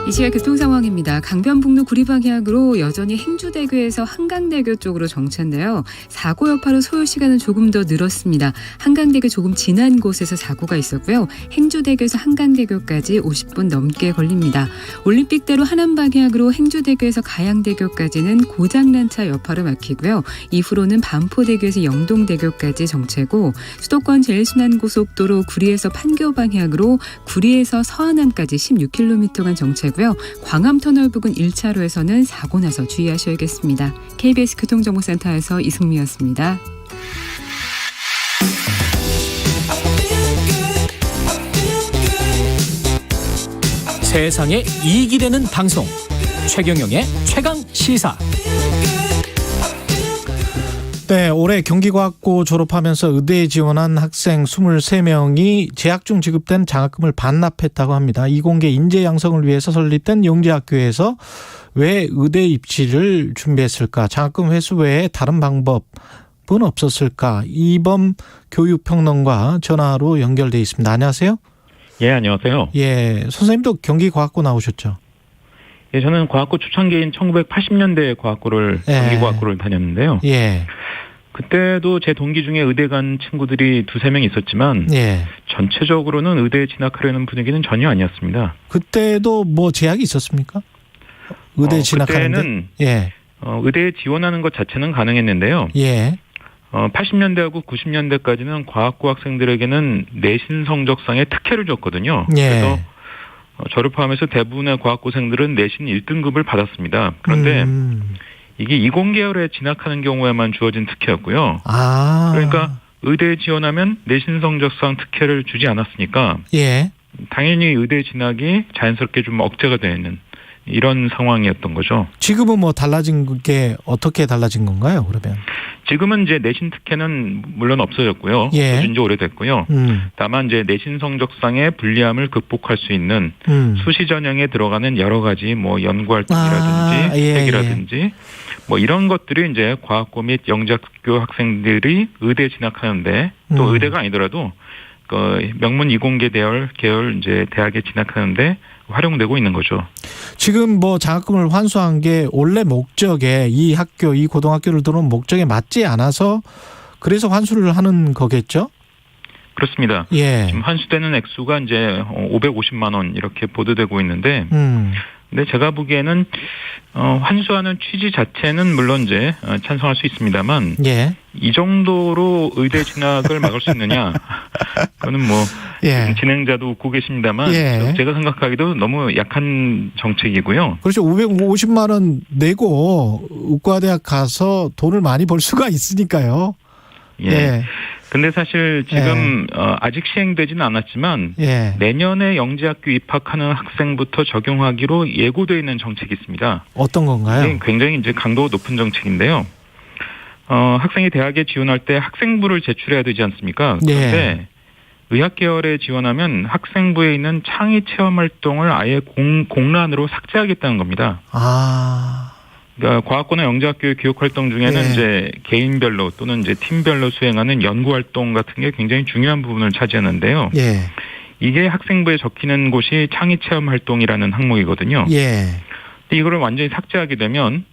C: 이 시각 교통 상황입니다. 강변북로 구리방향으로 여전히 행주대교에서 한강대교 쪽으로 정체인데요. 사고 여파로 소요 시간은 조금 더 늘었습니다. 한강대교 조금 지난 곳에서 사고가 있었고요. 행주대교에서 한강대교까지 50분 넘게 걸립니다. 올림픽대로 하남방향으로 행주대교에서 가양대교까지는 고장난 차 여파로 막히고요. 이후로는 반포대교에서 영동대교까지 정체고 수도권 제일순환고속도로 구리에서 판교 방향으로 구리에서 서안암까지 16km간 정체고 주의하시고요. 광암터널 부근 1차로에서는 사고 나서 주의하셔야겠습니다. KBS 교통정보센터에서 이승미였습니다.
G: 세상에 이익이 되는 방송 최경영의 최강시사.
B: 네, 올해 경기과학고 졸업하면서 의대에 지원한 학생 23명이 재학 중 지급된 장학금을 반납했다고 합니다. 이공계 인재 양성을 위해서 설립된 영재학교에서 왜 의대 입시를 준비했을까? 장학금 회수 외에 다른 방법은 없었을까? 이범 교육평론가 전화로 연결돼 있습니다. 안녕하세요.
I: 예, 안녕하세요.
B: 예, 선생님도 경기과학고 나오셨죠?
I: 예, 저는 과학고 초창기인 1980년대 과학고를 경기과학고를 다녔는데요.
B: 예.
I: 그때도 제 동기 중에 의대 간 친구들이 2-3명 있었지만 전체적으로는 의대에 진학하려는 분위기는 전혀 아니었습니다.
B: 그때도 뭐 제약이 있었습니까? 의대 진학하는데?
I: 그때는 의대에 지원하는 것 자체는 가능했는데요. 80년대하고 90년대까지는 과학고 학생들에게는 내신 성적상의 특혜를 줬거든요. 그래서 저를 포함해서 대부분의 과학고생들은 내신 1등급을 받았습니다. 그런데 이게 이공계열에 진학하는 경우에만 주어진 특혜였고요. 그러니까 의대에 지원하면 내신 성적상 특혜를 주지 않았으니까 당연히 의대 진학이 자연스럽게 좀 억제가 되는 이런 상황이었던 거죠.
B: 지금은 뭐 달라진 게 어떻게 달라진 건가요, 그러면?
I: 지금은 이제 내신 특혜는 물론 없어졌고요. 없어진 지 오래됐고요. 다만 이제 내신 성적상의 불리함을 극복할 수 있는 수시 전형에 들어가는 여러 가지 뭐 연구 활동이라든지 회계라든지 뭐 이런 것들이 이제 과학고 및 영재학교 학생들이 의대에 진학하는데 또 의대가 아니더라도 그 명문 이공계 계열 이제 대학에 진학하는데 활용되고 있는 거죠.
B: 지금 뭐 장학금을 환수한 게 원래 목적에 이 학교, 이 고등학교를 들어온 목적에 맞지 않아서 그래서 환수를 하는 거겠죠?
I: 그렇습니다. 지금 환수되는 액수가 이제 550만 원 이렇게 보도되고 있는데 근데 제가 보기에는 환수하는 취지 자체는 물론 이제 찬성할 수 있습니다만 이 정도로 의대 진학을 막을 수 있느냐 그거는 뭐 진행자도 웃고 계십니다만 제가 생각하기도 너무 약한 정책이고요.
B: 그렇죠. 550만 원 내고 의과대학 가서 돈을 많이 벌 수가 있으니까요.
I: 근데 사실 지금 아직 시행되지는 않았지만 내년에 영재학교 입학하는 학생부터 적용하기로 예고되어 있는 정책이 있습니다.
B: 어떤 건가요?
I: 굉장히 이제 강도가 높은 정책인데요. 학생이 대학에 지원할 때 학생부를 제출해야 되지 않습니까? 그런데 의학 계열에 지원하면 학생부에 있는 창의 체험 활동을 아예 공란으로 삭제하겠다는 겁니다. 그러니까 과학고나 영재학교의 교육 활동 중에는 이제 개인별로 또는 이제 팀별로 수행하는 연구 활동 같은 게 굉장히 중요한 부분을 차지하는데요. 이게 학생부에 적히는 곳이 창의 체험 활동이라는 항목이거든요. 근데 이거를 완전히 삭제하게 되면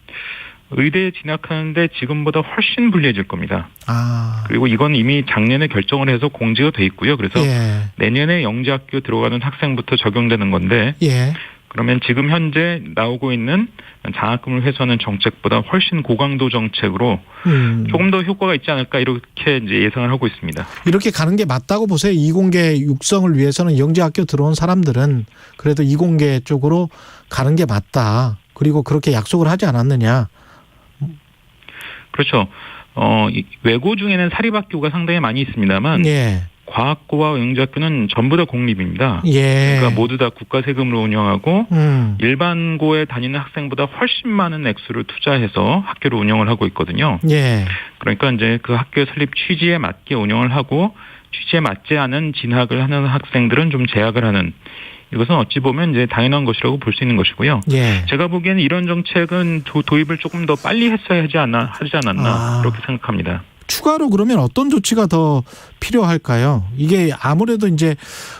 I: 의대에 진학하는데 지금보다 훨씬 불리해질 겁니다. 그리고 이건 이미 작년에 결정을 해서 공지가 돼 있고요. 그래서 내년에 영재학교 들어가는 학생부터 적용되는 건데 그러면 지금 현재 나오고 있는 장학금을 회수하는 정책보다 훨씬 고강도 정책으로 조금 더 효과가 있지 않을까 이렇게 이제 예상을 하고 있습니다.
B: 이렇게 가는 게 맞다고 보세요. 이공계 육성을 위해서는 영재학교 들어온 사람들은 그래도 이공계 쪽으로 가는 게 맞다. 그리고 그렇게 약속을 하지 않았느냐.
I: 그렇죠. 외고 중에는 사립학교가 상당히 많이 있습니다만 과학고와 영재학교는 전부 다 공립입니다. 그러니까 모두 다 국가 세금으로 운영하고 일반고에 다니는 학생보다 훨씬 많은 액수를 투자해서 학교를 운영을 하고 있거든요. 그러니까 이제 그 학교 설립 취지에 맞게 운영을 하고 취지에 맞지 않은 진학을 하는 학생들은 좀 제약을 하는 이것은 어찌 보면 이제 당연한 것이라고 볼 수 있는 것이고요. 제가 보기에는 이런 정책은 도입을 조금 더 빨리 했어야 하지 않았나 그렇게 생각합니다.
B: 추가로 그러면 어떤 조치가 더 필요할까요? 이게 아무래도 이제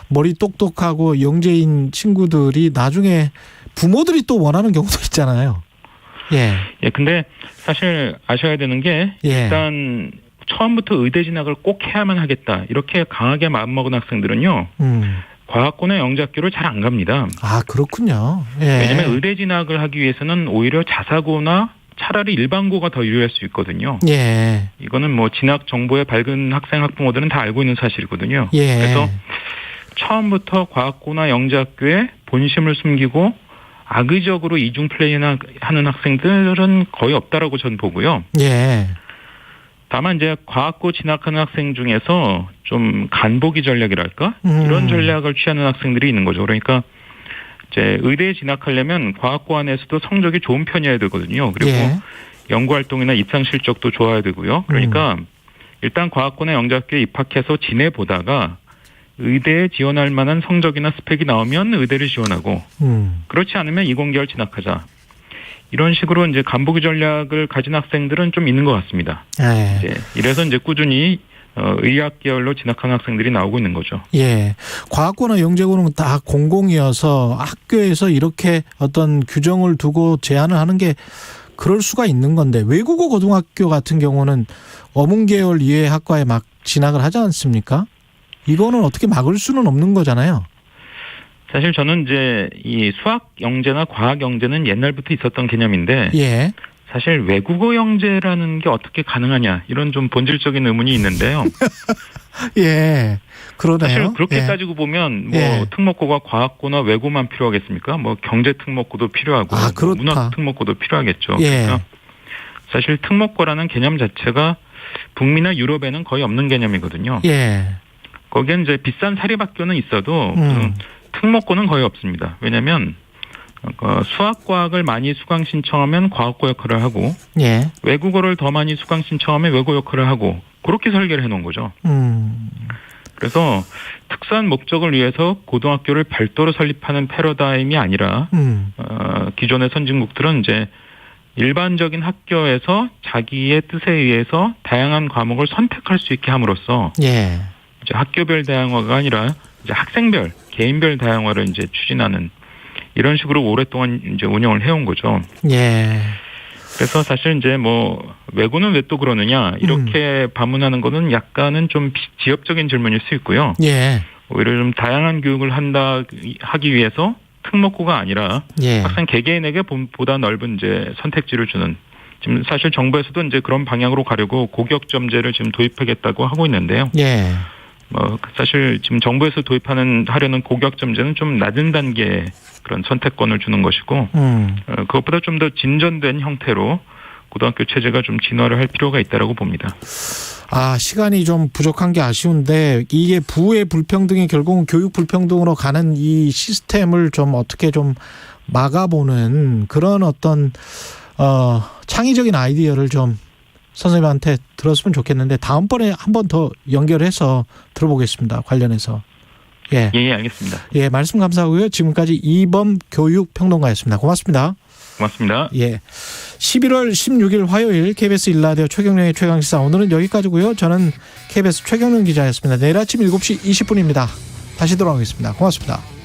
B: 머리 똑똑하고 영재인 친구들이 나중에 부모들이 또 원하는 경우도 있잖아요.
I: 근데 사실 아셔야 되는 게 일단 처음부터 의대 진학을 꼭 해야만 하겠다 이렇게 강하게 마음먹은 학생들은요. 과학고나 영재학교를 잘 안 갑니다.
B: 그렇군요.
I: 왜냐하면 의대 진학을 하기 위해서는 오히려 자사고나 차라리 일반고가 더 유리할 수 있거든요. 이거는 뭐 진학 정보에 밝은 학생 학부모들은 다 알고 있는 사실이거든요. 그래서 처음부터 과학고나 영재학교에 본심을 숨기고 악의적으로 이중 플레이나 하는 학생들은 거의 없다라고 저는 보고요.
B: 예.
I: 다만 이제 과학고 진학하는 학생 중에서 좀 간보기 전략이랄까 이런 전략을 취하는 학생들이 있는 거죠. 그러니까 이제 의대에 진학하려면 과학고 안에서도 성적이 좋은 편이어야 되거든요. 그리고
B: 예.
I: 연구 활동이나 입상 실적도 좋아야 되고요. 그러니까 일단 과학고나 영재학교에 입학해서 지내보다가 의대에 지원할 만한 성적이나 스펙이 나오면 의대를 지원하고 그렇지 않으면 이공계열 진학하자. 이런 식으로 이제 간보기 전략을 가진 학생들은 좀 있는 것 같습니다.
B: 예.
I: 이래서 이제 꾸준히 의학 계열로 진학하는 학생들이 나오고 있는 거죠.
B: 예. 과학고나 영재고는 다 공공이어서 학교에서 이렇게 어떤 규정을 두고 제한을 하는 게 그럴 수가 있는 건데 외국어 고등학교 같은 경우는 어문계열 이외의 학과에 막 진학을 하지 않습니까? 이거는 어떻게 막을 수는 없는 거잖아요.
I: 사실 저는 이제 이 수학 영재나 과학 영재는 옛날부터 있었던 개념인데
B: 예.
I: 사실 외국어 영재라는 게 어떻게 가능하냐 이런 좀 본질적인 의문이 있는데요.
B: 예, 그러네요.
I: 사실 그렇게
B: 예.
I: 따지고 보면 뭐
B: 예.
I: 특목고가 과학고나 외고만 필요하겠습니까? 뭐 경제 특목고도 필요하고 뭐 문학 특목고도 필요하겠죠.
B: 예.
I: 그러니까 사실 특목고라는 개념 자체가 북미나 유럽에는 거의 없는 개념이거든요.
B: 예.
I: 거기엔 이제 비싼 사립학교는 있어도 특목고는 거의 없습니다. 왜냐하면 수학과학을 많이 수강 신청하면 과학고 역할을 하고
B: 예.
I: 외국어를 더 많이 수강 신청하면 외고 역할을 하고 그렇게 설계를 해놓은 거죠. 그래서 특수한 목적을 위해서 고등학교를 별도로 설립하는 패러다임이 아니라 기존의 선진국들은 이제 일반적인 학교에서 자기의 뜻에 의해서 다양한 과목을 선택할 수 있게 함으로써
B: 예.
I: 이제 학교별 다양화가 아니라 이제 학생별, 개인별 다양화를 이제 추진하는 이런 식으로 오랫동안 이제 운영을 해온 거죠.
B: 예.
I: 그래서 사실 이제 뭐 외고는 왜 또 그러느냐 이렇게 반문하는 거는 약간은 좀 지엽적인 질문일 수 있고요.
B: 예.
I: 오히려 좀 다양한 교육을 하기 위해서 특목고가 아니라
B: 예.
I: 학생 개개인에게 보다 넓은 이제 선택지를 주는 지금 사실 정부에서도 이제 그런 방향으로 가려고 고격점제를 지금 도입하겠다고 하고 있는데요.
B: 예.
I: 사실 지금 정부에서 하려는 고격점제는 좀 낮은 단계의 그런 선택권을 주는 것이고, 그것보다 좀 더 진전된 형태로 고등학교 체제가 좀 진화를 할 필요가 있다라고 봅니다.
B: 시간이 좀 부족한 게 아쉬운데 이게 부의 불평등이 결국은 교육 불평등으로 가는 이 시스템을 좀 어떻게 좀 막아보는 그런 어떤 창의적인 아이디어를 좀 선생님한테 들었으면 좋겠는데 다음번에 한 번 더 연결해서 들어보겠습니다. 관련해서. 예.
I: 예, 알겠습니다.
B: 예, 말씀 감사하고요. 지금까지 이범 교육평론가였습니다. 고맙습니다.
I: 고맙습니다.
B: 예. 11월 16일 화요일 KBS 1라디오 최경영의 최강시사 오늘은 여기까지고요. 저는 KBS 최경영 기자였습니다. 내일 아침 7시 20분입니다. 다시 돌아오겠습니다. 고맙습니다.